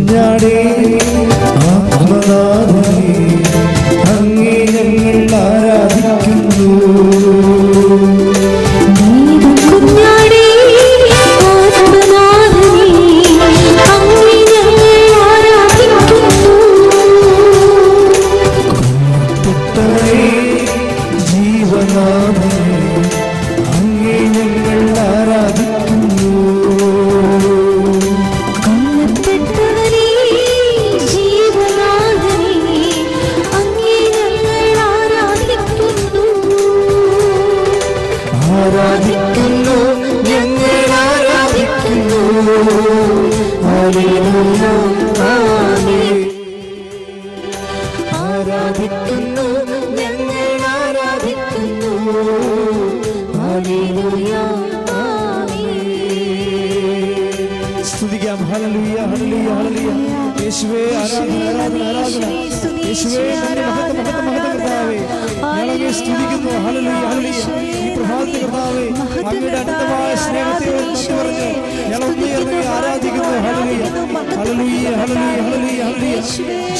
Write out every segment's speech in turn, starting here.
കുഞ്ഞാടേ ആത്മനാഥനേ അങ്ങേ ഞങ്ങൾ ആരാധിക്കുന്നു. സ്തുതിക്കാം. ഹല്ലേലൂയ ഹല്ലേലൂയ ഹല്ലേലൂയ. യേശുവേ ആരാധന ആരാധന ആരാധന. യേശുവേ മഹത്വം മഹത്വം മഹത്വം കർത്താവേ ഞങ്ങളെ സ്തുതിക്കുന്നു. ഹല്ലേലൂയ ഹല്ലേലൂയ. ഈ പ്രഭാതത്തിൽ കർത്താവേ അങ്ങയുടെ അനന്തമായ സ്നേഹത്തെ നന്ദി പറഞ്ഞ് ഞങ്ങൾ ഉയർന്ന് ആരാധിക്കുന്നു. ഹല്ലേലൂയ ഹല്ലേലൂയ ഹല്ലേലൂയ ഹല്ലേലൂയ ഹല്ലേലൂയ.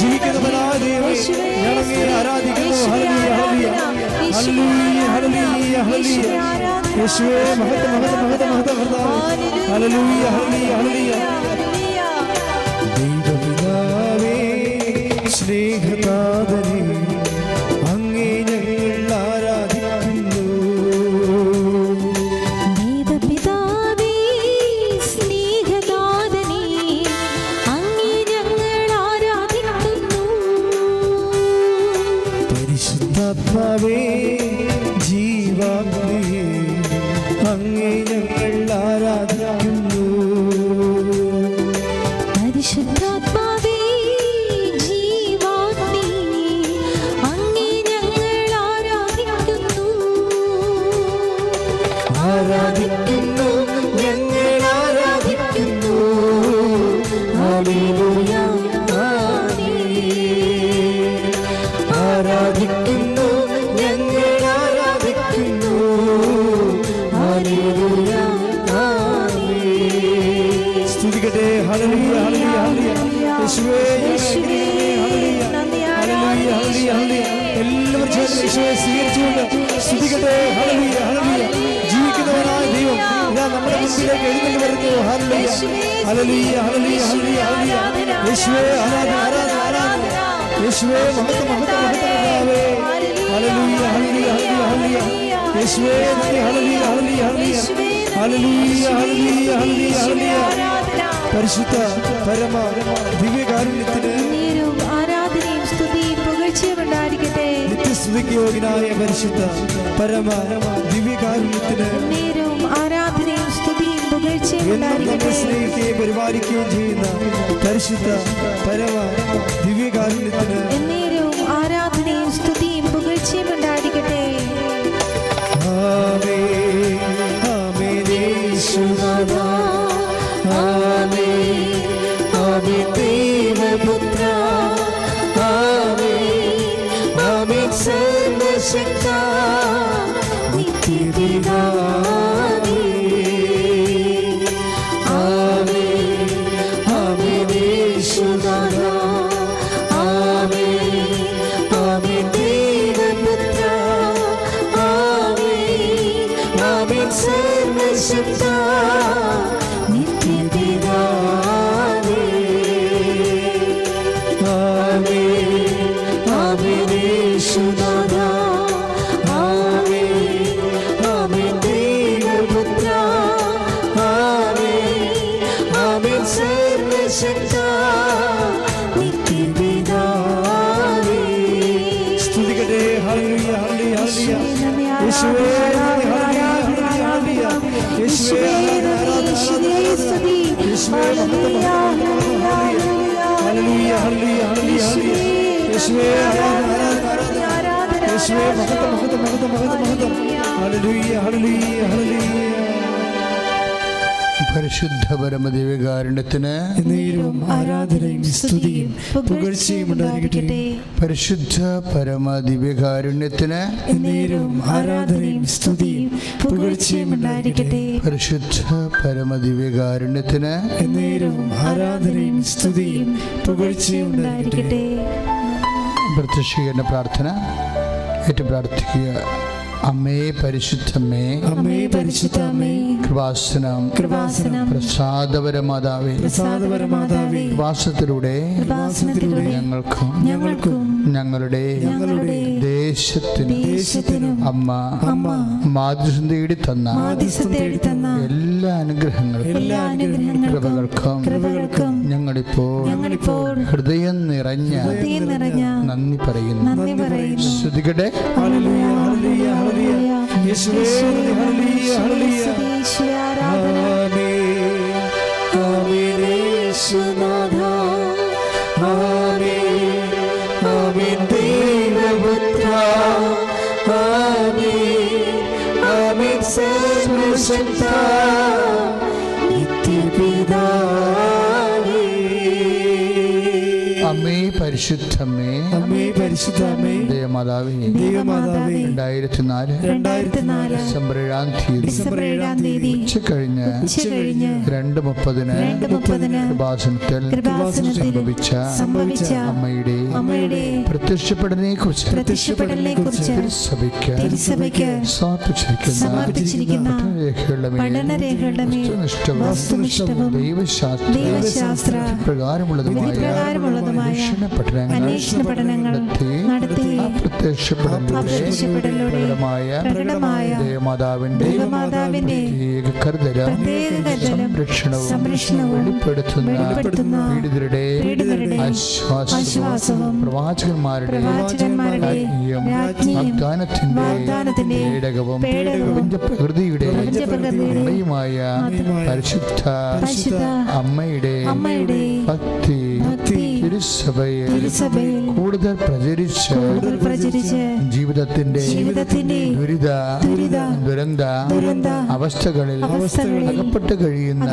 ജീവിക്കുന്നവനായ ദൈവമേ ഞങ്ങളെ ആരാധിക്കുന്നു. ഹല്ലേലൂയ ഹല്ലേലൂയ ഹല്ലേലൂയ ഹല്ലേലൂയ ഹല്ലേലൂയ. യേശുവേ മഹത്വം മഹത്വം മഹത്വം മഹത്വം കർത്താവേ. ഹല്ലേലൂയ ഹല്ലേലൂയ ഹല്ലേലൂയ. ദൈവപിതാവേ സ്നേഹനാഥനേ അങ്ങേ ഞങ്ങൾ ആരാധിക്കുന്നു. ദൈവപിതാവേ സ്നേഹനാഥനേ അങ്ങേ ഞങ്ങൾ ആരാധിക്കുന്നു. പരിശുദ്ധാത്മാവേ ജീവാഗ്നിയേ അങ്ങേ ഞങ്ങൾ ആരാധിക്കുന്നു. പരിശുദ്ധാത്മാവേ ജീവാഗ്നിയേ അങ്ങേ ഞങ്ങൾ ആരാധിക്കുന്നു. ആരാധിക്കുന്നു ഞങ്ങൾ ആരാധിക്കുന്നു. ഹല്ലേലൂയ ആരാധിക്കുന്നു ഞങ്ങൾ ആരാധിക്കുന്നു. ഹല്ലേലൂയ സ്തുതിക്കട്ടെ. ഹല്ലേലൂയ ഹല്ലേലൂയ ഹല്ലേലൂയ. യേശുവേ ഹല്ലേലൂയ ഹല്ലേലൂയ ഹല്ലേലൂയ ഹല്ലേലൂയ. എല്ലാവരും ചേർന്ന് യേശുവേ സ്വീകരിച്ചുകൊണ്ട് സ്തുതിക്കട്ടെ. ഹല്ലേലൂയ ഹല്ലേലൂയ. ജീവിക്കുന്നവനായ ദൈവം ഇതാ നമ്മുടെ മുമ്പിലേക്ക് എഴുന്നള്ളി വരുന്നു. ഹല്ലേലൂയ ഹല്ലേലൂയ ഹല്ലേലൂയ ഹല്ലേലൂയ ഹല്ലേലൂയ. യേശുവേ ആരാധന ആരാധന ആരാധന. യേശുവേ മഹത്വം മഹത്വം മഹത്വം കർത്താവേ. ഹല്ലേലൂയ ഹല്ലേലൂയ ഹല്ലേലൂയ ഹല്ലേലൂയ. യേശുവേ നന്ദി. ഹല്ലേലൂയ ഹല്ലേലൂയ ഹല്ലേലൂയ ഹല്ലേലൂയ ഹല്ലേലൂയ ഹല്ലേലൂയ ഹല്ലേലൂയ. പരിശുദ്ധ പരമ ദിവ്യകാരുണ്യത്തിന് ആരാധനയും സ്തുതിയും പുകഴ്ചയും ഉണ്ടായിരിക്കട്ടെ. നിത്യസ്തുതിക്ക് യോഗ്യനായ പരിശുദ്ധ പരമ ദിവ്യകാരുണ്യത്തിന് നേരവും ആരാധനയും സ്തുതിയും പുകഴ്ചയും ഉണ്ടായിരിക്കട്ടെ. സ്നേഹിക്കുകയും പരിപാലിക്കുകയും ചെയ്യുന്ന പരിശുദ്ധ പരമ ദിവ്യകാരുണ്യത്തിന് നേരവും ആരാധനയും സ്തുതിയും പുകഴ്ചയും ഉണ്ടായിരിക്കട്ടെ. ആമേൻ ആമേൻ യേശുനാഥാ. ആമേൻ ആമേൻ ദൈവപുത്ര. ആമേൻ ആമേൻ സർവശക്താ നിത്യപിതാവേ. ആമേൻ ആമേൻ യേശുനാഥാ. ആമേൻ ആമേൻ ദൈവപുത്ര. ആമേൻ ആമേൻ സർവശക്താ നിത്യപിതാവേ. ആമേൻ ആമേൻ യേശുനാഥാ. ആമേൻ ആമേൻ ദൈവപുത്ര. ആമേൻ ആമേൻ സർവശക്താ നിത്യപിതാവേ. സ്തുതിക്കട്ടെ. ഹല്ലേലൂയ ഹല്ലേലൂയ ഹല്ലേലൂയ. യേശുവേ ഹല്ലേലൂയ ഹല്ലേലൂയ ഹല്ലേലൂയ. യേശുവേ ആരാധന ആരാധന ആരാധന. യേശുവേ മഹത്വം ഹല്ലേലൂയ ഹല്ലേലൂയ ഹല്ലേലൂയ ഹല്ലേലൂയ. യേശുവേ ആരാധന ആരാധന ആരാധന. യേശുവേ മഹത്വം മഹത്വം മഹത്വം മഹത്വം മഹത്വം. ഹല്ലേലൂയ ഹല്ലേലൂയ ഹല്ലേലൂയ. പരിശുദ്ധ പരമദിവ്യകാരുണ്യത്തിന് എന്നേരവും ആരാധനയും സ്തുതിയും പുകഴ്ചയും ഉണ്ടായിരിക്കട്ടെ. പരിശുദ്ധ പരമദിവ്യകാരുണ്യത്തിന് എന്നേരവും ആരാധനയും സ്തുതിയും പുകഴ്ചയും ഉണ്ടായിരിക്കട്ടെ. പരിശുദ്ധ പരമദിവ്യകാരുണ്യത്തിന് എന്നേരവും ആരാധനയും സ്തുതിയും പുകഴ്ചയും ഉണ്ടായിരിക്കട്ടെ. പ്രത്യക്ഷീകരണ പ്രാർത്ഥന ഏറ്റു പ്രാർത്ഥിക്കുക. അമ്മേ പരിശുദ്ധമ്മേ, അമ്മേ പരിശുദ്ധ അമ്മേ, കൃപാസനം കൃപാസനം പ്രസാദപരമാതാവേ, പ്രസാദപരമാതാവേ, കൃപാസനത്തിലൂടെ ഞങ്ങൾക്കും ഞങ്ങളുടെ ദേശത്തിനും അമ്മ മാധ്യസ്ഥം തേടി തന്ന എല്ലാ അനുഗ്രഹങ്ങൾക്കും കൃപകൾക്കും ഞങ്ങളിപ്പോൾ ഹൃദയം നിറഞ്ഞ നന്ദി പറയുന്നു. ശ്രുതികട്ടെ. ഹല്ലേലൂയ, ഹല്ലേലൂയ, ഹല്ലേലൂയ. യേശുവേ, ഹല്ലേലൂയ, ഹല്ലേലൂയ. ആമേൻ, ആമേൻ. യേശുനാഥ, ആമേൻ, ആമേൻ. ദൈവപുത്ര, ആമേൻ, ആമേൻ. സർവശക്ത നിത്യപിതാവേ. അമ്മേ പരിശുദ്ധമ്മേ, അമ്മേ പരിശുദ്ധ അമ്മേ, ദേവമാതാവേ, 2004 ഡിസംബർ 7 തീയതി ഉച്ചകഴിഞ്ഞ് 2:30 കൃപാസനത്തിൽ സംഭവിച്ച അമ്മയുടെ പ്രത്യക്ഷപ്പെടലിനെ കുറിച്ച് തിരുസഭയ്ക്ക് സമർപ്പിച്ചിരിക്കുന്ന പഠനരേഖകളുടെ വസ്തുനിഷ്ഠവും ദൈവശാസ്ത്ര പ്രകാരമുള്ളതുമായ അന്വേഷണ പഠനങ്ങൾ നടത്തി പ്രകടമായ ദേവമാതാവിന്റെ കരുതലും സംരക്ഷണവും വെളിപ്പെടുത്തുന്ന പീഡിതരുടെ ആശ്വാസവും പ്രവാചകന്മാരുടെ വാഗ്ദാനത്തിന്റെ പേടകവും പ്രകൃതിയുടെ അമ്മയുമായ പരിശുദ്ധ അമ്മയുടെ ഭക്തി തിരുസഭയിൽ കൂടുതൽ പ്രചരിച്ച് ജീവിതത്തിന്റെ ദുരന്ത അവസ്ഥകളിൽ അകപ്പെട്ട് കഴിയുന്ന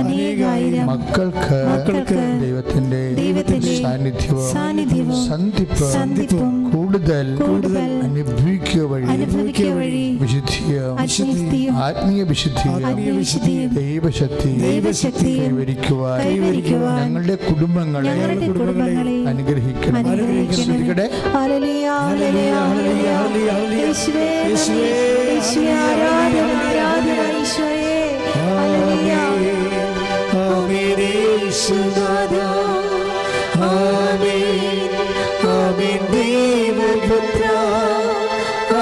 അനേകായിരം മക്കൾക്ക് ദൈവത്തിന്റെ സാന്നിധ്യവും സന്ധിപ്പും കൂടുതൽ അനുഭവിക്കുക വഴി വിശുദ്ധിയും ആത്മീയ വിശുദ്ധിയും ദൈവശക്തി കൈവരിക്കുവാൻ ഞങ്ങളുടെ കുടുംബങ്ങളെ അനുഗ്രഹിക്കണം. ഹല്ലേലൂയ, ഹല്ലേലൂയ, ഹല്ലേലൂയ. യേശുവേ, യേശുവേ, ആരാധന, ആരാധന യേശുവേ. ഹല്ലേലൂയ. ആമേൻ. യേശുനാഥ, ആമേൻ, ആമേൻ. ദൈവപുത്ര,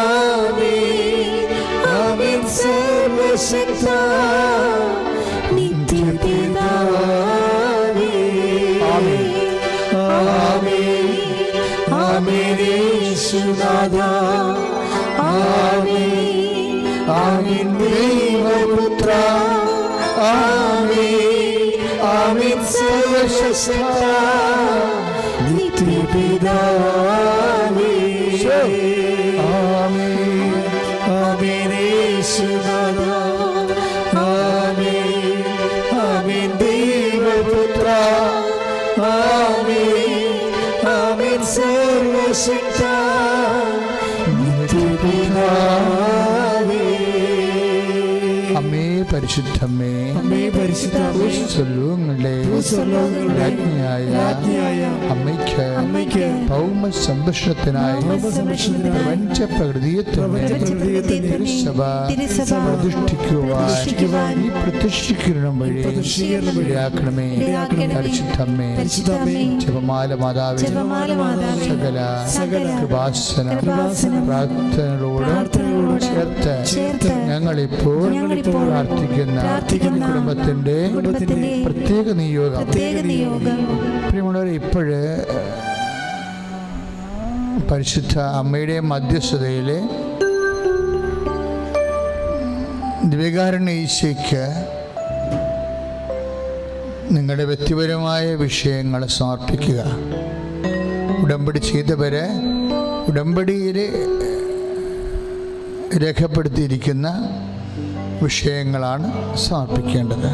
ആമേൻ, ആമേൻ. സർവശക്ത നിത്യപിതാവേ. ആമേൻ, ആമേൻ. യേശുനാഥ, ആമേൻ, ആമേൻ. ദൈവപുത്ര, ആമേൻ, ആമേൻ. സർവശക്ത നിത്യപിതാവേ. ആമേൻ, ആമേൻ. യേശുനാഥ, ആമേൻ, ആമേൻ. ദൈവപുത്ര, ആമേൻ, ആമേൻ. സർവശക്ത നിത്യപിതാവേ. അമ്മേ പരിശുദ്ധമ്മേ, അമ്മേ പരിശുദ്ധ അമ്മേ, സ്വലോകങ്ങളുടെ രാജ്ഞിയായ അമ്മയ്ക്ക് ഭൗമ സംരക്ഷണത്തിനായി പ്രപഞ്ച പ്രകൃതിയെ തിരുസഭ പ്രതിഷ്ഠിക്കുവാൻ ഈ പ്രത്യക്ഷീകരണം വഴി ഇടയാക്കണമേ. പരിശുദ്ധമ്മേ, ജപമാല മാതാവേ, സകല കൃപാസന പ്രാർത്ഥനകളോട് ചേർത്ത് ഞങ്ങളിപ്പോൾ പ്രാർത്ഥിക്കുന്ന കുടുംബത്തിന്റെ പ്രത്യേക നിയോഗം. പ്രിയമുള്ളവരെ, ഇപ്പോഴ് പരിശുദ്ധ അമ്മയുടെ മധ്യസ്ഥതയിൽ ദിവ്യകാരുണ്യ ഈശോയ്ക്ക് നിങ്ങളുടെ വ്യക്തിപരമായ വിഷയങ്ങൾ സമർപ്പിക്കുക. ഉടമ്പടി ചെയ്തവരെ ഉടമ്പടിയിൽ രേഖപ്പെടുത്തിയിരിക്കുന്ന വിഷയങ്ങളാണ് സമർപ്പിക്കേണ്ടത്.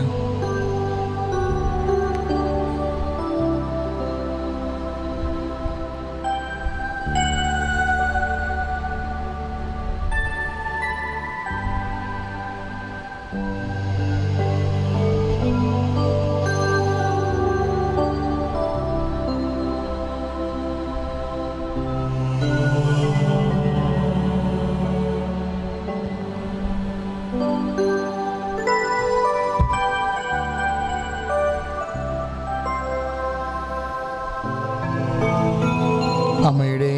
അമ്മയുടെ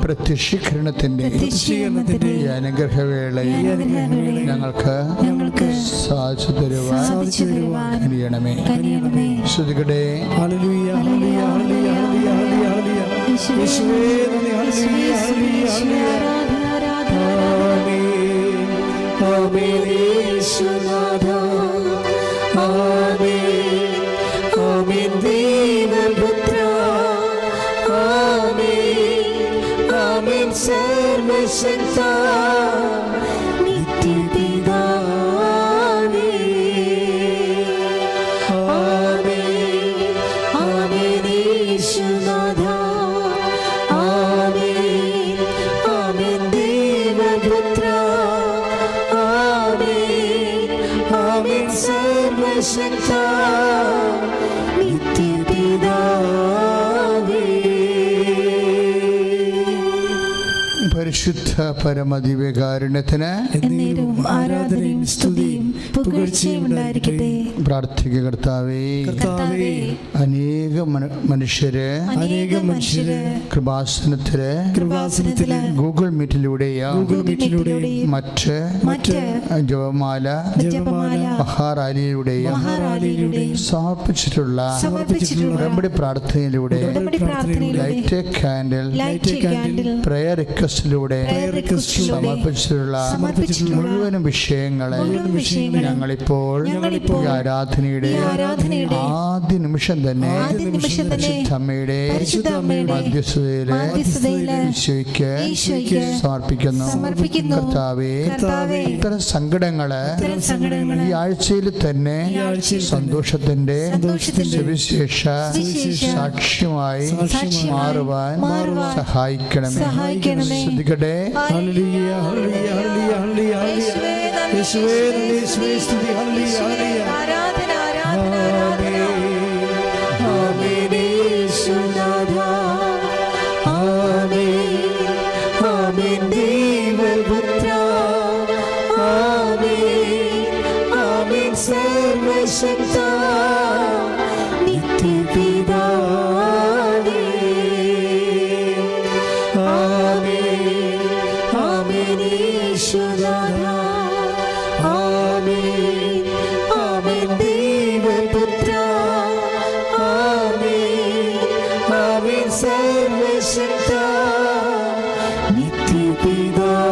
പ്രത്യക്ഷീകരണത്തിന്റെ അനുഗ്രഹവേളയിൽ ഞങ്ങൾക്ക് സാധിച്ചു തരുവാൻ കഴിയണമേ. ശ്രുതികടെ ഹല്ലേലൂയ ഹല്ലേലൂയ ഹല്ലേലൂയ ഹല്ലേലൂയ ഹല്ലേലൂയ യേശുവേ നന്ദി ഹല്ലേലൂയ ഹല്ലേലൂയ ആമേൻ ആമേൻ യേശുനാഥ ആമേൻ ആമേൻ ദൈവപുത്ര ആമേൻ ആമേൻ സർവശക്ത നിത്യപിതാവേ ആമേൻ ആമേൻ യേശുനാഥ ആമേൻ ആമേൻ ദൈവപുത്ര ആമേൻ ആമേൻ സർവശക്ത നിത്യപിതാവേ. പരിശുദ്ധ പരമദിവ്യകാരുണ്യത്തിന് എന്നേരവും ആരാധനയും സ്തുതിയും പുകഴ്ചയും ഉണ്ടായിരിക്കട്ടെ. പ്രാർത്ഥിക്കുക. കർത്താവേ, അനേകം മനുഷ്യര് കൃപാസനത്തില് ഗൂഗിൾ മീറ്റിലൂടെയും മറ്റ് ജപമാല മഹാറാലിയിലൂടെയും സമർപ്പിച്ചിട്ടുള്ള ഉടമ്പടി പ്രാർത്ഥനയിലൂടെ ലൈറ്റ് കാൻഡിൽ പ്രയർ റിക്വസ്റ്റിലൂടെ സമർപ്പിച്ചിട്ടുള്ള മുഴുവനും വിഷയങ്ങളെ ഞങ്ങളിപ്പോൾ ഈ ആരാധനയുടെ ആദ്യ നിമിഷം തന്നെ അമ്മയുടെ മധ്യസ്ഥതയിലെ ഈശോയ്ക്ക് സമർപ്പിക്കുന്നു. കർത്താവേ, ഇത്തരം സങ്കടങ്ങള് ഈ ആഴ്ചയിൽ തന്നെ സന്തോഷത്തിന്റെ സുവിശേഷ സാക്ഷ്യമായി മാറുവാൻ സഹായിക്കണമേ. ശ്രദ്ധിക്കട്ടെ. ഹല്ലേലൂയ ഹല്ലേലൂയ ഹല്ലേലൂയ ഹല്ലേലൂയ യേശുവേ നന്ദി യേശുവേ സ്തുതി ഹല്ലേലൂയ ഹല്ലേലൂയ ആരാധന ആരാധന ആമേൻ യേശുനാഥ ആമേൻ ആമേൻ ദൈവപുത്ര ആമേൻ ആമേൻ സർവശക്ത നിത്യപിതാവേ ആമേൻ ആമേൻ യേശുനാഥ ആമേൻ ആമേൻ ദൈവപുത്ര ആമേൻ ആമേൻ സർവശക്ത നിത്യപിതാവേ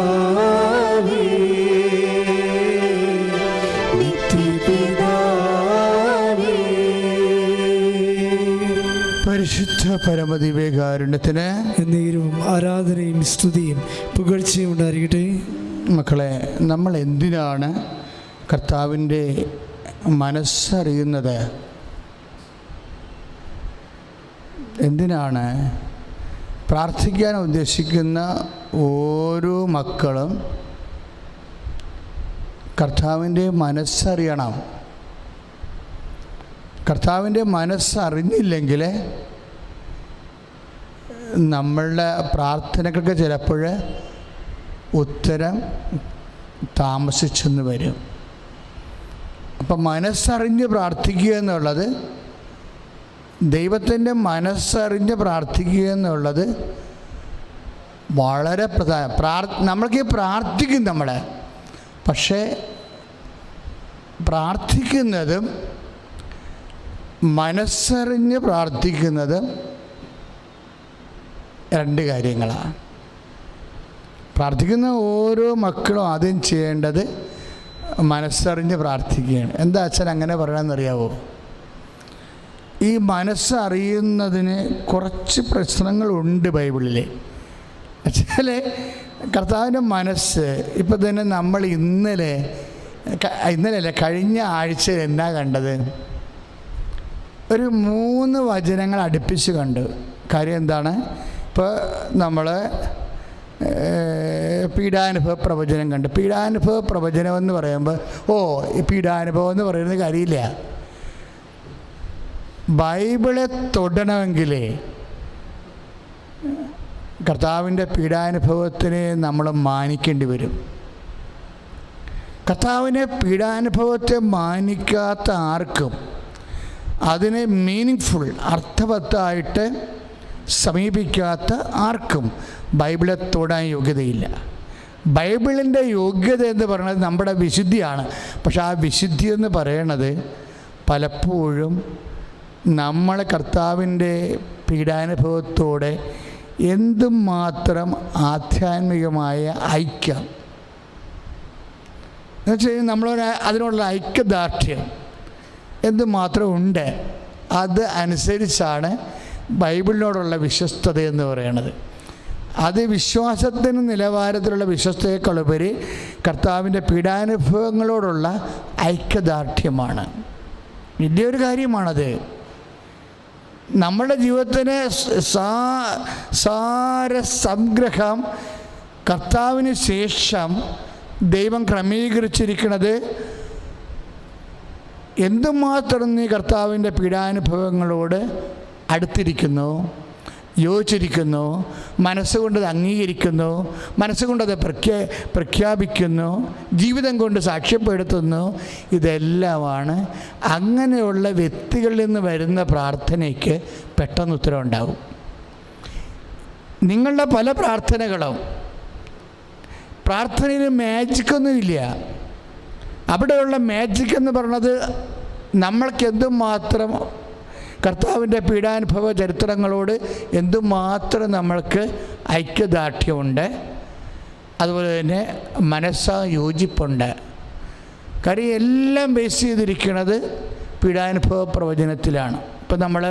നിത്യപിതാവേ. പരിശുദ്ധ പരമദിവ്യകാരുണ്യത്തിന് എന്നേരവും ആരാധനയും സ്തുതിയും പുകഴ്ചയും ഉണ്ടായിരിക്കട്ടെ. മക്കളെ, നമ്മൾ എന്തിനാണ് കർത്താവിൻ്റെ മനസ്സറിയുന്നത്? എന്തിനാണ് പ്രാർത്ഥിക്കാൻ ഉദ്ദേശിക്കുന്ന ഓരോ മക്കളും കർത്താവിൻ്റെ മനസ്സറിയണം. കർത്താവിൻ്റെ മനസ്സറിഞ്ഞില്ലെങ്കിൽ നമ്മളുടെ പ്രാർത്ഥനകൾക്ക് ചിലപ്പോൾ ഉത്തരം താമസിച്ചെന്ന് വരും. അപ്പം മനസ്സറിഞ്ഞ് പ്രാർത്ഥിക്കുക എന്നുള്ളത്, ദൈവത്തിൻ്റെ മനസ്സറിഞ്ഞ് പ്രാർത്ഥിക്കുക എന്നുള്ളത് വളരെ നമ്മൾക്ക് പ്രാർത്ഥിക്കും നമ്മളെ, പക്ഷേ പ്രാർത്ഥിക്കുന്നതും മനസ്സറിഞ്ഞ് പ്രാർത്ഥിക്കുന്നതും രണ്ട് കാര്യങ്ങളാണ്. പ്രാർത്ഥിക്കുന്ന ഓരോ മക്കളും ആദ്യം ചെയ്യേണ്ടത് മനസ്സറിഞ്ഞ് പ്രാർത്ഥിക്കുകയാണ്. എന്താ അച്ഛൻ അങ്ങനെ പറയണമെന്നറിയാവോ? ഈ മനസ്സറിയുന്നതിന് കുറച്ച് പ്രശ്നങ്ങളുണ്ട് ബൈബിളിൽ. വെച്ചാൽ കർത്താവിൻ്റെ മനസ്സ്, ഇപ്പം തന്നെ നമ്മൾ ഇന്നലെ ഇന്നലെയല്ല, കഴിഞ്ഞ ആഴ്ചയിൽ എന്നാ കണ്ടത്? ഒരു 3 വചനങ്ങൾ അടുപ്പിച്ച് കണ്ടു. കാര്യം എന്താണ്? ഇപ്പോൾ നമ്മൾ പീഡാനുഭവ പ്രവചനം കണ്ട്. പീഡാനുഭവ പ്രവചനം എന്ന് പറയുമ്പോൾ ഈ പീഡാനുഭവം എന്ന് പറയുന്നത് കാര്യമില്ല. ബൈബിളെ തൊടണമെങ്കിലേ കർത്താവിൻ്റെ പീഡാനുഭവത്തിനെ നമ്മൾ മാനിക്കേണ്ടി വരും. കർത്താവിനെ പീഡാനുഭവത്തെ മാനിക്കാത്ത ആർക്കും അതിനെ മീനിങ്ഫുൾ, അർത്ഥവത്തായിട്ട് സമീപിക്കാത്ത ആർക്കും ബൈബിളെ തൊടാൻ യോഗ്യതയില്ല. ബൈബിളിൻ്റെ യോഗ്യത എന്ന് പറയുന്നത് നമ്മുടെ വിശുദ്ധിയാണ്. പക്ഷെ ആ വിശുദ്ധി എന്ന് പറയണത് പലപ്പോഴും നമ്മൾ കർത്താവിൻ്റെ പീഡാനുഭവത്തോടെ എന്തുമാത്രം ആധ്യാത്മികമായ ഐക്യം എന്നുവെച്ചാൽ അതിനോടുള്ള ഐക്യദാർഢ്യം എന്തുമാത്രം ഉണ്ട്, അത് അനുസരിച്ചാണ് ബൈബിളിനോടുള്ള വിശ്വസ്തത എന്ന് പറയുന്നത്. അത് വിശ്വാസത്തിന് നിലവാരത്തിലുള്ള വിശ്വസ്തയേക്കാളുപരി കർത്താവിൻ്റെ പീഡാനുഭവങ്ങളോടുള്ള ഐക്യദാർഢ്യമാണ്. വലിയൊരു കാര്യമാണത്. നമ്മുടെ ജീവിതത്തിന് സാരസംഗ്രഹം കർത്താവിന് ശേഷം ദൈവം ക്രമീകരിച്ചിരിക്കുന്നത് എന്തുമാത്രം നീ കർത്താവിൻ്റെ പീഡാനുഭവങ്ങളോട് അടുത്തിരിക്കുന്നു, യോജിച്ചിരിക്കുന്നു, മനസ്സുകൊണ്ടത് അംഗീകരിക്കുന്നു, മനസ്സുകൊണ്ടത് പ്രഖ്യാപിക്കുന്നു, ജീവിതം കൊണ്ട് സാക്ഷ്യപ്പെടുത്തുന്നു. ഇതെല്ലാമാണ്. അങ്ങനെയുള്ള വ്യക്തികളിൽ നിന്ന് വരുന്ന പ്രാർത്ഥനയ്ക്ക് പെട്ടെന്ന് ഉത്തരം ഉണ്ടാകും. നിങ്ങളുടെ പല പ്രാർത്ഥനയിൽ മാജിക്കൊന്നുമില്ല. അവിടെയുള്ള മാജിക് എന്ന് പറയുന്നത് നമ്മൾക്ക് എന്തുമാത്രം കർത്താവിൻ്റെ പീഡാനുഭവ ചരിത്രങ്ങളോട് എന്തുമാത്രം നമ്മൾക്ക് ഐക്യദാർഢ്യമുണ്ട്, അതുപോലെ തന്നെ യോജിപ്പുണ്ട്. കാര്യം എല്ലാം ബേസ് ചെയ്തിരിക്കുന്നത് പീഡാനുഭവ പ്രവചനത്തിലാണ്. ഇപ്പം നമ്മൾ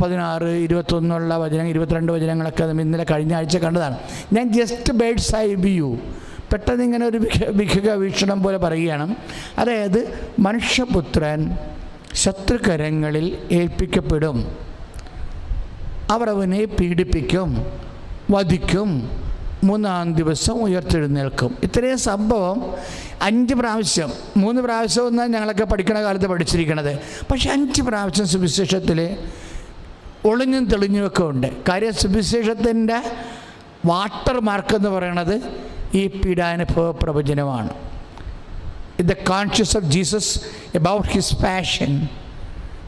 16, 21 വചനം, 22 വചനങ്ങളൊക്കെ ഇന്നലെ കഴിഞ്ഞ ആഴ്ച കണ്ടതാണ്. ഞാൻ ജസ്റ്റ് ബേഡ്സ് ഐ വ്യൂ പെട്ടെന്ന് ഇങ്ങനെ ഒരു വീക്ഷണം പോലെ പറയുകയാണ്. അതായത് മനുഷ്യപുത്രൻ ശത്രുകരങ്ങളിൽ ഏൽപ്പിക്കപ്പെടും, അവർ അവനെ പീഡിപ്പിക്കും, വധിക്കും, 3-ാം ദിവസം ഉയർത്തെഴുന്നേൽക്കും. ഇത്രയും സംഭവം 5 പ്രാവശ്യം, 3 പ്രാവശ്യം എന്നാണ് ഞങ്ങളൊക്കെ പഠിക്കുന്ന കാലത്ത് പഠിച്ചിരിക്കണത്. പക്ഷെ 5 പ്രാവശ്യം സുവിശേഷത്തിൽ ഒളിഞ്ഞും തെളിഞ്ഞുമൊക്കെ ഉണ്ട്. കാര്യം സുവിശേഷത്തിൻ്റെ വാട്ടർ മാർക്ക് എന്ന് പറയണത് ഈ പീഡാനുഭവ പ്രവചനമാണ്. The conscious of Jesus about his passion.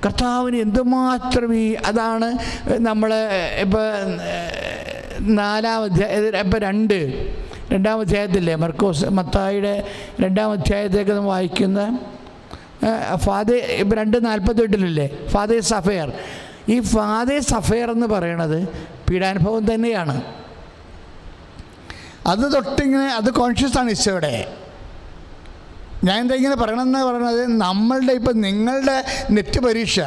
കർത്താവിന് എന്തുമാത്രം അതാണ് നമ്മൾ ഇപ്പോൾ 4-ാം അധ്യായം, ഇപ്പോൾ 2-ാം അധ്യായത്തില്ലേ, മത്തായിയുടെ 2-ാം അധ്യായത്തേക്ക് നമ്മൾ വായിക്കുന്ന ഇപ്പോൾ 2:48 ഫാദേഴ്സ് അഫെയർ. ഈ ഫാദേഴ്സ് അഫെയർ എന്ന് പറയണത് പീഡാനുഭവം തന്നെയാണ്. അത് തൊട്ടിങ്ങനെ അത് കോൺഷ്യസ് ആണ് ഈശോയുടെ. ഞാൻ എന്താ ഇങ്ങനെ പറയണമെന്ന് പറയണത്, നമ്മളുടെ ഇപ്പം നിങ്ങളുടെ നെറ്റ് പരീക്ഷ,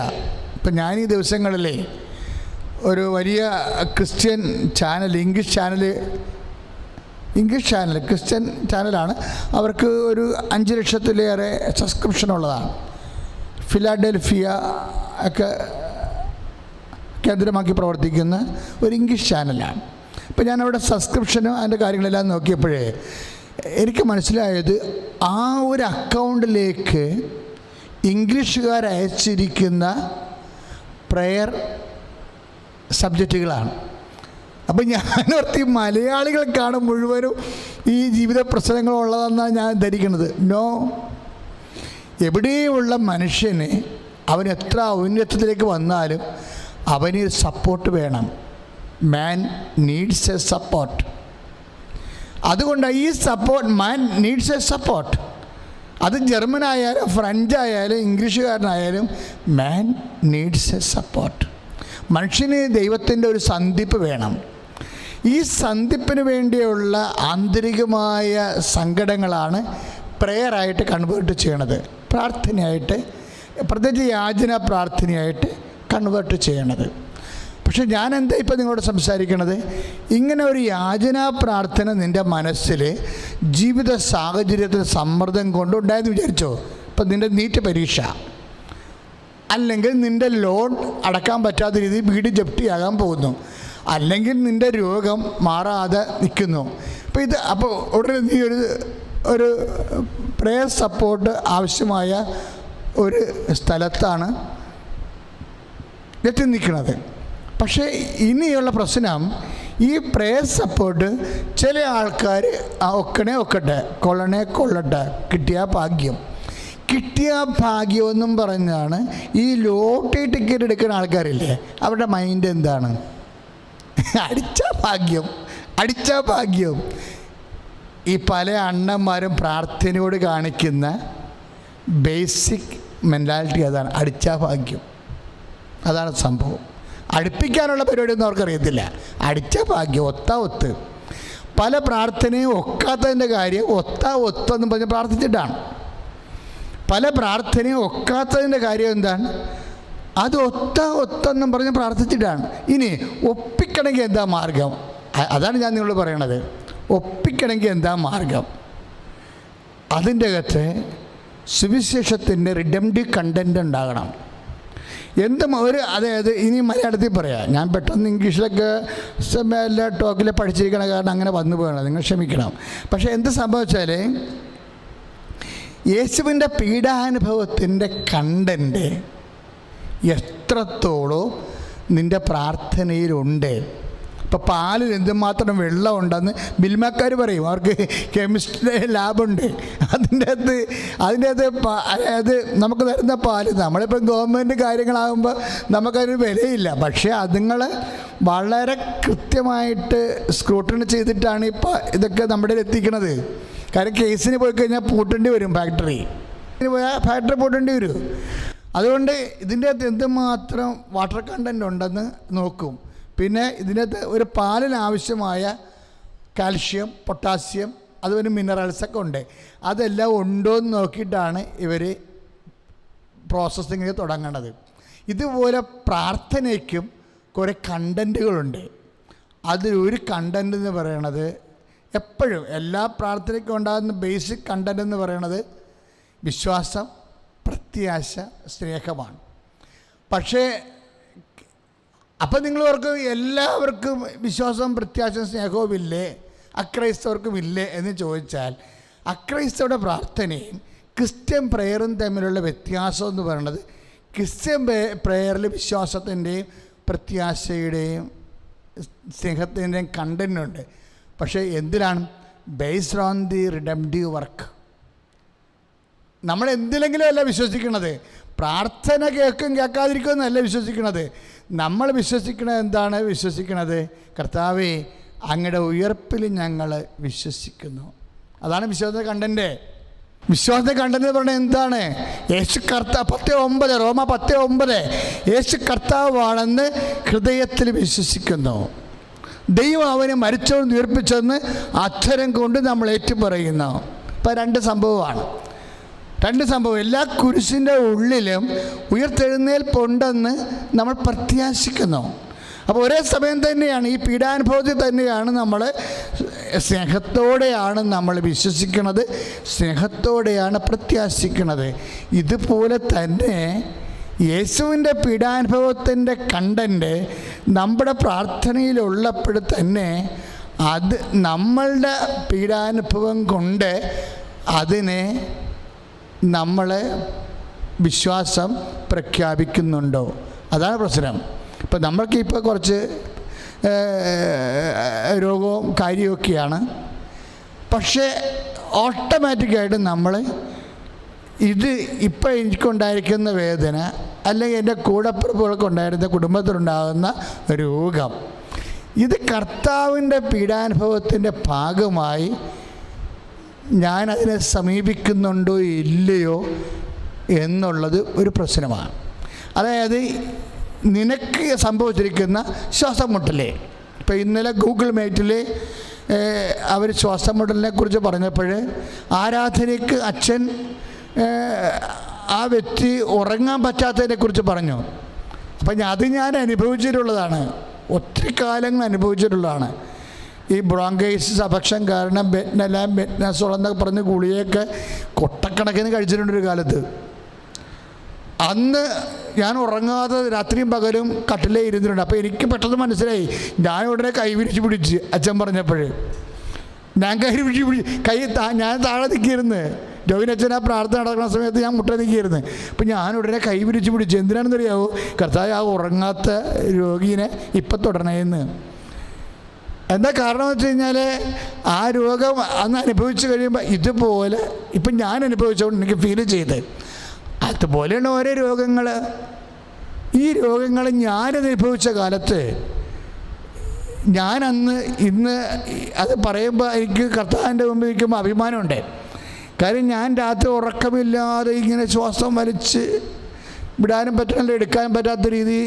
ഇപ്പം ഞാൻ ഈ ദിവസങ്ങളിൽ ഒരു വലിയ Christian channel, English channel Christian ചാനലാണ്. അവർക്ക് ഒരു 5 ലക്ഷത്തിലേറെ സബ്സ്ക്രിപ്ഷൻ ഉള്ളതാണ്. ഫിലാഡൽഫിയ ഒക്കെ കേന്ദ്രമാക്കി പ്രവർത്തിക്കുന്ന ഒരു ഇംഗ്ലീഷ് ചാനലാണ്. ഇപ്പം ഞാനവിടെ സബ്സ്ക്രിപ്ഷനും അതിൻ്റെ കാര്യങ്ങളെല്ലാം നോക്കിയപ്പോഴേ എനിക്ക് മനസ്സിലായത്, ആ ഒരു അക്കൗണ്ടിലേക്ക് ഇംഗ്ലീഷുകാർ അയച്ചിരിക്കുന്ന പ്രെയർ സബ്ജക്റ്റുകളാണ്. അപ്പം ഞാനോർത്തി മലയാളികൾക്കാണ് മുഴുവനും ഈ ജീവിത പ്രശ്നങ്ങളുള്ളതെന്നാണ് ഞാൻ ധരിക്കുന്നത്. നോ, എവിടെയുള്ള മനുഷ്യന് അവൻ എത്ര ഔന്നത്യത്തിലേക്ക് വന്നാലും അവന് സപ്പോർട്ട് വേണം. മാൻ നീഡ്സ് എ സപ്പോർട്ട്. അതുകൊണ്ട് ഈ support, man needs A support. അത് ജർമ്മനായാലും ഫ്രഞ്ചായാലും ഇംഗ്ലീഷുകാരനായാലും മാൻ നീഡ്സ് എ സപ്പോർട്ട്. മനുഷ്യന് ദൈവത്തിൻ്റെ ഒരു സന്ധിപ്പ് വേണം. ഈ സന്ധിപ്പിന് വേണ്ടിയുള്ള ആന്തരികമായ സങ്കടങ്ങളാണ് പ്രെയറായിട്ട് കൺവേർട്ട് ചെയ്യണത്, പ്രാർത്ഥനയായിട്ട്, പ്രത്യേകിച്ച് യാചന പ്രാർത്ഥനയായിട്ട് കൺവേർട്ട് ചെയ്യണത്. പക്ഷെ ഞാൻ എന്താ ഇപ്പം നിങ്ങളോട് സംസാരിക്കണത്, ഇങ്ങനെ ഒരു യാചനാ പ്രാർത്ഥന നിൻ്റെ മനസ്സിൽ ജീവിത സാഹചര്യത്തിൽ സമ്മർദ്ദം കൊണ്ടുണ്ടായെന്ന് വിചാരിച്ചോ. ഇപ്പം നിൻ്റെ നീറ്റ് പരീക്ഷ, അല്ലെങ്കിൽ നിൻ്റെ ലോൺ അടക്കാൻ പറ്റാത്ത രീതിയിൽ വീട് ജപ്തിയാകാൻ പോകുന്നു, അല്ലെങ്കിൽ നിൻ്റെ രോഗം മാറാതെ നിൽക്കുന്നു. അപ്പോൾ ഉടനെ നീ ഒരു പ്രേയർ സപ്പോർട്ട് ആവശ്യമായ ഒരു സ്ഥലത്താണ് എത്തി നിൽക്കുന്നത്. പക്ഷേ ഇനിയുള്ള പ്രശ്നം, ഈ പ്രേയർ സപ്പോർട്ട് ചില ആൾക്കാർ ഒക്കട്ടെ, കൊള്ളട്ടെ, കിട്ടിയ ഭാഗ്യം എന്നും പറഞ്ഞാണ് ഈ ലോട്ടറി ടിക്കറ്റ് എടുക്കുന്ന ആൾക്കാരില്ലേ, അവരുടെ മൈൻഡ് എന്താണ്? അടിച്ച ഭാഗ്യം. ഈ പല അണ്ണന്മാരും പ്രാർത്ഥനയോട് കാണിക്കുന്ന ബേസിക് മെൻറ്റാലിറ്റി അതാണ്, അടിച്ച ഭാഗ്യം. അതാണ് സംഭവം. അടുപ്പിക്കാനുള്ള പരിപാടിയൊന്നും അവർക്കറിയത്തില്ല. അടിച്ച ഭാഗ്യം, ഒത്ത്. പല പ്രാർത്ഥനയും ഒക്കാത്തതിൻ്റെ കാര്യം ഒത്തെന്ന് പറഞ്ഞ് പ്രാർത്ഥിച്ചിട്ടാണ്. പല പ്രാർത്ഥനയും ഒക്കാത്തതിൻ്റെ കാര്യം എന്താണ്? അത് ഒത്തെന്നും പറഞ്ഞ് പ്രാർത്ഥിച്ചിട്ടാണ്. ഇനി ഒപ്പിക്കണമെങ്കിൽ എന്താ മാർഗം? അതാണ് ഞാൻ നിങ്ങളോട് പറയണത്. ഒപ്പിക്കണമെങ്കിൽ എന്താ മാർഗം? അതിൻ്റെ അകത്ത് സുവിശേഷത്തിൻ്റെ റിഡംപ്റ്റീവ് കണ്ടൻറ് ഉണ്ടാകണം. അതായത് ഇനി മലയാളത്തിൽ പറയാം, ഞാൻ പെട്ടെന്ന് ഇംഗ്ലീഷിലൊക്കെ എല്ലാ ടോക്കിൽ പഠിച്ചിരിക്കണ കാരണം അങ്ങനെ വന്നു പോകണം, നിങ്ങൾ ക്ഷമിക്കണം. പക്ഷേ എന്ത് സംഭവിച്ചാൽ യേശുവിൻ്റെ പീഡാനുഭവത്തിൻ്റെ കണ്ടൻറ് എത്രത്തോളം നിൻ്റെ പ്രാർത്ഥനയിലുണ്ട്. ഇപ്പോൾ പാലിൽ എന്തുമാത്രം വെള്ളമുണ്ടെന്ന് മിൽമക്കാർ പറയും, അവർക്ക് കെമിസ്ട്രി ലാബുണ്ട്. അതിൻ്റെ അകത്ത് അതായത് നമുക്ക് തരുന്ന പാല്, നമ്മളിപ്പോൾ ഗവൺമെൻറ് കാര്യങ്ങളാകുമ്പോൾ നമുക്കതിന് വിലയില്ല. പക്ഷേ അതുങ്ങൾ വളരെ കൃത്യമായിട്ട് സ്ക്രൂട്ടണി ചെയ്തിട്ടാണ് ഇപ്പോൾ ഇതൊക്കെ നമ്മുടെ എത്തിക്കണത്. കാര്യം കേസിന് പോയി കഴിഞ്ഞാൽ പൂട്ടേണ്ടി വരും, ഫാക്ടറി പൂട്ടേണ്ടി വരും. അതുകൊണ്ട് ഇതിൻ്റെ അകത്ത് എന്തുമാത്രം വാട്ടർ കണ്ടൻറ് ഉണ്ടെന്ന് നോക്കും. പിന്നെ ഇതിനകത്ത് ഒരു പാലിന് ആവശ്യമായ കാൽഷ്യം, പൊട്ടാസ്യം, അതുപോലെ മിനറൽസൊക്കെ ഉണ്ട്. അതെല്ലാം ഉണ്ടോ എന്ന് നോക്കിയിട്ടാണ് ഇവർ പ്രോസസ്സിങ് തുടങ്ങണത്. ഇതുപോലെ പ്രാർത്ഥനയ്ക്കും കുറേ കണ്ടൻറ്റുകളുണ്ട്. അതിലൊരു കണ്ടൻറ്റ് എന്ന് പറയണത്, എപ്പോഴും എല്ലാ പ്രാർത്ഥനയ്ക്കും ഉണ്ടാകുന്ന ബേസിക് കണ്ടൻറ്റ് എന്ന് പറയണത് വിശ്വാസം, പ്രത്യാശ, സ്നേഹമാണ്. പക്ഷേ അപ്പം നിങ്ങൾ ഓർക്കും എല്ലാവർക്കും വിശ്വാസവും പ്രത്യാശയും സ്നേഹവും ഇല്ലേ, അക്രൈസ്തവർക്കും ഇല്ലേ എന്ന് ചോദിച്ചാൽ, അക്രൈസ്തവരുടെ പ്രാർത്ഥനയും ക്രിസ്ത്യൻ പ്രെയറും തമ്മിലുള്ള വ്യത്യാസം എന്ന് പറയുന്നത്, ക്രിസ്ത്യൻ പ്രെയറിൽ വിശ്വാസത്തിൻ്റെയും പ്രത്യാശയുടെയും സ്നേഹത്തിൻ്റെയും കണ്ടൻറ്റുണ്ട്. പക്ഷേ എന്തിലാണ്? Based on the redemptive work. നമ്മൾ എന്തിലെങ്കിലും അല്ല വിശ്വസിക്കുന്നത്. പ്രാർത്ഥന കേൾക്കാതിരിക്കുമെന്നല്ല വിശ്വസിക്കുന്നത്. നമ്മൾ വിശ്വസിക്കണത് എന്താണ്? വിശ്വസിക്കണത്, കർത്താവേ അങ്ങയുടെ ഉയർപ്പിൽ ഞങ്ങൾ വിശ്വസിക്കുന്നു. അതാണ് വിശ്വാസത്തെ കണ്ടൻറ്. വിശ്വാസത്തെ കണ്ടൻറ് പറഞ്ഞാൽ എന്താണ്? യേശു കർത്താവ് 10:9 റോമ 10:9 യേശു കർത്താവാണെന്ന് ഹൃദയത്തിൽ വിശ്വസിക്കുന്നു, ദൈവം അവനെ മരിച്ചവൻ ഉയർപ്പിച്ചെന്ന് അധരം കൊണ്ട് നമ്മൾ ഏറ്റുപറയുന്നു. ഇപ്പം രണ്ട് സംഭവം. എല്ലാ കുരിശിൻ്റെ ഉള്ളിലും ഉയർത്തെഴുന്നേൽപ്പുണ്ടെന്ന് നമ്മൾ പ്രത്യാശിക്കുന്നു. അപ്പോൾ ഒരേ സമയം തന്നെയാണ് ഈ പീഡാനുഭവത്തിൽ തന്നെയാണ് നമ്മൾ സ്നേഹത്തോടെയാണ് നമ്മൾ വിശ്വസിക്കുന്നത്, സ്നേഹത്തോടെയാണ് പ്രത്യാശിക്കുന്നത്. ഇതുപോലെ തന്നെ യേശുവിൻ്റെ പീഡാനുഭവത്തിൻ്റെ കണ്ടൻറ്റ് നമ്മുടെ പ്രാർത്ഥനയിലുള്ളപ്പോൾ തന്നെ അത് നമ്മളുടെ പീഡാനുഭവം കൊണ്ട് അതിനെ നമ്മൾ വിശ്വാസം പ്രഖ്യാപിക്കുന്നുണ്ടോ? അതാണ് പ്രശ്നം. ഇപ്പം നമ്മൾക്കിപ്പോൾ കുറച്ച് രോഗവും കാര്യമൊക്കെയാണ്. പക്ഷേ ഓട്ടോമാറ്റിക്കായിട്ട് നമ്മൾ ഇത് ഇപ്പം എനിക്കുണ്ടായിരിക്കുന്ന വേദന, അല്ലെങ്കിൽ എൻ്റെ കൂടപ്പിറപ്പുകൾക്കുണ്ടായിരുന്ന കുടുംബത്തിലുണ്ടാകുന്ന രോഗം, ഇത് കർത്താവിൻ്റെ പീഡാനുഭവത്തിൻ്റെ ഭാഗമായി ഞാനതിനെ സമീപിക്കുന്നുണ്ടോ ഇല്ലയോ എന്നുള്ളത് ഒരു പ്രശ്നമാണ്. അതായത് നിനക്ക് സംഭവിച്ചിരിക്കുന്ന ശ്വാസം മുട്ടലേ, ഇപ്പോൾ ഇന്നലെ ഗൂഗിൾ മീറ്റിൽ അവർ ശ്വാസം മുട്ടലിനെ കുറിച്ച് പറഞ്ഞപ്പോൾ ആരാധനയ്ക്ക് അച്ഛൻ ആ വ്യക്തി ഉറങ്ങാൻ പറ്റാത്തതിനെക്കുറിച്ച് പറഞ്ഞു. അപ്പം അത് ഞാൻ അനുഭവിച്ചിട്ടുള്ളതാണ്, ഒത്തിരി കാലങ്ങൾ അനുഭവിച്ചിട്ടുള്ളതാണ്. ഈ ബ്രോങ്കൈറ്റിസ് അപക്ഷം കാരണം ബെറ്റ്നസോൾ എന്നൊക്കെ പറഞ്ഞ് ഗുളിയൊക്കെ കൊട്ടക്കണക്കിന് കഴിച്ചിട്ടുണ്ടൊരു കാലത്ത്. അന്ന് ഞാൻ ഉറങ്ങാതെ രാത്രിയും പകലും കട്ടിലേ ഇരുന്നിട്ടുണ്ട്. അപ്പോൾ എനിക്ക് പെട്ടെന്ന് മനസ്സിലായി. ഞാൻ ഉടനെ കൈവിരിച്ച് പിടിച്ച് അച്ഛൻ പറഞ്ഞപ്പോഴേ ഞാൻ ഞാൻ താഴെ നിൽക്കിയിരുന്നു. ജോയിനച്ഛൻ ആ പ്രാർത്ഥന നടക്കുന്ന സമയത്ത് ഞാൻ മുട്ട നിൽക്കിയിരുന്നു. അപ്പം ഞാൻ ഉടനെ കൈവിരിച്ച് പിടിച്ച്. എന്തിനാണെന്നറിയാവോ? കർത്താവ് ആ ഉറങ്ങാത്ത രോഗീനെ ഇപ്പം തുടരണേന്ന്. എന്താ കാരണം എന്ന് വെച്ച് കഴിഞ്ഞാൽ ആ രോഗം അന്ന് അനുഭവിച്ച് കഴിയുമ്പോൾ ഇതുപോലെ ഇപ്പം ഞാൻ അനുഭവിച്ചുകൊണ്ട് എനിക്ക് ഫീൽ ചെയ്ത് അതുപോലെയാണ് ഓരോ രോഗങ്ങൾ. ഈ രോഗങ്ങൾ ഞാൻ അനുഭവിച്ച കാലത്ത് ഞാനന്ന് ഇന്ന് അത് പറയുമ്പോൾ എനിക്ക് കർത്താവിൻ്റെ മുമ്പിൽ നിൽക്കുമ്പോൾ അഭിമാനമുണ്ട്. കാര്യം ഞാൻ രാത്രി ഉറക്കമില്ലാതെ ഇങ്ങനെ ശ്വാസം വലിച്ച് വിടാനും പറ്റില്ല, എടുക്കാനും പറ്റാത്ത രീതി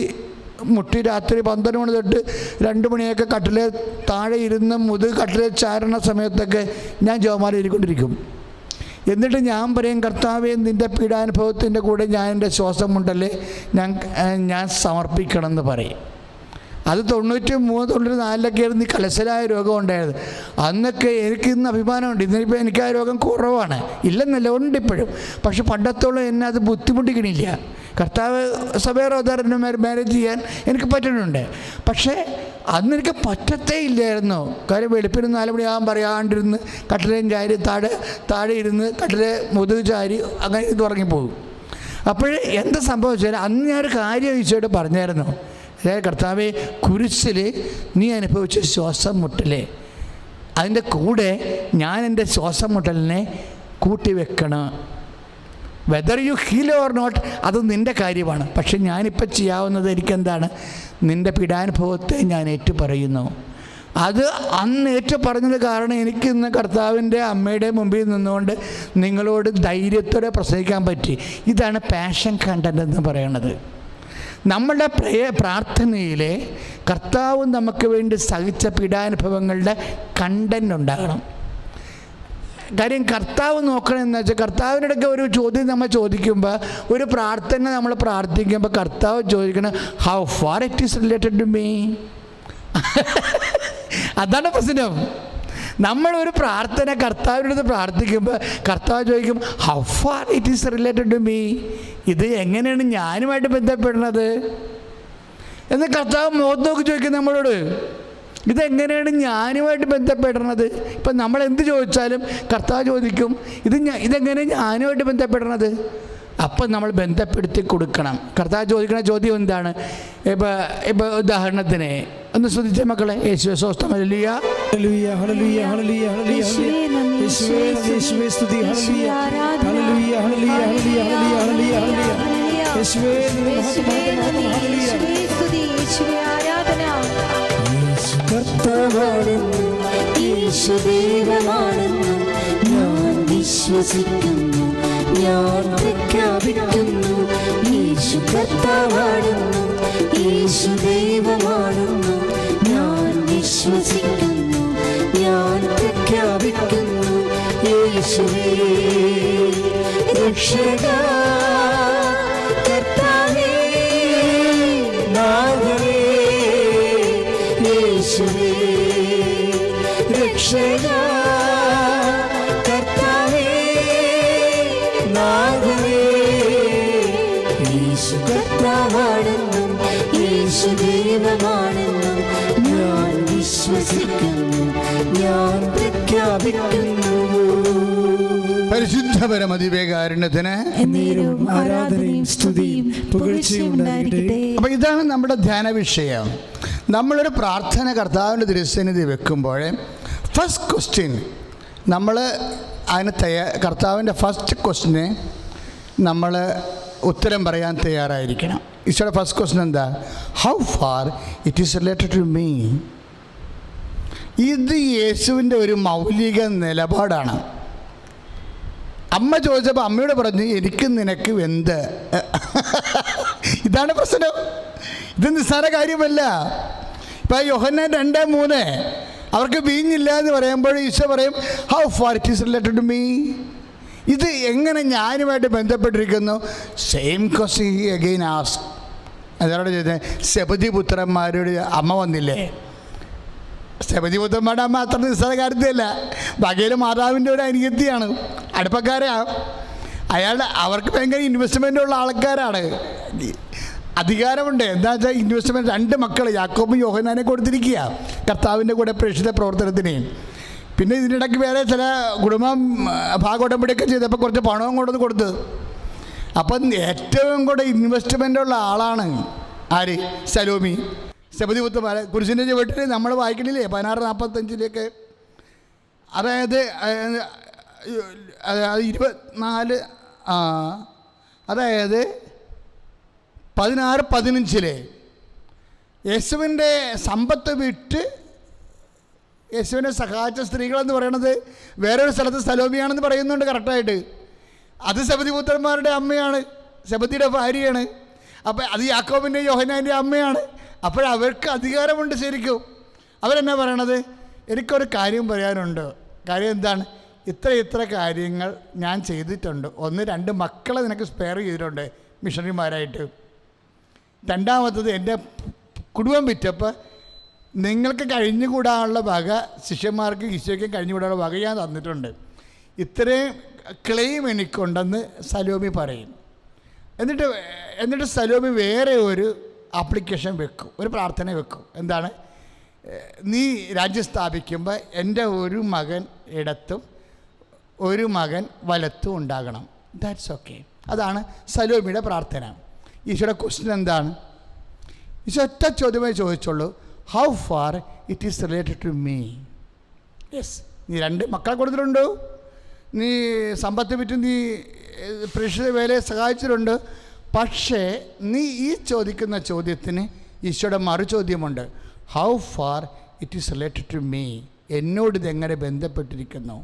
മുട്ടി രാത്രി 12 മണി തൊട്ട് 2 മണിയൊക്കെ കട്ടിലെ താഴെ ഇരുന്ന് കട്ടിലെ ചാരണ സമയത്തൊക്കെ ഞാൻ ജപമാല എഴുതിക്കൊണ്ടിരിക്കും. എന്നിട്ട് ഞാൻ പറയും, കർത്താവേ നിൻ്റെ പീഡാനുഭവത്തിൻ്റെ കൂടെ ഞാൻ എൻ്റെ ശ്വാസം മുട്ടല്ലേ ഞാൻ സമർപ്പിക്കണം എന്ന് പറയും. അത് 93-94 ആയിരുന്നു ഈ കലശലായ രോഗം ഉണ്ടായത്. അന്നൊക്കെ എനിക്ക് ഇന്ന് അഭിമാനമുണ്ട്. ഇന്നിപ്പോൾ എനിക്ക് ആ രോഗം കുറവാണ്, ഇല്ലെന്നല്ല, ഉണ്ട് ഇപ്പോഴും. പക്ഷെ പണ്ടത്തോളം എന്നെ അത് ബുദ്ധിമുട്ടിക്കണില്ല. കർത്താവ് സഭയോധാരണ മാരേജ് ചെയ്യാൻ എനിക്ക് പറ്റുന്നുണ്ട്. പക്ഷേ അന്ന് എനിക്ക് പറ്റത്തേ ഇല്ലായിരുന്നു. കാര്യം വെളുപ്പിന് 4 മണിയാകാൻ പറയാണ്ടിരുന്ന് കട്ടിലേയും ചാരി താഴെ ഇരുന്ന് കട്ടിലെ മുതുക് ചാരി അങ്ങനെ ഇത് ഉറങ്ങിപ്പോകും. അപ്പോൾ എന്താ സംഭവിച്ചാൽ അന്ന് ഞാനൊരു കാര്യം ഈശോയോട് പറഞ്ഞായിരുന്നു. അതായത് കർത്താവെ, കുരിശിൽ നീ അനുഭവിച്ച ശ്വാസം മുട്ടലേ അതിൻ്റെ കൂടെ ഞാൻ എൻ്റെ ശ്വാസം മുട്ടലിനെ കൂട്ടി വെക്കണം. Whether you heal or not അത് നിൻ്റെ കാര്യമാണ്. പക്ഷെ ഞാനിപ്പോൾ ചെയ്യാവുന്നത് എനിക്കെന്താണ്? നിൻ്റെ പീഡാനുഭവത്തെ ഞാൻ ഏറ്റുപറയുന്നു. അത് അന്ന് ഏറ്റുപറഞ്ഞത് കാരണം എനിക്കിന്ന് കർത്താവിൻ്റെ അമ്മയുടെ മുമ്പിൽ നിന്നുകൊണ്ട് നിങ്ങളോട് ധൈര്യത്തോടെ പ്രസംഗിക്കാൻ പറ്റി. ഇതാണ് പാഷൻ കണ്ടന്റ് എന്ന് പറയുന്നത്. നമ്മളുടെ പ്രാർത്ഥനയിലെ കർത്താവ് നമുക്ക് വേണ്ടി സഹിച്ച പീഡാനുഭവങ്ങളുടെ കണ്ടന്റ് ഉണ്ടാകണം. കാര്യം കർത്താവ് നോക്കണമെന്ന് വെച്ചാൽ കർത്താവിൻ്റെ ഇടയ്ക്ക് ഒരു ചോദ്യം നമ്മൾ ചോദിക്കുമ്പോൾ, ഒരു പ്രാർത്ഥന നമ്മൾ പ്രാർത്ഥിക്കുമ്പോൾ കർത്താവ് ചോദിക്കണം, how far it is related to me. അതാണ് പ്രശ്നം. നമ്മളൊരു പ്രാർത്ഥന കർത്താവിൻ്റെ അടുത്ത് പ്രാർത്ഥിക്കുമ്പോൾ കർത്താവ് ചോദിക്കും, how far it is related to me. ഇത് എങ്ങനെയാണ് ഞാനുമായിട്ട് ബന്ധപ്പെടുന്നത് എന്ന് കർത്താവ് മുഖത്ത് നോക്കി ചോദിക്കും നമ്മളോട്. ഇതെങ്ങനെയാണ് ഞാനുമായിട്ട് ബന്ധപ്പെടുന്നത്? ഇപ്പം നമ്മൾ എന്ത് ചോദിച്ചാലും കർത്താവ് ചോദിക്കും, ഇതെങ്ങനെ ഞാനുമായിട്ട് ബന്ധപ്പെടുന്നത്. അപ്പം നമ്മൾ ബന്ധപ്പെടുത്തി കൊടുക്കണം. കർത്താവ് ചോദിക്കുന്ന ചോദ്യം എന്താണ്? ഇപ്പം ഉദാഹരണത്തിന് ഒന്ന് ശ്രദ്ധിച്ച മക്കളെ, യേശുവേ സ്വസ്ഥം, ഹല്ലേലൂയ ഹല്ലേലൂയ ഹല്ലേലൂയ ഹല്ലേലൂയ ഹല്ലേലൂയ യേശുവേ യേശുവേ സ്തുതി, ഹല്ലേലൂയ ഹല്ലേലൂയ ഹല്ലേലൂയ ഹല്ലേലൂയ ഹല്ലേലൂയ യേശുവേ മഹത്വം, ഹല്ലേലൂയ സ്തുതി, യേശുവേ ആരാധന. കർത്താവാണെന്ന് യേശു ദൈവമാണെന്ന് ഞാൻ വിശ്വസിക്കുന്നു, ഞാൻ പ്രഖ്യാപിക്കുന്നു. യേശു കർത്താവാണെന്ന് യേശു ദൈവമാണെന്ന് ഞാൻ വിശ്വസിക്കുന്നു, ഞാൻ പ്രഖ്യാപിക്കുന്നു. യേശുവേ രക്ഷക, കർത്താവേ നാഥനേ, യേശുവേ രക്ഷക, കർത്താവേ നാഥനേ. യേശു കർത്താവാണെന്നും യേശു ദൈവമാണെന്നും ഞാൻ വിശ്വസിക്കുന്നു, ഞാൻ പ്രഖ്യാപിക്കുന്നു. പരിശുദ്ധ പരമദിവ്യകാരുണ്യത്തിന് ആരാധനയും സ്തുതിയും പുകഴ്ചയും ഉണ്ടായിരിക്കട്ടെ. അപ്പം ഇതാണ് നമ്മുടെ ധ്യാന വിഷയം. നമ്മളൊരു പ്രാർത്ഥന കർത്താവിൻ്റെ തിരുസന്നിധി വെക്കുമ്പോൾ ഫസ്റ്റ് ക്വസ്റ്റ്യൻ നമ്മൾ അതിന് കർത്താവിൻ്റെ ഫസ്റ്റ് ക്വസ്റ്റ്യന് നമ്മൾ ഉത്തരം പറയാൻ തയ്യാറായിരിക്കണം. ഈശോയുടെ ഫസ്റ്റ് ക്വസ്റ്റ്യൻ എന്താ? How far it is related to me. ഇത് യേശുവിൻ്റെ ഒരു മൗലിക നിലപാടാണ്. അമ്മ ചോദിച്ചപ്പോൾ അമ്മയോട് പറഞ്ഞു, എനിക്ക് നിനക്ക് എന്ത്. ഇതാണ് പ്രശ്നം. ഇത് നിസ്സാര കാര്യമല്ല. ഇപ്പം യോഹന്നാൻ 2:3 അവർക്ക് വീഞ്ഞില്ല എന്ന് പറയുമ്പോൾ ഈശോ പറയും, how far it is related to me. ഇത് എങ്ങനെ ഞാനുമായിട്ട് ബന്ധപ്പെട്ടിരിക്കുന്നു? Same question he again ask. അതോടെ ചോദിച്ചത് സെബദി പുത്രന്മാരുടെ അമ്മ വന്നില്ലേ? സെബദി പുത്രന്മാരുടെ അമ്മ അത്ര നിസ്സാര കാര്യത്തിലല്ല, വകയിലെ മാതാവിൻ്റെ ഒരു അനിയത്തിയാണ്, അടുപ്പക്കാരാണ്. അവർക്ക് ഭയങ്കര ഇൻവെസ്റ്റ്മെൻ്റ് ഉള്ള ആൾക്കാരാണ്, അധികാരമുണ്ട്. എന്താ വെച്ചാൽ ഇൻവെസ്റ്റ്മെൻറ്റ് 2 മക്കൾ യാക്കോബും യോഹന്നാനെ കൊടുത്തിരിക്കുക കർത്താവിൻ്റെ കൂടെ പ്രേക്ഷിത പ്രവർത്തനത്തിന്. പിന്നെ ഇതിനിടയ്ക്ക് വേറെ ചില കുടുംബം ഭാഗോടമ്പടിയൊക്കെ ചെയ്തപ്പോൾ കുറച്ച് പണവും കൊണ്ടുവന്ന് കൊടുത്ത്. അപ്പം ഏറ്റവും കൂടെ ഇൻവെസ്റ്റ്മെൻ്റ് ഉള്ള ആളാണ് ആര്? സലോമി. സെബദി പുത്രന്മാരെ കുരിശിൻ്റെ ചുവട്ടിൽ നമ്മൾ വായിക്കണില്ലേ 16:45 അതായത് 24 അതായത് 16:15 യേശുവിൻ്റെ സമ്പത്ത് വിറ്റ് യേശുവിനെ സഹായിച്ച സ്ത്രീകളെന്ന് പറയണത് വേറൊരു സ്ഥലത്ത് സലോമിയാണെന്ന് പറയുന്നുണ്ട് കറക്റ്റായിട്ട്. അത് സെബദി പുത്രന്മാരുടെ അമ്മയാണ്, സെബദിയുടെ ഭാര്യയാണ്. അപ്പോൾ അത് യാക്കോബിൻ്റെ യോഹന്നാൻ്റെ അമ്മയാണ്. അപ്പോഴവർക്ക് അധികാരമുണ്ട് ശരിക്കും. അവരെന്നാ പറയണത്? എനിക്കൊരു കാര്യം പറയാനുണ്ട്. കാര്യം എന്താണ്? ഇത്ര കാര്യങ്ങൾ ഞാൻ ചെയ്തിട്ടുണ്ട്. 1-2 മക്കളെ നിനക്ക് സ്പെയർ ചെയ്തിട്ടുണ്ട് മിഷണറിമാരായിട്ട്. രണ്ടാമത്തത് എൻ്റെ കുടുംബം വിറ്റപ്പോൾ നിങ്ങൾക്ക് കഴിഞ്ഞുകൂടാനുള്ള വക ശിഷ്യന്മാർക്ക് ഈശോയ്ക്കും കഴിഞ്ഞുകൂടാനുള്ള വക ഞാൻ തന്നിട്ടുണ്ട്. ഇത്രയും ക്ലെയിം എനിക്കുണ്ടെന്ന് സലോമി പറയും. എന്നിട്ട് സലോമി വേറെ ഒരു ആപ്ലിക്കേഷൻ വെക്കും, ഒരു പ്രാർത്ഥന വെക്കും. എന്താണ്? നീ രാജ്യം സ്ഥാപിക്കുമ്പോൾ എൻ്റെ ഒരു മകൻ ഇടത്തും ഒരു മകൻ വലത്തും ഉണ്ടാകണം. That's okay. അതാണ് സലോമിയുടെ പ്രാർത്ഥന. ഈശോയുടെ ക്വസ്റ്റ്യൻ എന്താണ്? ഈശോ ഒറ്റ ചോദ്യമേ ചോദിച്ചുള്ളൂ, how far it is related to me. Yes, നീ 2 മക്കളെ കൊടുത്തിട്ടുണ്ട്, നീ സമ്പത്ത് വിറ്റ് നീ പ്രേക്ഷിത വേലയെ സഹായിച്ചിട്ടുണ്ട്. പക്ഷേ നീ ഈ ചോദിക്കുന്ന ചോദ്യത്തിന് ഈശോയുടെ മറു ചോദ്യമുണ്ട്, how far it is related to me. എന്നോട് ഇതെങ്ങനെ ബന്ധപ്പെട്ടിരിക്കുന്നു?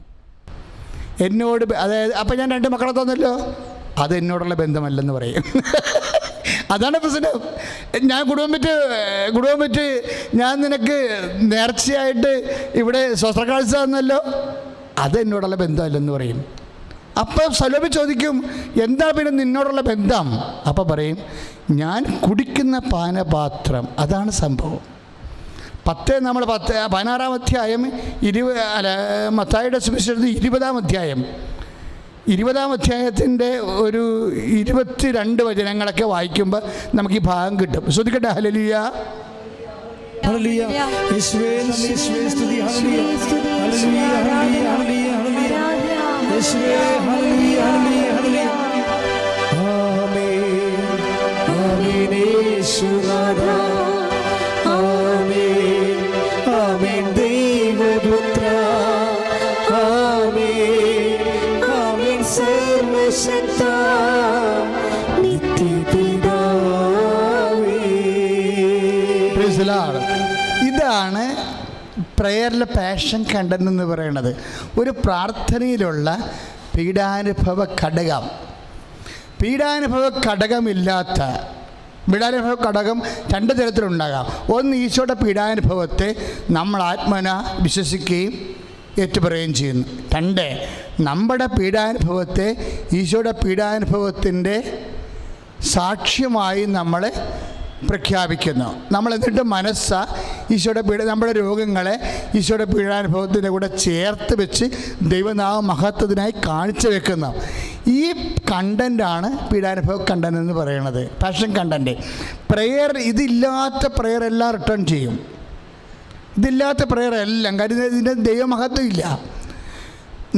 എന്നോട് അതായത് അപ്പം ഞാൻ 2 മക്കളെ തന്നല്ലോ, അത് എന്നോടുള്ള ബന്ധമല്ലെന്ന് പറയും. അതാണ് പ്രശ്നം. ഞാൻ കുടുംബം വിറ്റ് ഞാൻ നിനക്ക് നേർച്ചയായിട്ട് ഇവിടെ സ്വസ്ത്രക്കാഴ്ച തന്നല്ലോ, അത് എന്നോടുള്ള ബന്ധമല്ലെന്ന് പറയും. അപ്പം സലോമി ചോദിക്കും, എന്താ പിന്നെ നിന്നോടുള്ള ബന്ധം? അപ്പം പറയും, ഞാൻ കുടിക്കുന്ന പാനപാത്രം, അതാണ് സംഭവം. 16-ാം അധ്യായം മത്തായിയുടെ സുവിശേഷത്തിൽ 20-ാം അധ്യായം 20-ാം അധ്യായത്തിൻ്റെ ഒരു 22 വചനങ്ങളൊക്കെ വായിക്കുമ്പോൾ നമുക്ക് ഈ ഭാഗം കിട്ടും. ശ്രദ്ധിക്കട്ടെ. ഹല്ലേലൂയ, ഹല്ലേലൂയ, യേശുവേ നന്ദി, യേശുവേ സ്തുതി, ഹല്ലേലൂയ, ഹല്ലേലൂയ, ഹല്ലേലൂയ, ഹല്ലേലൂയ, യേശുവേ ഹല്ലേലൂയ, ഹല്ലേലൂയ, ആമേൻ, ആമേൻ, യേശുനാഥ, ആമേൻ, ആമേൻ, ദൈവപുത്ര, ആമേൻ, ആമേൻ, സർവശക്ത നിത്യപിതാവേ. ഇതാണ് പ്രയറിലെ പാഷൻ കണ്ടന്റ് എന്ന് പറയുന്നത്. ഒരു പ്രാർത്ഥനയിലുള്ള പീഡാനുഭവ ഘടകം. പീഡാനുഭവ ഘടകമില്ലാത്ത പീഡാനുഭവ ഘടകം 2 തരത്തിലുണ്ടാകാം. ഒന്ന്, ഈശോയുടെ പീഡാനുഭവത്തെ നമ്മൾ ആത്മന വിശ്വസിക്കുകയും ഏറ്റുപറയുകയും ചെയ്യുന്നു. 2, നമ്മുടെ പീഡാനുഭവത്തെ ഈശോയുടെ പീഡാനുഭവത്തിൻ്റെ സാക്ഷ്യമായി നമ്മൾ പ്രഖ്യാപിക്കുന്നു. നമ്മൾ എന്നിട്ട് ഈശോയുടെ നമ്മുടെ രോഗങ്ങളെ ഈശോയുടെ പീഡാനുഭവത്തിൻ്റെ കൂടെ ചേർത്ത് വെച്ച് ദൈവനാമ മഹത്വത്തിനായി കാണിച്ചു വെക്കുന്നു. ഈ കണ്ടൻ്റാണ് പീഡാനുഭവ കണ്ടന്റ് എന്ന് പറയുന്നത്, പാഷൻ കണ്ടന്റ്. പ്രെയർ, ഇതില്ലാത്ത പ്രെയർ എല്ലാം റിട്ടേൺ ചെയ്യും. ഇതില്ലാത്ത പ്രെയർ എല്ലാം, കാര്യം ഇതിൻ്റെ ദൈവമഹത്വം ഇല്ല,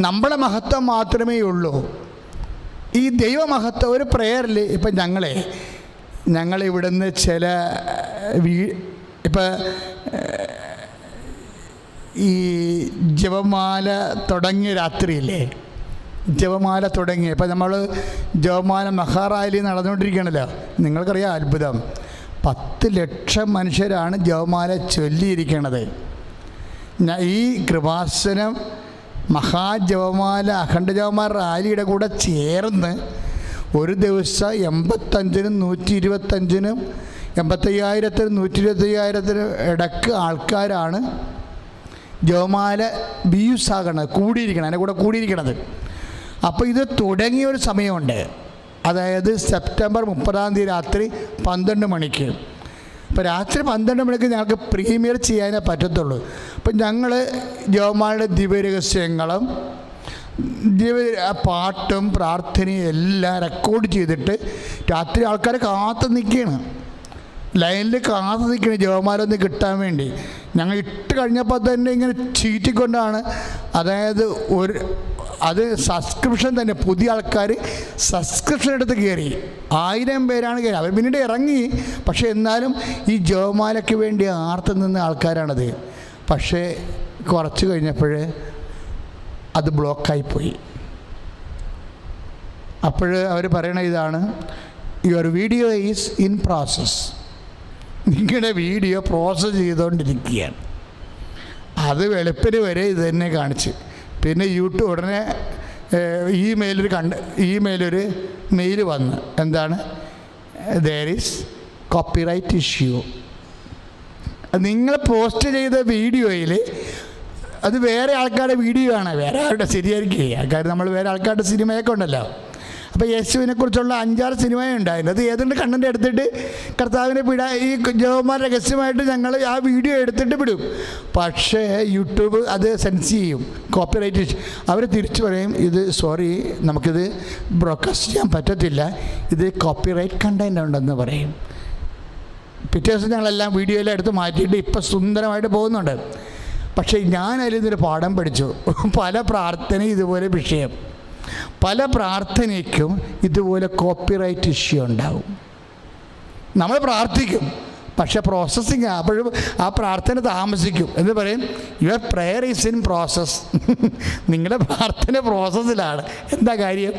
നമ്മുടെ മഹത്വം മാത്രമേ ഉള്ളൂ. ഈ ദൈവമഹത്വം ഒരു പ്രെയറിൽ ഇപ്പം ഞങ്ങളിവിടുന്ന് ചില ഇപ്പം ഈ ജപമാല തുടങ്ങിയ രാത്രിയില്ലേ, ജപമാല തുടങ്ങി ഇപ്പം നമ്മൾ ജപമാല മഹാറാലി നടന്നുകൊണ്ടിരിക്കുകയാണല്ലോ. നിങ്ങൾക്കറിയാം അത്ഭുതം, 10 ലക്ഷം മനുഷ്യരാണ് ജപമാല ചൊല്ലിയിരിക്കണത്. ഈ കൃപാസനം മഹാജപമാല അഖണ്ഡ ജപമാല റാലിയുടെ കൂടെ ചേർന്ന് ഒരു ദിവസം 85-നും 125-നും 85,000-നും 125,000-നും ഇടക്ക് ആൾക്കാരാണ് ജപമാല കൂടിയിരിക്കണം, അതിൻ്റെ കൂടെ കൂടിയിരിക്കണത്. അപ്പോൾ ഇത് തുടങ്ങിയൊരു സമയമുണ്ട്. അതായത് സെപ്റ്റംബർ 30 രാത്രി 12 മണിക്ക്. അപ്പോൾ രാത്രി 12 മണിക്ക് ഞങ്ങൾക്ക് പ്രീമിയർ ചെയ്യാനേ പറ്റത്തുള്ളൂ. അപ്പം ഞങ്ങൾ ജോമാരുടെ ദിവ്യരഹസ്യങ്ങളും പാട്ടും പ്രാർത്ഥനയും എല്ലാം റെക്കോർഡ് ചെയ്തിട്ട് രാത്രി ആൾക്കാർ കാത്തു നിൽക്കുകയാണ്, ലൈനിൽ കാത്തു നിൽക്കുകയാണ് ജോമാരൊന്ന് കിട്ടാൻ വേണ്ടി. ഞങ്ങൾ ഇട്ട് കഴിഞ്ഞപ്പോൾ തന്നെ ഇങ്ങനെ ചീറ്റിക്കൊണ്ടാണ്, അതായത് അത് സബ്സ്ക്രിപ്ഷൻ തന്നെ. പുതിയ ആൾക്കാർ സബ്സ്ക്രിപ്ഷൻ എടുത്ത് കയറി 1000 പേരാണ് കയറി. അവർ പിന്നീട് ഇറങ്ങി, പക്ഷേ എന്നാലും ഈ ജോമാലയ്ക്ക് വേണ്ടി ആർത്ത് നിന്ന ആൾക്കാരാണത്. പക്ഷേ കുറച്ച് കഴിഞ്ഞപ്പോൾ അത് ബ്ലോക്കായിപ്പോയി. അപ്പോൾ അവർ പറയണ ഇതാണ്, your video is in process. നിങ്ങളുടെ വീഡിയോ പ്രോസസ്സ് ചെയ്തുകൊണ്ടിരിക്കുകയാണ്. അത് വെളുപ്പിന് വരെ ഇത് തന്നെ കാണിച്ച്. പിന്നെ യൂട്യൂബ് ഉടനെ ഇമെയിലൊരു മെയിൽ വന്ന്, എന്താണ്, ദെയർ ഈസ് കോപ്പിറൈറ്റ് ഇഷ്യൂ. നിങ്ങൾ പോസ്റ്റ് ചെയ്ത വീഡിയോയിൽ അത് വേറെ ആൾക്കാരുടെ വീഡിയോ ആണ്, വേറെ ആളുടെ ശരിയായിരിക്കും. കാര്യം നമ്മൾ വേറെ ആൾക്കാരുടെ സിനിമയൊക്കെ ഉണ്ടല്ലോ. അപ്പോൾ യേശുവിനെ കുറിച്ചുള്ള 5-6 സിനിമയുണ്ടായിരുന്നു. അത് ഏതുകൊണ്ട് കണ്ടന്റ് എടുത്തിട്ട് കർത്താവിനെ ഈ ജോമാർ രഹസ്യമായിട്ട് ഞങ്ങൾ ആ വീഡിയോ എടുത്തിട്ട് വിടും. പക്ഷേ യൂട്യൂബ് അത് സെൻസ് ചെയ്യും, കോപ്പിറൈറ്റ്. അവർ തിരിച്ചു പറയും, ഇത് സോറി, നമുക്കിത് ബ്രോഡ്കാസ്റ്റ് ചെയ്യാൻ പറ്റത്തില്ല, ഇത് കോപ്പിറൈറ്റ് കണ്ടന്റ് ഉണ്ടെന്ന് പറയും. പിറ്റേ ദിവസം ഞങ്ങളെല്ലാം വീഡിയോയിലെല്ലാം എടുത്ത് മാറ്റിയിട്ട് ഇപ്പം സുന്ദരമായിട്ട് പോകുന്നുണ്ട്. പക്ഷേ ഞാൻ അതിൽ നിന്നൊരു പാഠം പഠിച്ചു. പല പ്രാർത്ഥനയും ഇതുപോലെ വിഷയം, പല പ്രാർത്ഥനയ്ക്കും ഇതുപോലെ കോപ്പിറൈറ്റ് ഇഷ്യൂ ഉണ്ടാവും. നമ്മൾ പ്രാർത്ഥിക്കും, പക്ഷേ പ്രോസസ്സിങ് അപ്പോഴും ആ പ്രാർത്ഥന താമസിക്കും. എന്ന് പറയും, your prayer is in process. നിങ്ങളുടെ പ്രാർത്ഥന പ്രോസസ്സിലാണ്. എന്താ കാര്യം?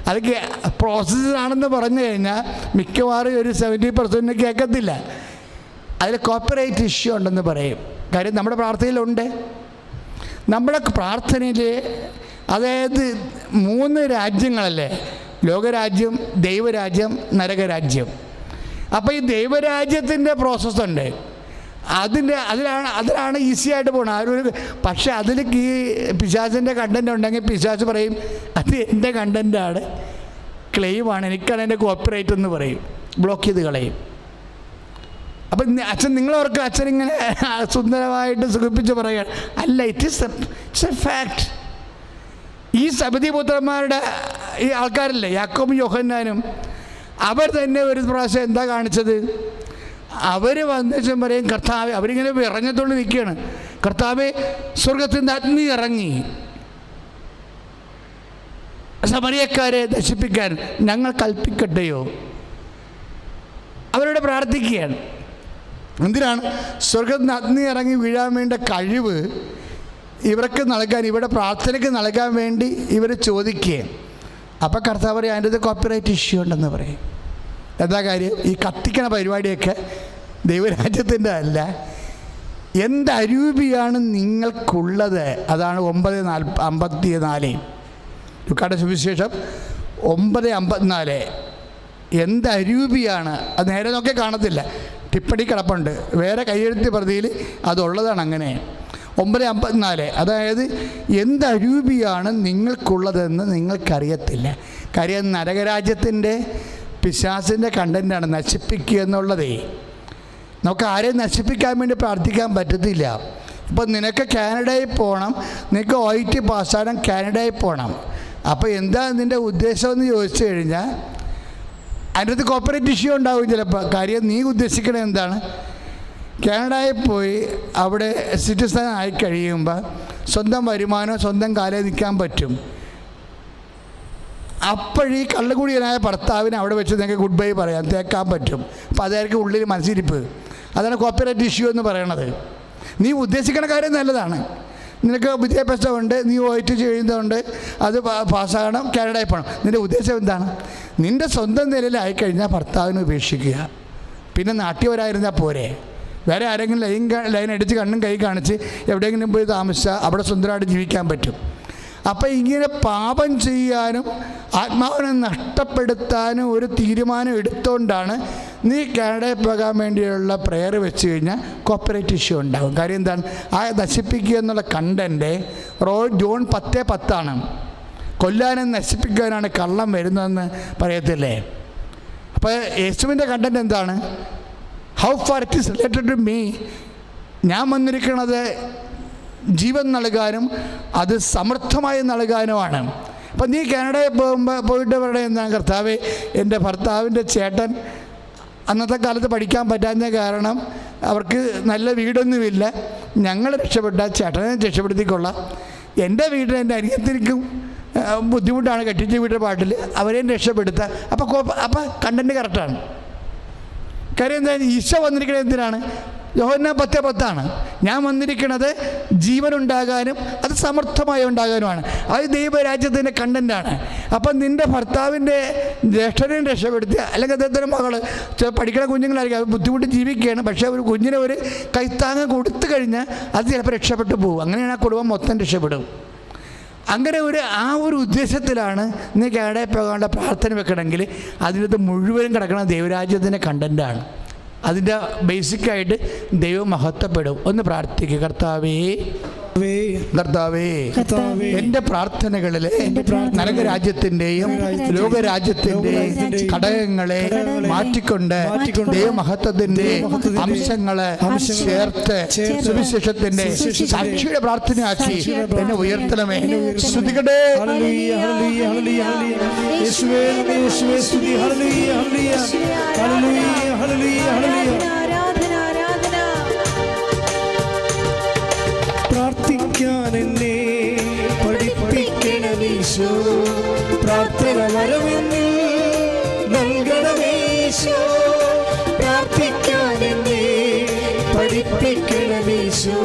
അതൊക്കെ പ്രോസസ്സിലാണെന്ന് പറഞ്ഞു കഴിഞ്ഞാൽ മിക്കവാറും ഒരു 70% കേൾക്കത്തില്ല. അതിൽ കോപ്പിറൈറ്റ് ഇഷ്യൂ ഉണ്ടെന്ന് പറയും. കാര്യം നമ്മുടെ പ്രാർത്ഥനയിലുണ്ട്. നമ്മുടെ പ്രാർത്ഥനയിൽ അതായത് 3 രാജ്യങ്ങളല്ലേ, ലോകരാജ്യം, ദൈവരാജ്യം, നരകരാജ്യം. അപ്പോൾ ഈ ദൈവരാജ്യത്തിൻ്റെ പ്രോസസ്സുണ്ട്. അതിലാണ് ഈസി ആയിട്ട് പോകണം. പക്ഷേ അതിൽ ഈ പിശാചിൻ്റെ കണ്ടൻറ് ഉണ്ടെങ്കിൽ പിശാച് പറയും, അത് എൻ്റെ കണ്ടൻറ്റാണ്, ക്ലെയിമാണ്, എനിക്കാണ് എൻ്റെ കോപ്പിറൈറ്റ് എന്ന് പറയും, ബ്ലോക്ക് ചെയ്ത് കളയും. അപ്പം അച്ഛൻ നിങ്ങളവർക്ക് അച്ഛനിങ്ങനെ സുന്ദരമായിട്ട് സുഖിപ്പിച്ച് പറയുകയാണ്, അല്ല, ഇറ്റ്സ് എ ഫാക്ട്. ഈ സബദിപുത്രന്മാരുടെ ഈ ആൾക്കാരല്ലേ, യാക്കോബും യോഹന്നാനും, അവർ തന്നെ ഒരു പ്രാവശ്യം എന്താ കാണിച്ചത്? അവർ വന്നേച്ചും പറയും, കർത്താവേ, അവരിങ്ങനെ ഇറങ്ങത്തുള്ളൂ നിൽക്കുകയാണ്, കർത്താവേ, സ്വർഗത്തിൽ നിന്ന് അഗ്നി ഇറങ്ങി സമരിയക്കാരെ നശിപ്പിക്കാൻ ഞങ്ങൾ കൽപ്പിക്കട്ടെയോ? അവരോട് പ്രാർത്ഥിക്കുകയാണ്. എന്തിനാണ്? സ്വർഗത്തിൽ നിന്ന് അഗ്നി ഇറങ്ങി വീഴാൻ വേണ്ട കഴിവ് ഇവർക്ക് നൽകാൻ, ഇവിടെ പ്രാർത്ഥനയ്ക്ക് നൽകാൻ വേണ്ടി ഇവർ ചോദിക്കുകയും. അപ്പോൾ കർത്താവ് പറയും, അതിൻ്റെ അത് കോപ്പിറൈറ്റ് ഇഷ്യൂ ഉണ്ടെന്ന് പറയും. എന്താ കാര്യം? ഈ കത്തിക്കണ പരിപാടിയൊക്കെ ദൈവരാജ്യത്തിൻ്റെ അല്ല, എന്തരൂപിയാണ് നിങ്ങൾക്കുള്ളത്? അതാണ് 9:54 ലുക്കായുടെ സുവിശേഷം 9:54. എന്തരൂപിയാണ് അത്? നേരെ നോക്കിയാൽ കാണത്തില്ല, ടിപ്പടി കിടപ്പുണ്ട്, വേറെ കയ്യെഴുത്ത് പ്രതിയിൽ അതുള്ളതാണ്. അങ്ങനെ 9:54, അതായത് എന്തരൂപിയാണ് നിങ്ങൾക്കുള്ളതെന്ന് നിങ്ങൾക്കറിയത്തില്ല. കാര്യം നരകരാജ്യത്തിൻ്റെ പിശാചിൻ്റെ കണ്ടൻ്റാണ് നശിപ്പിക്കുക എന്നുള്ളതേ. നമുക്ക് ആരെയും നശിപ്പിക്കാൻ വേണ്ടി പ്രാർത്ഥിക്കാൻ പറ്റത്തില്ല. ഇപ്പം നിനക്ക് കാനഡയിൽ പോകണം, നിനക്ക് OIT പാസ്സാകാൻ കാനഡയിൽ പോകണം. അപ്പോൾ എന്താ നിൻ്റെ ഉദ്ദേശമെന്ന് ചോദിച്ചു കഴിഞ്ഞാൽ അതിൻ്റെ അടുത്ത് കോപ്പറേറ്റ് ഇഷ്യൂ ഉണ്ടാവും ചിലപ്പോൾ. കാര്യം നീ ഉദ്ദേശിക്കണത് എന്താണ്? കാനഡയിൽ പോയി അവിടെ സിറ്റിസൺ ആയി കഴിയുമ്പോൾ സ്വന്തം വരുമാനം, സ്വന്തം കാലേ നിൽക്കാൻ പറ്റും. അപ്പോഴീ കള്ളുകുടിയനായ ഭർത്താവിന് അവിടെ വെച്ച് നിങ്ങൾക്ക് ഗുഡ് ബൈ പറയാം, തേക്കാൻ പറ്റും. അപ്പോൾ അതായിരിക്കും ഉള്ളിൽ മനസ്സിരിപ്പ്. അതാണ് കോപ്പറേറ്റ് ഇഷ്യൂ എന്ന് പറയണത്. നീ ഉദ്ദേശിക്കുന്ന കാര്യം നല്ലതാണ്, നിനക്ക് വിദ്യാഭ്യാസമുണ്ട്, നീ OIT ചെയ്യുന്നതുകൊണ്ട് അത് പാസ്സാകണം, കാനഡയിൽ പോകണം. നിൻ്റെ ഉദ്ദേശം എന്താണ്? നിൻ്റെ സ്വന്തം നിലയിലായിക്കഴിഞ്ഞാൽ ഭർത്താവിനെ ഉപേക്ഷിക്കുക, പിന്നെ നാട്ടിൽ വരായിരുന്നാൽ പോരെ. വേറെ ആരെങ്കിലും ലൈൻ അടിച്ച് കണ്ണും കൈ കാണിച്ച് എവിടെയെങ്കിലും പോയി താമസിച്ചാൽ അവിടെ സുന്ദരമായിട്ട് ജീവിക്കാൻ പറ്റും. അപ്പം ഇങ്ങനെ പാപം ചെയ്യാനും ആത്മാവിനെ നഷ്ടപ്പെടുത്താനും ഒരു തീരുമാനം എടുത്തുകൊണ്ടാണ് നീ കാനഡയിൽ പോകാൻ വേണ്ടിയുള്ള പ്രെയർ വെച്ച് കഴിഞ്ഞാൽ കോപ്പറേറ്റ് ഇഷ്യൂ ഉണ്ടാകും. കാര്യം എന്താണ്? ആ നശിപ്പിക്കുക എന്നുള്ള കണ്ടൻറ്റ് ജോൺ 10:10 കൊല്ലാനും നശിപ്പിക്കാനാണ് കള്ളം വരുന്നതെന്ന് പറയത്തില്ലേ? അപ്പോൾ യേശുവിൻ്റെ കണ്ടന്റ് എന്താണ്? How far it is related to me. ഞാൻ വന്നിരിക്കുന്നത് ജീവൻ നൽകാനും അത് സമർത്ഥമായി നൽകാനുമാണ്. അപ്പം നീ കാനഡയിൽ പോയിട്ട് പറയുന്നത് എന്താണ്? കർത്താവേ, എൻ്റെ ഭർത്താവിൻ്റെ ചേട്ടൻ അന്നത്തെ കാലത്ത് പഠിക്കാൻ പറ്റാഞ്ഞ കാരണം അവർക്ക് നല്ല വീടൊന്നുമില്ല, ഞങ്ങൾ രക്ഷപ്പെട്ടാൽ ചേട്ടനെ രക്ഷപ്പെടുത്തിക്കൊള്ളാം, എൻ്റെ വീട്ടിൽ എൻ്റെ അനിയത്തിനും ബുദ്ധിമുട്ടാണ് കെട്ടിച്ച വീട്ടിലെ പാട്ടിൽ, അവരെയും രക്ഷപ്പെടുത്തുക. അപ്പോൾ കണ്ടൻറ്റ് കറക്റ്റാണ്. കാര്യം എന്താ? ഈശോ വന്നിരിക്കുന്നത് എന്തിനാണ്? യോഹന്നാൻ 10:10 ഞാൻ വന്നിരിക്കുന്നത് ജീവനുണ്ടാകാനും അത് സമർത്ഥമായി ഉണ്ടാകാനുമാണ്. അത് ദൈവരാജ്യത്തിൻ്റെ കണ്ടൻ്റാണ്. അപ്പം നിൻ്റെ ഭർത്താവിൻ്റെ ജ്യേഷ്ഠനെയും രക്ഷപ്പെടുത്തുക, അല്ലെങ്കിൽ അദ്ദേഹത്തിൻ്റെ മകൾ പഠിക്കുന്ന കുഞ്ഞുങ്ങളായിരിക്കും, അത് ബുദ്ധിമുട്ട് ജീവിക്കുകയാണ്, പക്ഷേ ഒരു കുഞ്ഞിനെ ഒരു കൈത്താങ്ങ് കൊടുത്തു കഴിഞ്ഞാൽ അത് ചിലപ്പോൾ രക്ഷപ്പെട്ടു പോകും. അങ്ങനെയാണ് ആ കുടുംബം മൊത്തം രക്ഷപ്പെടും. അങ്ങനെ ആ ഒരു ഉദ്ദേശത്തിലാണ് നീ കാനഡയിൽ പോകാനുള്ള പ്രാർത്ഥന വെക്കണമെങ്കിൽ അതിനകത്ത് മുഴുവനും കിടക്കുന്ന ദൈവരാജ്യത്തിൻ്റെ കണ്ടൻ്റാണ്. അതിൻ്റെ ബേസിക്കായിട്ട് ദൈവം മഹത്വപ്പെടും. ഒന്ന് പ്രാർത്ഥിക്കുക. കർത്താവേ, എൻ്റെ പ്രാർത്ഥനകളിലെ നരകരാജ്യത്തിൻ്റെയും ലോകരാജ്യത്തിൻ്റെയും ഘടകങ്ങളെ മാറ്റിക്കൊണ്ട് ദൈവമഹത്വത്തിൻ്റെ അംശങ്ങളെ ചേർത്ത് സുവിശേഷത്തിൻ്റെ സാക്ഷിയുടെ പ്രാർത്ഥനയാക്കി എന്നെ ഉയർത്തണമേ. ശ്രുതികടേ പ്രാർത്ഥിക്കാൻ എന്നെ പഠിപ്പിക്കണമീശോ, പ്രാർത്ഥന വരമെന്നിൽ നൽകണമീശോ. പ്രാർത്ഥിക്കാൻ എന്നെ പഠിപ്പിക്കണമീശോ,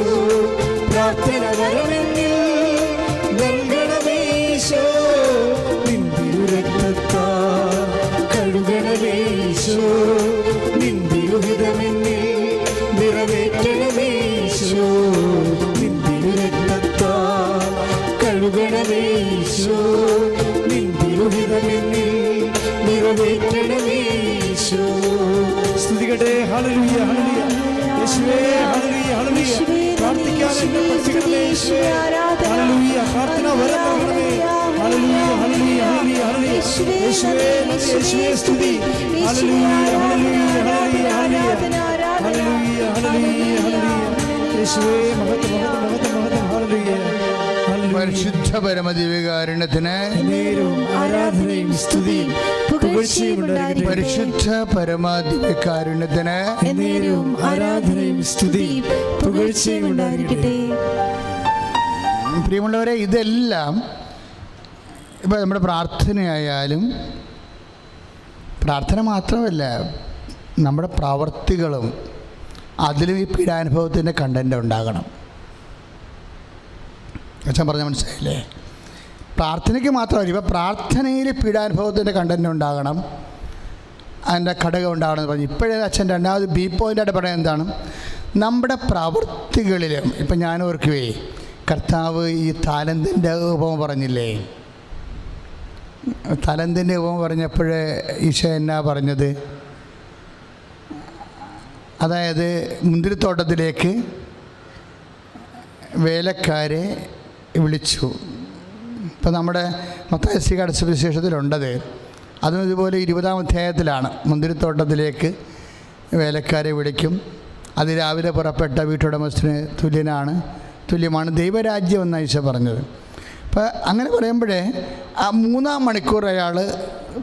പ്രാർത്ഥന വരമെന്നിൽ നൽകണമീശോ. നിന്തിരുരക്തത്താൽ കഴുകണമീശോ, നിന്തിരുഹിതമെന്നിൽ നിറവേറ്റണമീശോ. കഴുകണമേശോ, നിന്തിരുഹിതമെന്നിൽ നിറവേറ്റണമേശോ. സ്തുതികട്ടെ. ഹല്ലേലൂയ, ഹല്ലേലൂയ. യേശുവേ, ഹല്ലേലൂയ, ഹല്ലേലൂയ. പ്രാർത്ഥിക്കാൻ എന്നെ പഠിപ്പിക്കണമേ യേശുവേ. ഹല്ലേലൂയ. പ്രാർത്ഥന വരം നൽകണമേ. ഹല്ലേലൂയ, ഹല്ലേലൂയ, ഹല്ലേലൂയ, ഹല്ലേലൂയ. യേശുവേ, യേശുവേ സ്തുതി. ഹല്ലേലൂയ, ഹല്ലേലൂയ, ഹല്ലേലൂയ, ഹല്ലേലൂയ, ഹല്ലേലൂയ, ഹല്ലേലൂയ. യേശുവേ, മഹത്വം, മഹത്വം, മഹത്വം, മഹത്വം. ഹല്ലേലൂയ. പരിശുദ്ധ പരമദിവ്യകാരുണ്യത്തിന് ആരാധനയും സ്തുതിയും പുകഴ്ചയും ഉണ്ടാകട്ടെ. പരിശുദ്ധ പരമദിവ്യകാരുണ്യത്തിന് ആരാധനയും സ്തുതിയും പുകഴ്ചയും ഉണ്ടാകട്ടെ. പ്രിയമുള്ളവരെ, ഇതെല്ലാം ഇപ്പോൾ നമ്മുടെ പ്രാർത്ഥനയായാലും, പ്രാർത്ഥന മാത്രമല്ല നമ്മുടെ പ്രവർത്തികളും അതിലും ഈ പീഡാനുഭവത്തിൻ്റെ കണ്ടൻ്റ് ഉണ്ടാകണം. അച്ഛൻ പറഞ്ഞ മനസ്സിലായില്ലേ? പ്രാർത്ഥനയ്ക്ക് മാത്രമല്ല, ഇപ്പോൾ പ്രാർത്ഥനയിൽ പീഡാനുഭവത്തിൻ്റെ കണ്ടൻ്റ് ഉണ്ടാകണം, അതിൻ്റെ ഘടകം ഉണ്ടാകണം എന്ന് പറഞ്ഞു. ഇപ്പോഴേ അച്ഛൻ രണ്ടാമത് ബി പോയിൻ്റായിട്ട് പറയുന്നത് എന്താണ്? നമ്മുടെ പ്രവൃത്തികളിലും. ഇപ്പം ഞാൻ ഓർക്കുവേ, കർത്താവ് ഈ താലന്തിൻ്റെ ഉപമ പറഞ്ഞില്ലേ? താലന്തിൻ്റെ ഉപമ പറഞ്ഞപ്പോഴേ ഈശോ എന്നാ പറഞ്ഞത്? അതായത് മുന്തിരിത്തോട്ടത്തിലേക്ക് വേലക്കാരെ വിളിച്ചു. ഇപ്പം നമ്മുടെ മത്തായി ശ്രീകാട് സുവിശേഷത്തിലുണ്ടത്. അതും ഇതുപോലെ 20-ാം അധ്യായത്തിലാണ്. മുന്തിരിത്തോട്ടത്തിലേക്ക് വേലക്കാരെ വിളിക്കും. അത് രാവിലെ പുറപ്പെട്ട വീട്ടുടമസ്ഥന് തുല്യമാണ് ദൈവരാജ്യം എന്നാണ് ഈശോ പറഞ്ഞത്. അപ്പം അങ്ങനെ പറയുമ്പോഴേ ആ 3-ാം മണിക്കൂർ അയാൾ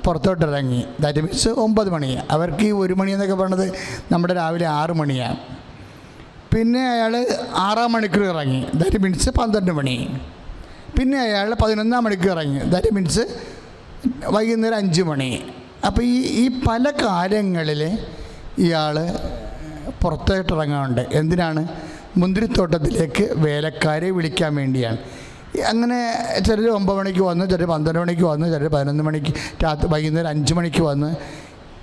പുറത്തോട്ടിറങ്ങി. ദാറ്റ് മീൻസ് 9 മണി. അവർക്ക് ഈ 1 മണി എന്നൊക്കെ പറയുന്നത് നമ്മുടെ രാവിലെ 6 മണിയാണ്. പിന്നെ അയാൾ 6-ാം മണിക്കൂർ ഇറങ്ങി. ദാറ്റ് മീൻസ് 12 മണി. പിന്നെ അയാൾ 11-ാം മണിക്കൂർ ഇറങ്ങി. ദാറ്റ് മീൻസ് വൈകുന്നേരം 5 മണി. അപ്പോൾ ഈ പല കാര്യങ്ങളിൽ ഇയാൾ പുറത്തോട്ടിറങ്ങാറുണ്ട്. എന്തിനാണ്? മുന്തിരിത്തോട്ടത്തിലേക്ക് വേലക്കാരെ വിളിക്കാൻ വേണ്ടിയാണ്. അങ്ങനെ ചിലർ 9 മണിക്ക് വന്ന്, ചിലർ 12 മണിക്ക് വന്ന്, ചിലർ 11 മണിക്ക്, വൈകുന്നേരം 5 മണിക്ക് വന്ന്.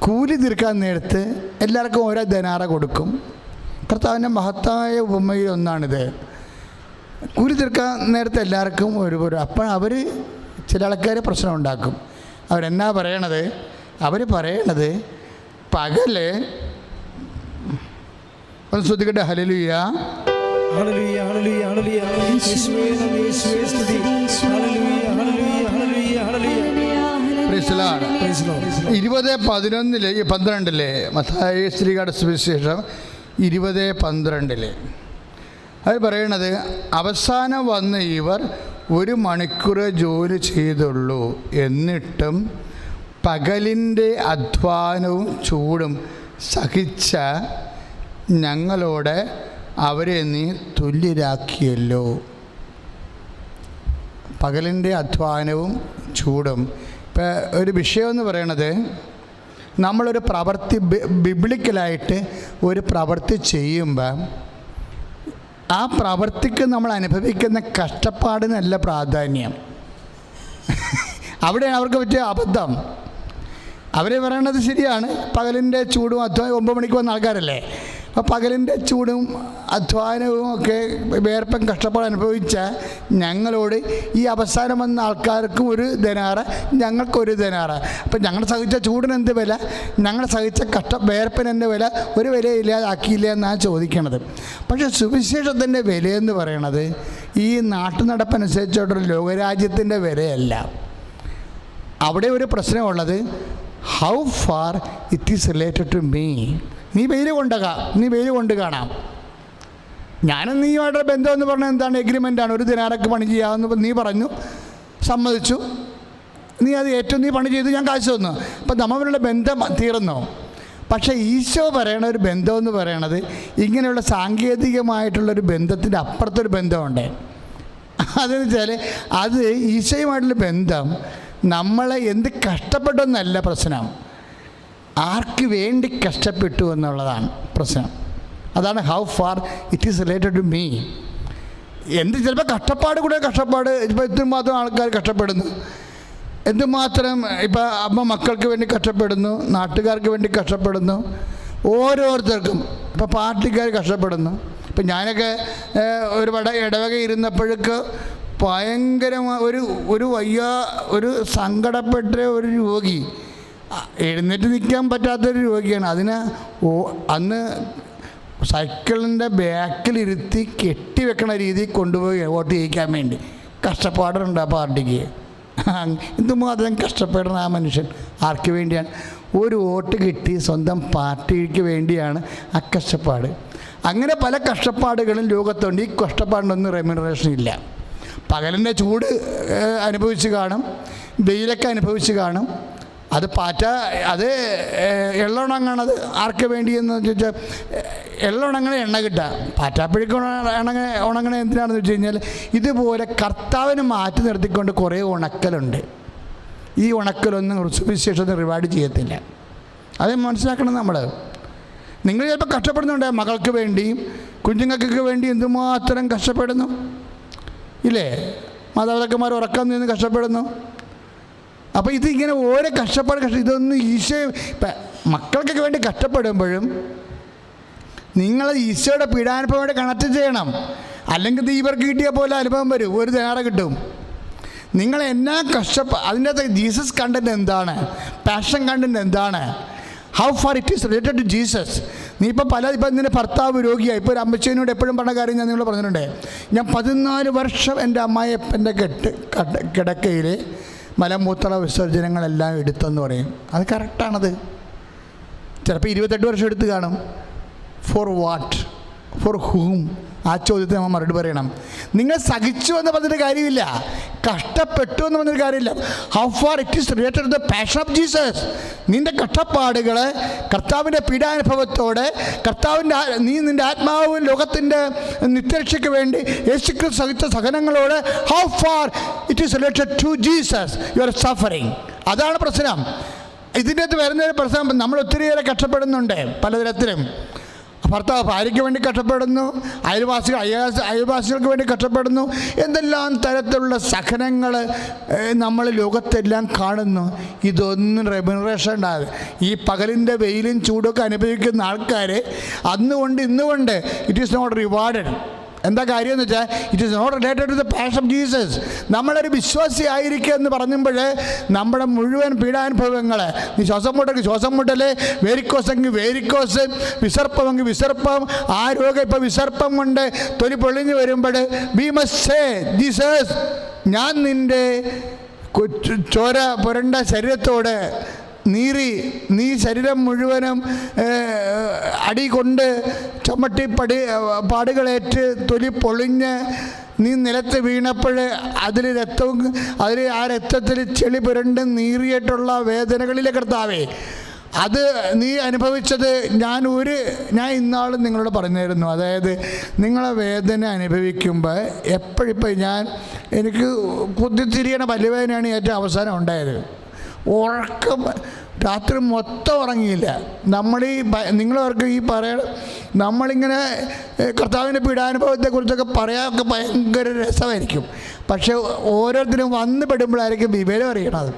കൂലി തീർക്കാൻ നേരത്ത് എല്ലാവർക്കും ഓരോ ധനാറ കൊടുക്കും. കർത്താവിൻ്റെ മഹത്തായ ഉപമയിൽ ഒന്നാണിത്. കൂലി തീർക്കാൻ നേരത്തെ എല്ലാവർക്കും ഒരു അപ്പോൾ അവർ ചില ആൾക്കാർ പ്രശ്നം ഉണ്ടാക്കും. അവരെന്നാ പറയണത്? അവർ പറയണത് പകല് ഒന്ന് ശ്രദ്ധിക്കട്ടെ. ഹല്ലേലൂയ, ഹല്ലേലൂയ, ഹല്ലേലൂയ, ഹല്ലേലൂയ. യേശുവേ നന്ദി, യേശുവേ സ്തുതി. ഹല്ലേലൂയ, ഹല്ലേലൂയ, ഹല്ലേലൂയ. 20:12 മത്തായി ശ്രീകയുടെ സുവിശേഷം 20:12 അത് പറയണത്, അവസാനം വന്ന ഇവർ 1 മണിക്കൂർ ജോലി ചെയ്തുള്ളൂ, എന്നിട്ടും പകലിൻ്റെ അധ്വാനവും ചൂടും സഹിച്ച ഞങ്ങളോട് അവരെ നീ തുല്യരാക്കിയല്ലോ. പകലിൻ്റെ അധ്വാനവും ചൂടും. ഇപ്പം ഒരു വിഷയമെന്ന് പറയണത്, നമ്മളൊരു പ്രവൃത്തി ബിബ്ലിക്കലായിട്ട് ഒരു പ്രവൃത്തി ചെയ്യുമ്പോൾ ആ പ്രവൃത്തിക്ക് നമ്മൾ അനുഭവിക്കുന്ന കഷ്ടപ്പാടിനല്ല പ്രാധാന്യം. അവിടെയാണ് അവർക്ക് പറ്റിയ അബദ്ധം. അവർ പറയണത് ശരിയാണ്, പകലിൻ്റെ ചൂടും അധ്വാനം 9 മണിക്ക് വന്ന ആൾക്കാരല്ലേ. അപ്പോൾ പകലിൻ്റെ ചൂടും അധ്വാനവും ഒക്കെ വേർപ്പം കഷ്ടപ്പാട് അനുഭവിച്ച ഞങ്ങളോട് ഈ അവസാനം വന്ന ആൾക്കാർക്ക് 1 ദിനാറ്, ഞങ്ങൾക്ക് 1 ദിനാറ്. അപ്പം ഞങ്ങൾ സഹിച്ച ചൂടിന് എന്ത് വില, ഞങ്ങൾ സഹിച്ച വേർപ്പിന് എന്ത് വില, ഒരു വിലയില്ലാതാക്കിയില്ല എന്നാണ് ചോദിക്കണത്. പക്ഷേ സുവിശേഷത്തിൻ്റെ വിലയെന്ന് പറയണത് ഈ നാട്ടുനടപ്പനുസരിച്ചിട്ടൊരു ലോകരാജ്യത്തിൻ്റെ വിലയല്ല. അവിടെ ഒരു പ്രശ്നമുള്ളത്, how far it is related to me. നീ വെയിൽ കൊണ്ട് കാണാം. ഞാനും നീയുമായിട്ടുള്ള ബന്ധം എന്ന് പറഞ്ഞാൽ എന്താണ്? എഗ്രിമെൻ്റാണ്. 1 ദിനാറൊക്കെ പണി ചെയ്യാമെന്ന് നീ പറഞ്ഞു, സമ്മതിച്ചു, നീ അത് ഏറ്റവും നീ പണി ചെയ്തു, ഞാൻ കാശ് തന്നു. അപ്പം നമ്മളുടെ ബന്ധം തീർന്നു. പക്ഷേ ഈശോ പറയണ ഒരു ബന്ധമെന്ന് പറയണത് ഇങ്ങനെയുള്ള സാങ്കേതികമായിട്ടുള്ളൊരു ബന്ധത്തിൻ്റെ അപ്പുറത്തൊരു ബന്ധമുണ്ട്. അതെന്ന് വെച്ചാൽ അത് ഈശോയുമായിട്ടുള്ള ബന്ധം നമ്മളെ എന്ത് കഷ്ടപ്പെട്ടെന്നല്ല പ്രശ്നം, ആർക്ക് വേണ്ടി കഷ്ടപ്പെട്ടു എന്നുള്ളതാണ് പ്രശ്നം. അതാണ് how far it is related to me. ചിലപ്പോൾ കഷ്ടപ്പാട് ഇപ്പോൾ എന്തുമാത്രം ആൾക്കാർ കഷ്ടപ്പെടുന്നു, എന്തുമാത്രം ഇപ്പോൾ അമ്മ മക്കൾക്ക് വേണ്ടി കഷ്ടപ്പെടുന്നു, നാട്ടുകാർക്ക് വേണ്ടി കഷ്ടപ്പെടുന്നു, ഓരോരുത്തർക്കും. ഇപ്പോൾ പാർട്ടിക്കാർ കഷ്ടപ്പെടുന്നു. ഇപ്പം ഞാനൊക്കെ ഒരു ഇടവക ഇരുന്നപ്പോഴേക്ക് ഭയങ്കരമായ ഒരു സങ്കടപ്പെട്ട ഒരു രോഗി, എഴുന്നേറ്റ് നിൽക്കാൻ പറ്റാത്തൊരു രോഗിയാണ്. അന്ന് സൈക്കിളിൻ്റെ ബാക്കിലിരുത്തി കെട്ടിവെക്കണ രീതിയിൽ കൊണ്ടുപോയി വോട്ട് ചെയ്യിക്കാൻ വേണ്ടി. കഷ്ടപ്പാടുണ്ട് ആ പാർട്ടിക്ക്. എന്തുമാത്രം കഷ്ടപ്പെടണം ആ മനുഷ്യൻ. ആർക്ക് വേണ്ടിയാണ്? ഒരു വോട്ട് കിട്ടി സ്വന്തം പാർട്ടിക്ക് വേണ്ടിയാണ് ആ കഷ്ടപ്പാട്. അങ്ങനെ പല കഷ്ടപ്പാടുകളും ലോകത്തുണ്ട്. ഈ കഷ്ടപ്പാടിനൊന്നും റെമ്യൂണറേഷൻ ഇല്ല. പകലിൻ്റെ ചൂട് അനുഭവിച്ച് കാണും, വെയിലൊക്കെ അനുഭവിച്ച് കാണും. അത് എള്ളുണങ്ങണത് ആർക്ക് വേണ്ടിയെന്ന് ചോദിച്ചാൽ, എള്ളുണങ്ങണ എണ്ണ കിട്ടുക. പാറ്റാപ്പിഴക്ക് ഉണങ്ങണ എന്തിനാണെന്ന് വെച്ച് കഴിഞ്ഞാൽ, ഇതുപോലെ കർത്താവിന് മാറ്റി നിർത്തിക്കൊണ്ട് കുറേ ഉണക്കലുണ്ട്. ഈ ഉണക്കലൊന്നും സുവിശേഷത്തിന് റിവാർഡ് ചെയ്യത്തില്ല. അത് മനസ്സിലാക്കണം നമ്മൾ. നിങ്ങൾ ചിലപ്പോൾ കഷ്ടപ്പെടുന്നുണ്ട്, മകൾക്ക് വേണ്ടിയും കുഞ്ഞുങ്ങൾക്കൊക്കെ വേണ്ടി എന്തുമാത്രം കഷ്ടപ്പെടുന്നു ഇല്ലേ? മാതാപിതാക്കന്മാർ ഉറക്കം നിന്ന് കഷ്ടപ്പെടുന്നു. അപ്പോൾ ഇതിങ്ങനെ ഓരോ ഇതൊന്നും ഈശോ മക്കൾക്കൊക്കെ വേണ്ടി കഷ്ടപ്പെടുമ്പോഴും നിങ്ങൾ ഈശോയുടെ പീഡാനുഭവമായിട്ട് കണക്ട് ചെയ്യണം. അല്ലെങ്കിൽ ഇവർക്ക് കിട്ടിയ പോലെ അനുഭവം വരും, 1 ദിനാറ് കിട്ടും. നിങ്ങൾ എന്നാ അതിൻ്റെ അകത്ത് ജീസസ് കണ്ടന്റ് എന്താണ്, പാഷൻ കണ്ടന്റ് എന്താണ്, how far it is related to Jesus. നീ ഇപ്പം നിൻ്റെ ഭർത്താവ് രോഗിയായി. ഇപ്പോൾ ഒരു അമ്മച്ചേനോട് എപ്പോഴും പറഞ്ഞ കാര്യം ഞാൻ നിങ്ങൾ പറഞ്ഞിട്ടുണ്ട്. ഞാൻ 14 വർഷം എൻ്റെ അമ്മായിയപ്പൻ്റെ കിടക്കയിൽ മലമൂത്ര വിസർജനങ്ങളെല്ലാം എടുത്തെന്ന് പറയും. അത് കറക്റ്റാണത്. ചിലപ്പോൾ 28 വർഷം എടുത്ത് കാണും. For what, for whom? ആ ചോദ്യത്തിന് നമ്മൾ മറുപടി പറയണം. നിങ്ങൾ സഹിച്ചു എന്ന് പറഞ്ഞിട്ട് കാര്യമില്ല, കഷ്ടപ്പെട്ടു എന്ന് പറഞ്ഞൊരു കാര്യമില്ല. How far it is related to the passion of Jesus. നിൻ്റെ കഷ്ടപ്പാടുകൾ കർത്താവിൻ്റെ പീഡാനുഭവത്തോടെ, നിൻ്റെ ആത്മാവും ലോകത്തിൻ്റെ നിത്യരക്ഷയ്ക്ക് വേണ്ടി യേശുക്രിസ്തു സഹിച്ച സഹനങ്ങളോട് how far it is related to Jesus your suffering. അതാണ് പ്രശ്നം. ഇതിൻ്റെ അകത്ത് വരുന്നൊരു പ്രശ്നം, നമ്മൾ ഒത്തിരിയേറെ കഷ്ടപ്പെടുന്നുണ്ട് പലതരത്തിലും. ഭർത്താവ് ഭാര്യയ്ക്ക് വേണ്ടി കഷ്ടപ്പെടുന്നു, അയൽവാസികൾക്ക് വേണ്ടി കഷ്ടപ്പെടുന്നു, എന്തെല്ലാം തരത്തിലുള്ള സഹനങ്ങൾ നമ്മൾ ലോകത്തെല്ലാം കാണുന്നു. ഇതൊന്നും റെമ്യൂണറേഷൻ ഉണ്ടാകും. ഈ പകലിൻ്റെ വെയിലും ചൂടൊക്കെ അനുഭവിക്കുന്ന ആൾക്കാർ അന്നുകൊണ്ട് ഇന്നുകൊണ്ട് ഇറ്റ് ഈസ് നോട്ട് റിവാർഡഡ്. എന്താ കാര്യം എന്ന് വെച്ചാൽ, it is not related to the passion of Jesus. നമ്മളൊരു വിശ്വാസി ആയിരിക്കുക എന്ന് പറയുമ്പോൾ നമ്മുടെ മുഴുവൻ പീഡാനുഭവങ്ങൾ, നീ ശ്വാസം മുട്ടൽ, വേരിക്കോസെങ്കിൽ വേരിക്കോസ്, വിസർപ്പമെങ്കിൽ വിസർപ്പം, ആ രോഗം ഇപ്പോൾ വിസർപ്പം കൊണ്ട് തൊലി പൊളിഞ്ഞ് വരുമ്പോൾ വി മസ്റ്റ് സേ ജീസസ്, ഞാൻ നിൻ്റെ ചോര പുരണ്ട ശരീരത്തോട് നീ ശരീരം മുഴുവനും അടി കൊണ്ട് പാടുകളേറ്റ് തൊലി പൊളിഞ്ഞ് നീ നിലത്ത് വീണപ്പോൾ ആ രക്തത്തിൽ ചെളി പുരണ്ട് നീറിയിട്ടുള്ള വേദനകളിലെ കർത്താവേ, അത് നീ അനുഭവിച്ചത് ഞാൻ ഇന്നാളും നിങ്ങളോട് പറഞ്ഞിരുന്നു. അതായത് നിങ്ങളെ വേദന അനുഭവിക്കുമ്പോൾ എനിക്ക് കുത്തിത്തിരിയണ പല്ലുവേദനയാണ് ഏറ്റവും അവസാനം ഉണ്ടായത്. ഉറക്കം രാത്രി മൊത്തം ഉറങ്ങിയില്ല. നിങ്ങളവർക്ക് നമ്മളിങ്ങനെ കർത്താവിൻ്റെ പീഡാനുഭവത്തെക്കുറിച്ചൊക്കെ പറയാനൊക്കെ ഭയങ്കര രസമായിരിക്കും. പക്ഷെ ഓരോരുത്തരും വന്ന് പെടുമ്പോഴായിരിക്കും വിവരം അറിയണത്.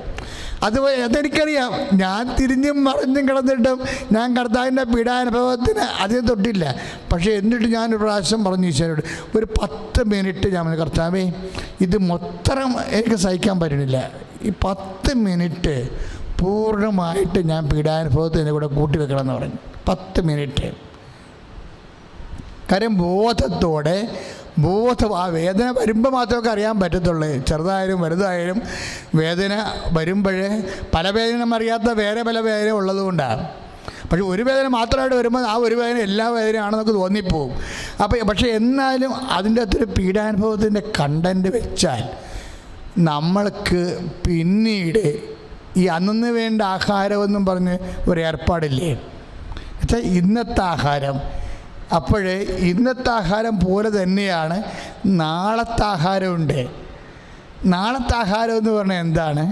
അതെനിക്കറിയാം. ഞാൻ തിരിഞ്ഞും മറിഞ്ഞും കിടന്നിട്ടും ഞാൻ കർത്താവിൻ്റെ പീഡാനുഭവത്തിന് അധികം തൊട്ടില്ല. പക്ഷേ എന്നിട്ട് ഞാനൊരു പ്രാവശ്യം പറഞ്ഞു ഈശോയോട്, ഒരു 10 മിനിറ്റ് ഞാൻ കർത്താവേ, ഇത് മൊത്തം എനിക്ക് സഹിക്കാൻ പറ്റണില്ല, ഈ 10 മിനിറ്റ് പൂർണ്ണമായിട്ട് ഞാൻ പീഡാനുഭവത്തിൻ്റെ കൂടെ കൂട്ടി വെക്കണമെന്ന് പറഞ്ഞു. 10 മിനിറ്റ്. കാര്യം ആ വേദന വരുമ്പോൾ മാത്രമൊക്കെ അറിയാൻ പറ്റത്തുള്ളൂ. ചെറുതായാലും വലുതായാലും വേദന വരുമ്പോഴേ പല വേദന അറിയാത്ത വേറെ പല വേദന ഉള്ളതുകൊണ്ടാണ്. പക്ഷെ ഒരു വേദന മാത്രമായിട്ട് വരുമ്പോൾ ആ ഒരു വേദന എല്ലാ വേദനയാണെന്നൊക്കെ തോന്നിപ്പോവും. പക്ഷേ എന്നാലും അതിൻ്റെ അകത്തൊരു പീഡാനുഭവത്തിൻ്റെ കണ്ടൻറ്റ് വെച്ചാൽ നമ്മൾക്ക് പിന്നീട് ഈ അന്നു വേണ്ട ആഹാരമെന്നും പറഞ്ഞ് ഒരു ഏർപ്പാടില്ലേ വെച്ചാൽ ഇന്നത്തെ ആഹാരം. അപ്പോഴേ ഇന്നത്തെ ആഹാരം പോലെ തന്നെയാണ് നാളത്തെ ആഹാരമുണ്ട്. നാളത്തെ ആഹാരം എന്ന് പറഞ്ഞാൽ എന്താണ്?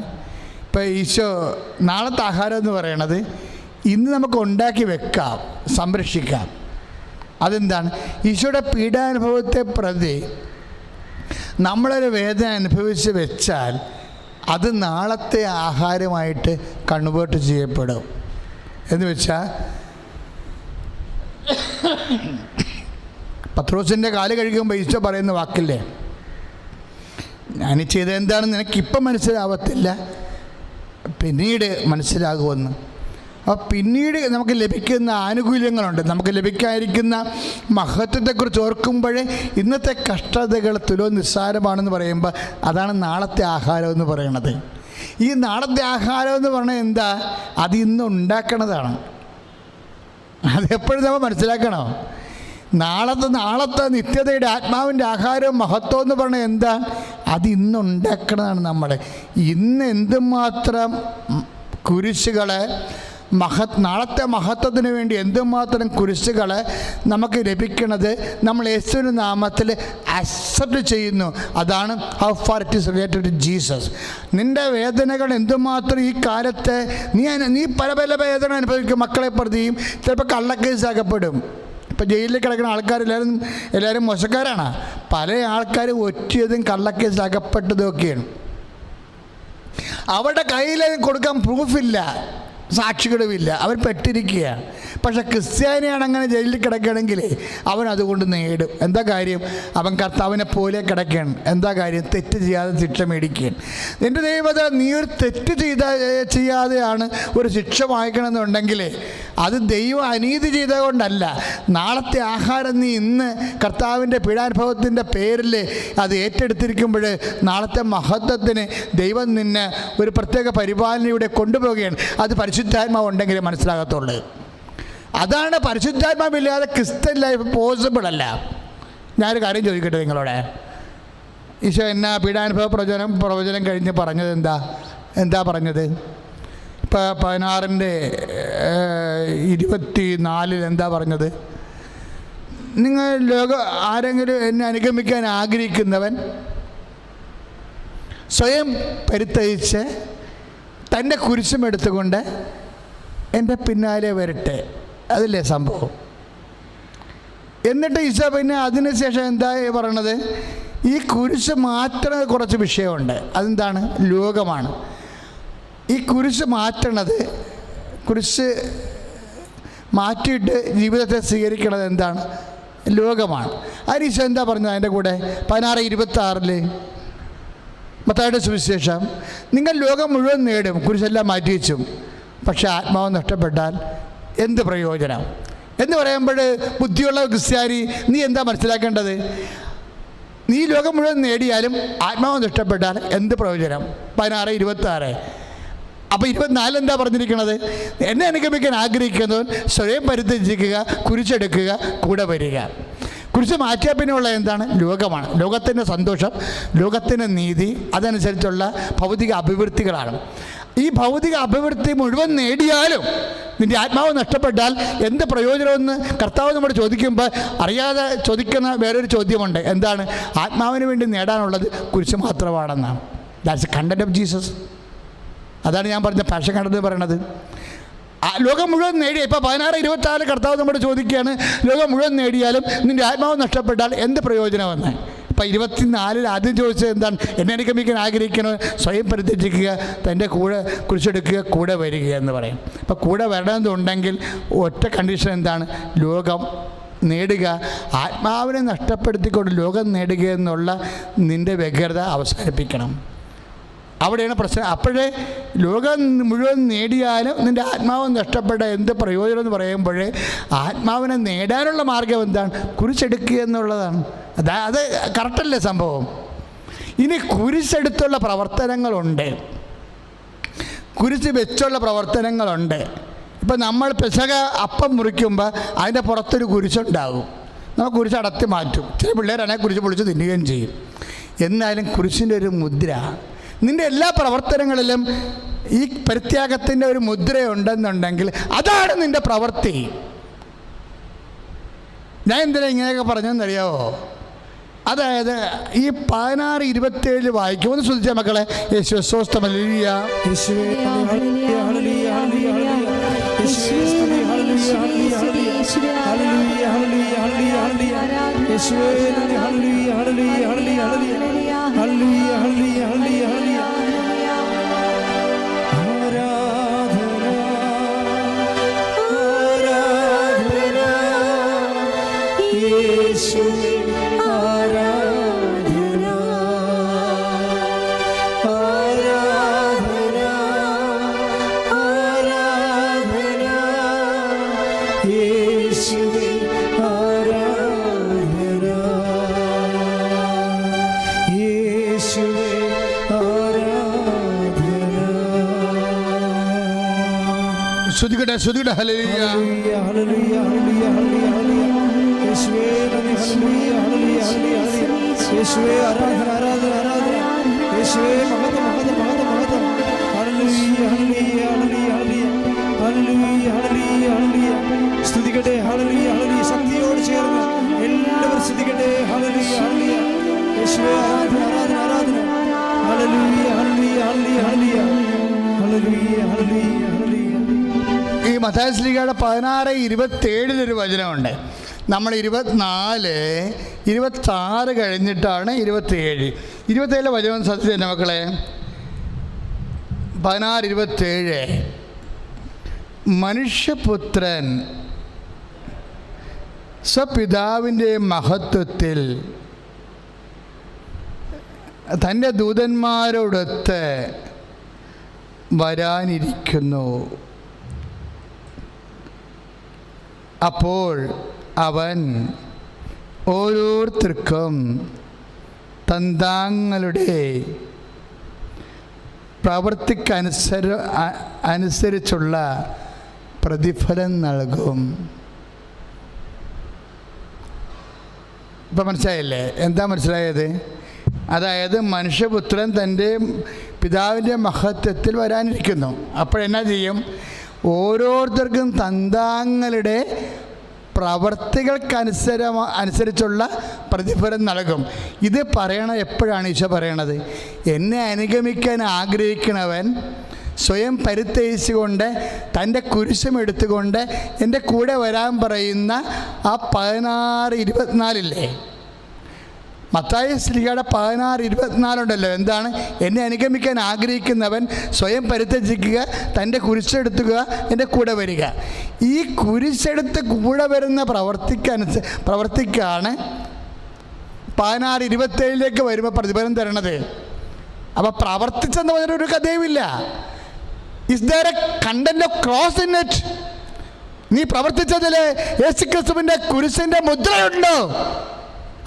ഇപ്പോൾ ഈശോ നാളത്തെ ആഹാരം എന്ന് പറയണത് ഇന്ന് നമുക്ക് ഉണ്ടാക്കി വെക്കാം, സംരക്ഷിക്കാം. അതെന്താണ്? ഈശോയുടെ പീഡാനുഭവത്തെ പ്രതി നമ്മളൊരു വേദന അനുഭവിച്ച് വെച്ചാൽ അത് നാളത്തെ ആഹാരമായിട്ട് കൺവേർട്ട് ചെയ്യപ്പെടും. എന്ന് വെച്ചാൽ പത്രോസിൻ്റെ കാല് കഴുകുമ്പോൾ ഈശോ പറയുന്ന വാക്കില്ലേ, ഞാൻ ചെയ്തത് എന്താണെന്ന് നിനക്കിപ്പം മനസ്സിലാവത്തില്ല, പിന്നീട് മനസ്സിലാകുമെന്ന്. അപ്പോൾ പിന്നീട് നമുക്ക് ലഭിക്കുന്ന ആനുകൂല്യങ്ങളുണ്ട്. നമുക്ക് ലഭിക്കാതിരിക്കുന്ന മഹത്വത്തെക്കുറിച്ച് ഓർക്കുമ്പോഴേ ഇന്നത്തെ കഷ്ടതകൾ തുലോ നിസ്സാരമാണെന്ന് പറയുമ്പോൾ അതാണ് നാളത്തെ ആഹാരം എന്ന് പറയുന്നത്. ഈ നാളത്തെ ആഹാരം എന്ന് പറഞ്ഞാൽ എന്താ? അത് ഇന്ന് ഉണ്ടാക്കണതാണ്. അതെപ്പോഴും നമ്മൾ മനസ്സിലാക്കണം. നാളത്തെ നിത്യതയുടെ ആത്മാവിൻ്റെ ആഹാരവും മഹത്വം എന്ന് പറഞ്ഞാൽ എന്താ? അത് ഇന്ന് ഉണ്ടാക്കണതാണ്. നമ്മൾ ഇന്ന് എന്തുമാത്രം കുരിശുകൾ നാളത്തെ മഹത്വത്തിന് വേണ്ടി എന്തുമാത്രം കുരിശുകൾ നമുക്ക് ലഭിക്കണത് നമ്മൾ യേശുവിൻ്റെ നാമത്തിൽ അക്സെപ്റ്റ് ചെയ്യുന്നു. അതാണ് how far it is related to Jesus. നിൻ്റെ വേദനകൾ എന്തുമാത്രം ഈ കാലത്ത് നീ പല പല വേദന അനുഭവിക്കും. മക്കളെ പ്രതിയും ചിലപ്പോൾ കള്ളക്കേസാക്കപ്പെടും. ഇപ്പം ജയിലിൽ കിടക്കുന്ന എല്ലാവരും മോശക്കാരാണ്. പല ആൾക്കാരും ഒറ്റിയതും കള്ളക്കേസാക്കപ്പെട്ടതും ഒക്കെയാണ്. അവരുടെ കയ്യിൽ കൊടുക്കാൻ പ്രൂഫില്ല, സാക്ഷികളുമില്ല, അവർ പെട്ടിരിക്കുകയാണ്. പക്ഷെ ക്രിസ്ത്യാനിയാണ് അങ്ങനെ ജയിലിൽ കിടക്കുകയാണെങ്കിൽ അവൻ അതുകൊണ്ട് നേടും. എന്താ കാര്യം? അവൻ കർത്താവിനെ പോലെ കിടക്കുകയാണ്. എന്താ കാര്യം? തെറ്റ് ചെയ്യാതെ ശിക്ഷ മേടിക്കുകയാണ്. എൻ്റെ ദൈവത, നീ ഒരു തെറ്റ് ചെയ്യാതെയാണ് ഒരു ശിക്ഷ വാങ്ങിക്കണമെന്നുണ്ടെങ്കിൽ അത് ദൈവം അനീതി ചെയ്തതുകൊണ്ടല്ല. നാളത്തെ ആഹാരം നീ ഇന്ന് കർത്താവിൻ്റെ പീഡാനുഭവത്തിൻ്റെ പേരിൽ അത് ഏറ്റെടുത്തിരിക്കുമ്പോൾ നാളത്തെ മഹത്വത്തിന് ദൈവം നിന്നെ ഒരു പ്രത്യേക പരിപാലനയുടെ കൊണ്ടുപോവുകയാണ്. അത് പരിശുദ്ധാത്മാവ് ഉണ്ടെങ്കിലേ മനസ്സിലാകത്തുള്ളൂ. അതാണ് പരിശുദ്ധാത്മാവില്ലാതെ ക്രിസ്ത്യൻ ലൈഫ് പോസിബിൾ അല്ല. ഞാനൊരു കാര്യം ചോദിക്കട്ടെ നിങ്ങളോട്. ഈശോ എന്നാ പീഡാനുഭവ പ്രവചനം കഴിഞ്ഞ് പറഞ്ഞത് എന്താ പറഞ്ഞത്? ഇപ്പോൾ 16:24 എന്താ പറഞ്ഞത്? ആരെങ്കിലും എന്നെ അനുഗമിക്കാൻ ആഗ്രഹിക്കുന്നവൻ സ്വയം പരിത്യജിച്ച് തൻ്റെ കുരിശും എടുത്തുകൊണ്ട് എൻ്റെ പിന്നാലെ വരട്ടെ. അതല്ലേ സംഭവം? എന്നിട്ട് ഈശോ പിന്നെ അതിനുശേഷം എന്താ പറയണത്? ഈ കുരിശ് മാറ്റണത് കുറച്ച് വിഷയമുണ്ട്. അതെന്താണ്? ലോകമാണ്. ഈ കുരിശ് മാറ്റിയിട്ട് ജീവിതത്തെ സ്വീകരിക്കണത് എന്താണ്? ലോകമാണ്. അതിന് ഈശോ എന്താ പറഞ്ഞത്? അതിൻ്റെ കൂടെ 16:26 മത്തായിയുടെ സുവിശേഷം, നിങ്ങൾ ലോകം മുഴുവൻ നേടും, കുരിശെല്ലാം മാറ്റി വെച്ചും, പക്ഷെ ആത്മാവ് നഷ്ടപ്പെട്ടാൽ എന്ത് പ്രയോജനം എന്ന് പറയുമ്പോൾ ബുദ്ധിയുള്ള ക്രിസ്ത്യാനി നീ എന്താ മനസ്സിലാക്കേണ്ടത്? നീ ലോകം മുഴുവൻ നേടിയാലും ആത്മാവ് നഷ്ടപ്പെട്ടാൽ എന്ത് പ്രയോജനം? 16:26. അപ്പോൾ 24 എന്താ പറഞ്ഞിരിക്കുന്നത്? എന്നെ അനുഗമിക്കാൻ ആഗ്രഹിക്കുന്നവൻ സ്വയം പരിത്യജിക്കുക, കുരിശെടുക്കുക, കൂടെ വരിക. കുരിശ് മാറ്റിയാൽ പിന്നെ ഉള്ള എന്താണ്? ലോകമാണ്. ലോകത്തിൻ്റെ സന്തോഷം, ലോകത്തിൻ്റെ നീതി, അതനുസരിച്ചുള്ള ഭൗതിക അഭിവൃദ്ധികളാണ്. ഈ ഭൗതിക അഭിവൃദ്ധി മുഴുവൻ നേടിയാലും നിൻ്റെ ആത്മാവ് നഷ്ടപ്പെട്ടാൽ എന്ത് പ്രയോജനമെന്ന് കർത്താവ് നമ്മോട് ചോദിക്കുമ്പോൾ അറിയാതെ ചോദിക്കുന്ന വേറൊരു ചോദ്യമുണ്ട്. എന്താണ്? ആത്മാവിന് വേണ്ടി നേടാനുള്ളത് കുരിശ് മാത്രമാണെന്നാണ്. That's a content of Jesus. അതാണ് ഞാൻ പറഞ്ഞ പാഷൻ കണ്ടത് പറയണത്. ലോകം മുഴുവൻ നേടിയ ഇപ്പോൾ 16:26 കർത്താവ് നമ്മോട് ചോദിക്കുകയാണ്, ലോകം മുഴുവൻ നേടിയാലും നിൻ്റെ ആത്മാവ് നഷ്ടപ്പെട്ടാൽ എന്ത് പ്രയോജനമെന്ന്. ഇപ്പം 24 ആദ്യം ചോദിച്ചത് എന്താണ്? എന്നെ അനുഗമിക്കാൻ ആഗ്രഹിക്കുന്നത് സ്വയം പരിത്യജിക്കുക, തൻ്റെ കൂടെ കുരിശെടുക്കുക, കൂടെ വരിക എന്ന് പറയും. അപ്പം കൂടെ വരണമെന്നുണ്ടെങ്കിൽ ഒറ്റ കണ്ടീഷൻ എന്താണ്? ലോകം നേടുക. ആത്മാവിനെ നഷ്ടപ്പെടുത്തിക്കൊണ്ട് ലോകം നേടുക എന്നുള്ള നിൻ്റെ വ്യഗ്രത അവസാനിപ്പിക്കണം. അവിടെയാണ് പ്രശ്നം. അപ്പോഴേ ലോകം മുഴുവൻ നേടിയാലും നിൻ്റെ ആത്മാവ് നഷ്ടപ്പെട്ട എന്ത് പ്രയോജനം എന്ന് പറയുമ്പോഴേ ആത്മാവിനെ നേടാനുള്ള മാർഗം എന്താണ്? കുരിശെടുക്കുക എന്നുള്ളതാണ്. അത് കറക്റ്റല്ലേ സംഭവം? ഇനി കുരിശെടുത്തുള്ള പ്രവർത്തനങ്ങളുണ്ട്, കുരിശ് വെച്ചുള്ള പ്രവർത്തനങ്ങളുണ്ട്. ഇപ്പം നമ്മൾ പെസക അപ്പം മുറിക്കുമ്പോൾ അതിൻ്റെ പുറത്തൊരു കുരിശുണ്ടാകും. നമ്മൾ കുരിശ് അടത്തി മാറ്റും. ചില പിള്ളേരാണെങ്കിൽ കുരിശ് പൊളിച്ച് തിന്നുകയും ചെയ്യും. എന്നാലും കുരിശിൻ്റെ ഒരു മുദ്ര നിൻ്റെ എല്ലാ പ്രവർത്തനങ്ങളിലും ഈ പരിത്യാഗത്തിൻ്റെ ഒരു മുദ്രയുണ്ടെന്നുണ്ടെങ്കിൽ അതാണ് നിൻ്റെ പ്രവൃത്തി. ഞാൻ എന്തിനാ ഇങ്ങനെയൊക്കെ പറഞ്ഞതെന്നറിയാവോ? അതായത് ഈ 16:27 വായിക്കും. ഒന്ന് ശ്രദ്ധിച്ച മക്കളെ. യേശുവേ സ്തോത്രം, ഹല്ലേലൂയ. യേശുവേ ഹല്ലേലൂയ, ഹല്ലേലൂയ, ഹല്ലേലൂയ. യേശുവേ സ്തുതി, ഹല്ലേലൂയ, ഹല്ലേലൂയ, ഹല്ലേലൂയ, ഹല്ലേലൂയ, ഹല്ലേലൂയ, ഹല്ലേലൂയ. യേശുവേ നന്ദി, ഹല്ലേലൂയ, ഹല്ലേലൂയ, ഹല്ലേലൂയ, ഹല്ലേലൂയ, ഹല്ലേലൂയ, ഹല്ലേലൂയ, ഹല്ലേലൂയ, ഹല്ലേലൂയ. ആരാധന, ആരാധന യേശുവേ, ആരാധന, ആരാധന, ആരാധന യേശുവേ, ആരാധന, യേശുവേ, ആരാധന. ശ്രുതികട്ടെ, ശ്രുതികട്ടെ. ഹല്ലേലൂയ, ഹല്ലേലൂയ, ഹല്ലേലൂയ, ഹല്ലേലൂയ, ഹല്ലേലൂയ. യേശുവേ നന്ദി, ഹല്ലേലൂയ, ഹല്ലേലൂയ, ഹല്ലേലൂയ, ഹല്ലേലൂയ. യേശുവേ ആരാധന, ആരാധന, ആരാധന. യേശുവേ മഹത്വം, മഹത്വം, മഹത്വം, മഹത്വം. ഹല്ലേലൂയ, ഹല്ലേലൂയ, ഹല്ലേലൂയ, ഹല്ലേലൂയ, ഹല്ലേലൂയ, ഹല്ലേലൂയ, ഹല്ലേലൂയ. സ്തുതിക്കട്ടെ. ഹല്ലേലൂയ, ഹല്ലേലൂയ. ശക്തിയോട് ചേർന്ന് എല്ലാവരും സ്തുതിക്കട്ടെ. ഹല്ലേലൂയ, ഹല്ലേലൂയ. യേശുവേ ആരാധന, ആരാധന, ആരാധന. ഹല്ലേലൂയ, ഹല്ലേലൂയ, ഹല്ലേലൂയ, ഹല്ലേലൂയ, ഹല്ലേലൂയ, ഹല്ലേലൂയ, ഹല്ലേലൂയ. ഈ മത്തായി ശ്ലീഹയുടെ 16:27 വചനമുണ്ട്. നമ്മൾ 24, 26 കഴിഞ്ഞിട്ടാണ് 27 വചനം. ശ്രദ്ധിച്ചു തന്നെ മക്കളെ. 16:27 മനുഷ്യപുത്രൻ സ്വപിതാവിൻ്റെ മഹത്വത്തിൽ തൻ്റെ ദൂതന്മാരോടൊത്ത് വരാനിരിക്കുന്നു. അപ്പോൾ അവൻ ഓരോരുത്തർക്കും തന്താങ്ങളുടെ പ്രവൃത്തിക്കനുസരിച്ചുള്ള പ്രതിഫലം നൽകും. ഇപ്പം മനസ്സിലായില്ലേ? എന്താ മനസ്സിലായത്? അതായത് മനുഷ്യപുത്രൻ തൻ്റെ പിതാവിൻ്റെ മഹത്വത്തിൽ വരാനിരിക്കുന്നു. അപ്പോഴെന്നാ ചെയ്യും? ഓരോരുത്തർക്കും തന്താങ്ങളുടെ പ്രവർത്തികൾക്കനുസരിച്ചുള്ള പ്രതിഫലം നൽകും. ഇത് പറയണത് എപ്പോഴാണ് ഈശോ പറയണത്? എന്നെ അനുഗമിക്കാൻ ആഗ്രഹിക്കുന്നവൻ സ്വയം പരിത്യജിച്ചുകൊണ്ട് തൻ്റെ കുരിശും എടുത്തുകൊണ്ട് എൻ്റെ കൂടെ വരാൻ പറയുന്ന ആ 16:24 മത്തായി ശ്ലീഹയുടെ 16:24 ഉണ്ടല്ലോ. എന്താണ്? എന്നെ അനുഗമിക്കാൻ ആഗ്രഹിക്കുന്നവൻ സ്വയം പരിത്യജിക്കുക, തൻ്റെ കുരിശെടുത്തുക, എൻ്റെ കൂടെ വരിക. ഈ കുരിശെടുത്ത് കൂടെ വരുന്ന പ്രവർത്തിക്കാണ് 16:27 വരുമ്പോൾ പ്രതിഫലം തരണത്. അപ്പോൾ പ്രവർത്തിച്ചെന്ന് പറഞ്ഞൊരു കഥയുമില്ല. Is there a content of cross in it? നീ പ്രവർത്തിച്ചതിൽ യേശുക്രിസ്തുവിൻ്റെ കുരിശിൻ്റെ മുദ്രയുണ്ടോ?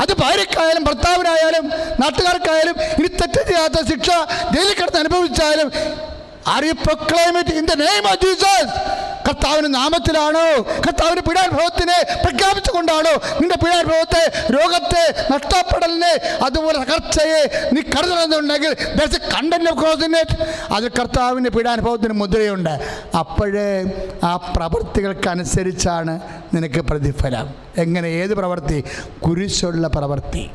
അത് ഭാര്യക്കായാലും ഭർത്താവിനായാലും നാട്ടുകാർക്കായാലും ഇനി തെറ്റ് ചെയ്യാത്ത ശിക്ഷ ജയിലിൽ കിടന്ന് അനുഭവിച്ചാലും are you proclaim it in the name of Jesus? കർത്താവിൻ്റെ നാമത്തിലാണോ? കർത്താവിൻ്റെ പീഡാനുഭവത്തിനെ പ്രഖ്യാപിച്ചുകൊണ്ടാണോ നിന്റെ പീഡാനുഭവത്തെ, രോഗത്തെ, നഷ്ടപ്പെടലിനെ, അതുപോലെ തകർച്ചയെ നീ കരുതണമെന്നുണ്ടെങ്കിൽ there's a content of cross in it. അത് കർത്താവിൻ്റെ പീഡാനുഭവത്തിന് മുദ്രയുണ്ട്. അപ്പോഴേ ആ പ്രവൃത്തികൾക്കനുസരിച്ചാണ് നിനക്ക് പ്രതിഫലം. എങ്ങനെ? ഏത് പ്രവൃത്തി? കുരിശുള്ള പ്രവൃത്തി.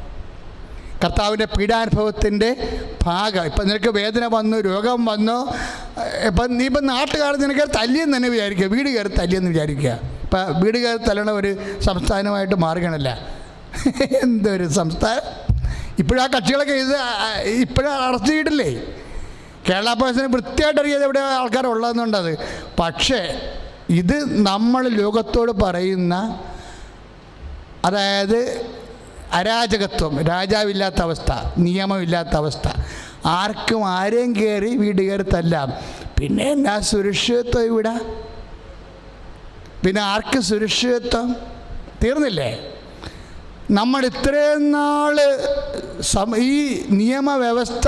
കർത്താവിൻ്റെ പീഡാനുഭവത്തിൻ്റെ ഭാഗം. ഇപ്പം നിനക്ക് വേദന വന്നു, രോഗം വന്നു, ഇപ്പം നാട്ടുകാർ നിനക്ക് തല്ലിയെന്ന് തന്നെ വിചാരിക്കുക, വീട് കയറി തല്ലിയെന്ന് വിചാരിക്കുക. ഇപ്പം വീട് കയറി തല്ലണ ഒരു സംസ്ഥാനമായിട്ട് മാറുകയാണല്ല. എന്തൊരു സംസ്ഥാനം! ഇപ്പോഴാ കക്ഷികളൊക്കെ ഇപ്പോഴും അറസ്റ്റ് ചെയ്തിട്ടില്ലേ? കേരള പോലീസിന് വൃത്തിയായിട്ട് അറിയാതെ എവിടെ ആൾക്കാരുള്ളതെന്നുണ്ടത്. പക്ഷേ ഇത് നമ്മൾ ലോകത്തോട് പറയുന്ന, അതായത് അരാജകത്വം, രാജാവില്ലാത്ത അവസ്ഥ, നിയമമില്ലാത്ത അവസ്ഥ, ആർക്കും ആരെയും കയറി വീട് കയറി തല്ലാം. പിന്നെ എന്നാ സുരക്ഷിതത്വം ഇവിടെ? പിന്നെ ആർക്ക് സുരക്ഷിതത്വം? തീർന്നില്ലേ? നമ്മൾ ഇത്രയും നാൾ ഈ നിയമവ്യവസ്ഥ,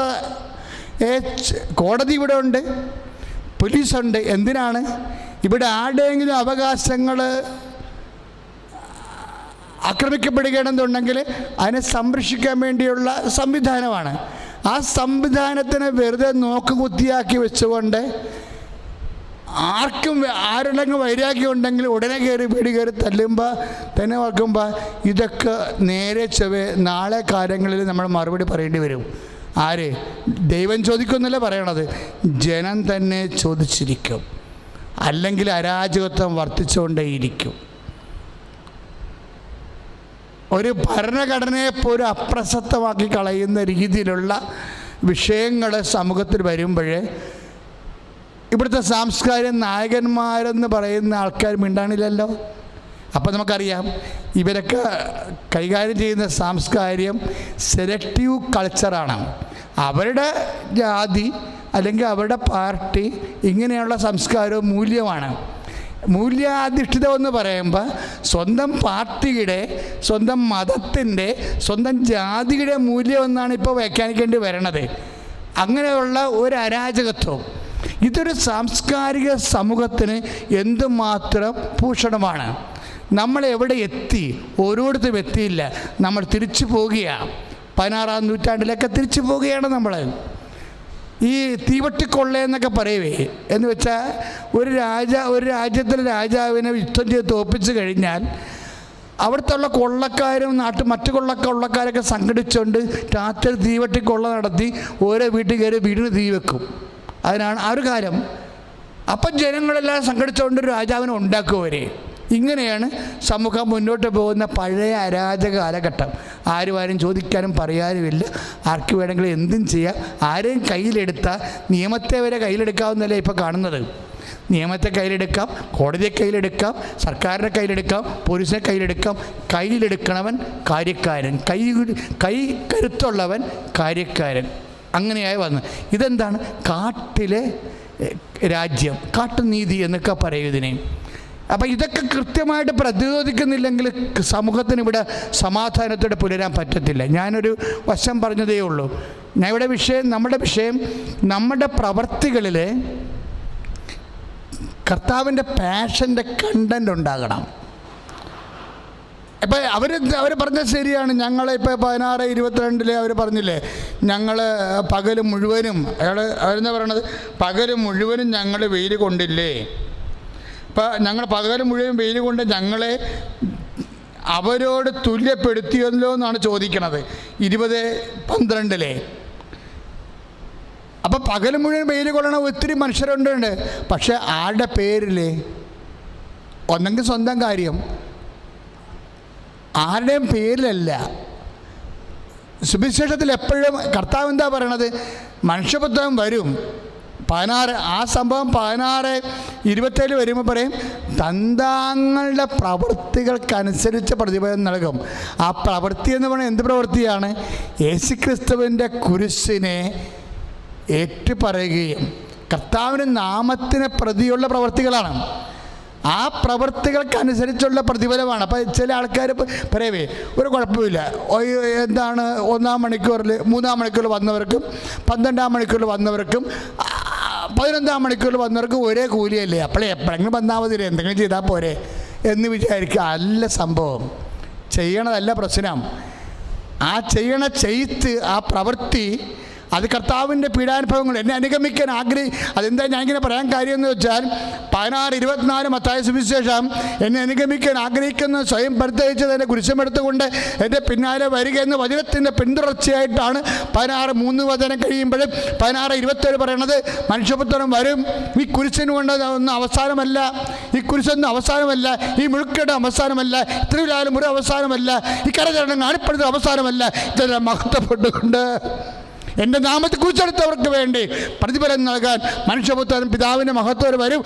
കോടതി ഇവിടെ ഉണ്ട്, പോലീസുണ്ട്. എന്തിനാണ്? ഇവിടെ ആരുടെയെങ്കിലും അവകാശങ്ങൾ ആക്രമിക്കപ്പെടുകയാണെന്നുണ്ടെങ്കിൽ അതിനെ സംരക്ഷിക്കാൻ വേണ്ടിയുള്ള സംവിധാനമാണ്. ആ സംവിധാനത്തിനെ വെറുതെ നോക്കുകുത്തിയാക്കി വെച്ചുകൊണ്ട് ആർക്കും ആരുടെങ്കിലും വൈരാഗ്യം ഉണ്ടെങ്കിൽ ഉടനെ കയറി വീട് കയറി തല്ലുമ്പോൾ തന്നെ ഓർക്കുമ്പോൾ ഇതൊക്കെ നേരെ ചൊവ്വേ നാളെ കാര്യങ്ങളിൽ നമ്മൾ മറുപടി പറയേണ്ടി വരും. ആര്? ദൈവം ചോദിക്കുന്നില്ല പറയണത്, ജനം തന്നെ ചോദിച്ചിരിക്കും. അല്ലെങ്കിൽ അരാജകത്വം വർദ്ധിച്ചുകൊണ്ടേയിരിക്കും. ഒരു ഭരണഘടനയെ പോലും അപ്രസക്തമാക്കി കളയുന്ന രീതിയിലുള്ള വിഷയങ്ങൾ സമൂഹത്തിൽ വരുമ്പോൾ ഇവിടുത്തെ സാംസ്കാരിക നായകന്മാരെന്ന് പറയുന്ന ആൾക്കാർ മിണ്ടാണില്ലല്ലോ. അപ്പം നമുക്കറിയാം ഇവരൊക്കെ കൈകാര്യം ചെയ്യുന്ന സാംസ്കാരികം സെലക്റ്റീവ് കൾച്ചറാണ്. അവരുടെ ജാതി അല്ലെങ്കിൽ അവരുടെ പാർട്ടി ഇങ്ങനെയുള്ള സംസ്കാരവും മൂല്യമാണ്. മൂല്യാധിഷ്ഠിതം എന്ന് പറയുമ്പോൾ സ്വന്തം പാർട്ടിയുടെ, സ്വന്തം മതത്തിൻ്റെ, സ്വന്തം ജാതിയുടെ മൂല്യം എന്നാണ് ഇപ്പോൾ വ്യാഖ്യാനിക്കേണ്ടി വരണത്. അങ്ങനെയുള്ള ഒരു അരാജകത്വം ഇതൊരു സാംസ്കാരിക സമൂഹത്തിന് എന്തുമാത്രം ഭൂഷണമാണ്. നമ്മൾ എവിടെ എത്തി? ഓരോരുത്തരും എത്തിയില്ല, നമ്മൾ തിരിച്ചു പോകുകയാണ്. 16-ാം നൂറ്റാണ്ടിലൊക്കെ തിരിച്ചു പോവുകയാണ് നമ്മൾ. ഈ തീവട്ടിക്കൊള്ളയെന്നൊക്കെ പറയുവേ, എന്ന് വെച്ചാൽ ഒരു രാജ്യത്തിലെ രാജാവിനെ യുദ്ധം ചെയ്ത് തോൽപ്പിച്ച് കഴിഞ്ഞാൽ അവിടുത്തെ കൊള്ളക്കാരും മറ്റു കൊള്ളക്കാരൊക്കെ സംഘടിച്ചുകൊണ്ട് രാത്രി തീവട്ടിക്കൊള്ള നടത്തി ഓരോ വീട്ടിൽ കയറി വീടിന് തീ വെക്കും. അതിനാണ് ആ ഒരു കാലം. അപ്പം ജനങ്ങളെല്ലാം സംഘടിച്ചുകൊണ്ട് ഒരു രാജാവിനെ ഉണ്ടാക്കുവരെ. ഇങ്ങനെയാണ് സമൂഹം മുന്നോട്ട് പോകുന്ന പഴയ അരാജക കാലഘട്ടം. ആരും ചോദിക്കാനും പറയാനുമില്ല, ആർക്ക് വേണമെങ്കിലും എന്തും ചെയ്യാം. ആരെയും കയ്യിലെടുത്താൽ നിയമത്തെ വരെ കയ്യിലെടുക്കാവുന്നല്ലേ ഇപ്പോൾ കാണുന്നത്. നിയമത്തെ കയ്യിലെടുക്കാം, കോടതിയെ കയ്യിലെടുക്കാം, സർക്കാരിനെ കയ്യിലെടുക്കാം, പോലീസിനെ കയ്യിലെടുക്കാം. കയ്യിലെടുക്കണവൻ കാര്യക്കാരൻ, കൈ കരുത്തുള്ളവൻ കാര്യക്കാരൻ. അങ്ങനെയായി വന്നു. ഇതെന്താണ്? കാട്ടിലെ രാജ്യം, കാട്ടുനീതി എന്നൊക്കെ പറയും ഇതിനെ. അപ്പം ഇതൊക്കെ കൃത്യമായിട്ട് പ്രതിരോധിക്കുന്നില്ലെങ്കിൽ സമൂഹത്തിന് ഇവിടെ സമാധാനത്തോടെ പുലരാൻ പറ്റത്തില്ല. ഞാനൊരു വശം പറഞ്ഞതേ ഉള്ളൂ. നമ്മുടെ വിഷയം നമ്മുടെ പ്രവർത്തികളിൽ കർത്താവിൻ്റെ പാഷൻ്റെ കണ്ടൻ്റ് ഉണ്ടാകണം. ഇപ്പം അവർ പറഞ്ഞത് ശരിയാണ്. ഞങ്ങളിപ്പോൾ 16-22 അവർ പറഞ്ഞില്ലേ, ഞങ്ങൾ പകൽ മുഴുവനും, അവരെന്താ പറയണത്, പകൽ മുഴുവനും ഞങ്ങൾ വെയിൽ കൊണ്ടില്ലേ. ഇപ്പം ഞങ്ങൾ പകൽ മുഴുവൻ വെയിൽ കൊണ്ട് ഞങ്ങളെ അവരോട് തുല്യപ്പെടുത്തിയല്ലോ എന്നാണ് ചോദിക്കണത് 20:12. അപ്പം പകൽ മുഴുവൻ വെയിൽ കൊള്ളണ ഒത്തിരി മനുഷ്യരുണ്ട്. പക്ഷെ ആരുടെ പേരിൽ? ഒന്നെങ്കിൽ സ്വന്തം കാര്യം, ആരുടെയും പേരിലല്ല. സുവിശേഷത്തിൽ എപ്പോഴും കർത്താവ് എന്താ പറയണത്? മനുഷ്യപുത്രൻ വരും. 16 ആ സംഭവം 16:27 വരുമ്പോൾ പറയും, തന്താങ്ങളുടെ പ്രവൃത്തികൾക്കനുസരിച്ച് പ്രതിഫലം നൽകും. ആ പ്രവൃത്തി എന്ന് പറയുന്നത് എന്ത് പ്രവൃത്തിയാണ്? യേശുക്രിസ്തുവിൻ്റെ കുരിശിനെ ഏറ്റുപറയുകയും കർത്താവിൻ്റെ നാമത്തിനെ പ്രതിയുള്ള പ്രവൃത്തികളാണ്. ആ പ്രവൃത്തികൾക്കനുസരിച്ചുള്ള പ്രതിഫലമാണ്. അപ്പോൾ ചില ആൾക്കാർ പറയവേ ഒരു കുഴപ്പമില്ല, എന്താണ് 1-ാം മണിക്കൂറിൽ 3-ാം മണിക്കൂറിൽ വന്നവർക്കും 12-ാം മണിക്കൂറിൽ വന്നവർക്കും 11-ാം മണിക്കൂറിൽ വന്നവർക്കും ഒരേ കൂലിയല്ലേ, എപ്പോഴെങ്കിലും വന്നാൽ മതി, എന്തെങ്കിലും ചെയ്താൽ പോരെ എന്ന് വിചാരിക്കുക. അല്ല സംഭവം. ചെയ്യണതല്ല പ്രശ്നം. ആ ചെയ്ത്ത് ആ പ്രവൃത്തി അത് കർത്താവിൻ്റെ പീഡാനുഭവങ്ങൾ എന്നെ അനുഗമിക്കാൻ അതെന്താ ഞാൻ ഇങ്ങനെ പറയാൻ കാര്യം എന്ന് വെച്ചാൽ 16:24 മത്തായി സുവിശേഷം, എന്നെ അനുഗമിക്കാൻ ആഗ്രഹിക്കുന്ന സ്വയം പരിത്യജിച്ചത് എന്നെ കുരിശമെടുത്തുകൊണ്ട് എൻ്റെ പിന്നാലെ വരിക എന്ന വചനത്തിൻ്റെ പിന്തുടർച്ചയായിട്ടാണ് 16:3 വചനം കഴിയുമ്പോഴും 16:27 പറയണത്, മനുഷ്യപുത്രൻ വരും, ഈ കുരിശിന് കൊണ്ട് ഒന്നും അവസാനമല്ല, ഈ കുരിശൊന്നും അവസാനമല്ല, ഈ മുഴുക്കയുടെ അവസാനമല്ല, ഇത്രയിലായാലും ഒരു അവസാനമല്ല, ഈ കരചരണം കാണിപ്പെടുന്ന അവസാനമല്ല, ഇതെല്ലാം മഹത്വപ്പെട്ടുകൊണ്ട് എൻ്റെ നാമത്തെ കുറിച്ചെടുത്തവർക്ക് വേണ്ടി പ്രതിഫലം നൽകാൻ മനുഷ്യപുത്രൻ പിതാവിൻ്റെ മഹത്വം വരും.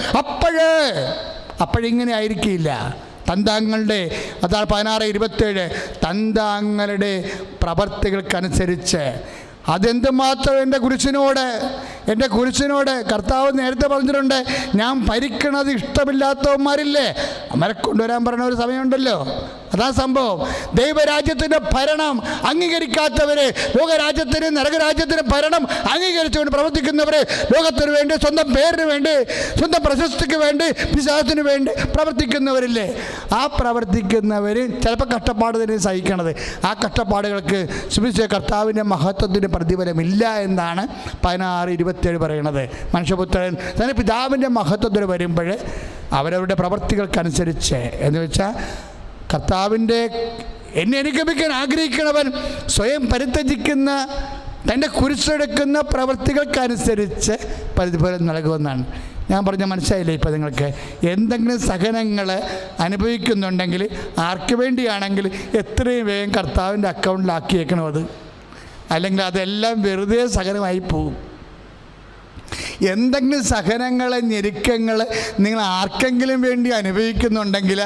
അപ്പോഴിങ്ങനെ ആയിരിക്കില്ല. തന്താങ്ങളുടെ, അതാണ് 16:27, തന്താങ്ങളുടെ പ്രവർത്തികൾക്കനുസരിച്ച്. അതെന്തുമാത്രം എൻ്റെ കുരിശിനോട് കർത്താവ് നേരത്തെ പറഞ്ഞിട്ടുണ്ട്, ഞാൻ ഭരിക്കണത് ഇഷ്ടമില്ലാത്തവന്മാരില്ലേ, അവരെ കൊണ്ടുവരാൻ പറഞ്ഞ ഒരു സമയമുണ്ടല്ലോ. അതാ സംഭവം. ദൈവരാജ്യത്തിൻ്റെ ഭരണം അംഗീകരിക്കാത്തവരെ, ലോകരാജ്യത്തിന് നരകരാജ്യത്തിൻ്റെ ഭരണം അംഗീകരിച്ചുകൊണ്ട് പ്രവർത്തിക്കുന്നവരെ, ലോകത്തിന് വേണ്ടി, സ്വന്തം പേരിന് വേണ്ടി, സ്വന്തം പ്രശസ്തിക്ക് വേണ്ടി, പിശാചിന് വേണ്ടി പ്രവർത്തിക്കുന്നവരില്ലേ, ആ പ്രവർത്തിക്കുന്നവർ ചിലപ്പോൾ കഷ്ടപ്പാട് തന്നെ സഹിക്കണത്. ആ കഷ്ടപ്പാടുകൾക്ക് സുവിശേഷ കർത്താവിൻ്റെ മഹത്വത്തിന് പ്രതിഫലമില്ല എന്നാണ് 16:27 പറയണത്. മനുഷ്യപുത്രൻ തന്നെ പിതാവിൻ്റെ മഹത്വത്തിന് വരുമ്പോൾ അവരവരുടെ പ്രവർത്തികൾക്കനുസരിച്ച്, എന്ന് വെച്ചാൽ കർത്താവിൻ്റെ എന്നെ അനുഗമിക്കാൻ ആഗ്രഹിക്കുന്നവൻ സ്വയം പരിത്യജിക്കുന്ന, തൻ്റെ കുരിശെടുക്കുന്ന പ്രവൃത്തികൾക്കനുസരിച്ച് പ്രതിഫലം നൽകുമെന്നാണ് ഞാൻ പറഞ്ഞ. മനസ്സിലായില്ലേ ഇപ്പം നിങ്ങൾക്ക്? എന്തെങ്കിലും സഹനങ്ങൾ അനുഭവിക്കുന്നുണ്ടെങ്കിൽ ആർക്ക് വേണ്ടിയാണെങ്കിൽ എത്രയും വേഗം കർത്താവിൻ്റെ അക്കൗണ്ടിലാക്കിയേക്കണം അത്, അല്ലെങ്കിൽ അതെല്ലാം വെറുതെ സഹനമായി പോകും. എന്തെങ്കിലും സഹനങ്ങൾ, ഞെരുക്കങ്ങൾ നിങ്ങൾ ആർക്കെങ്കിലും വേണ്ടി അനുഭവിക്കുന്നുണ്ടെങ്കിൽ,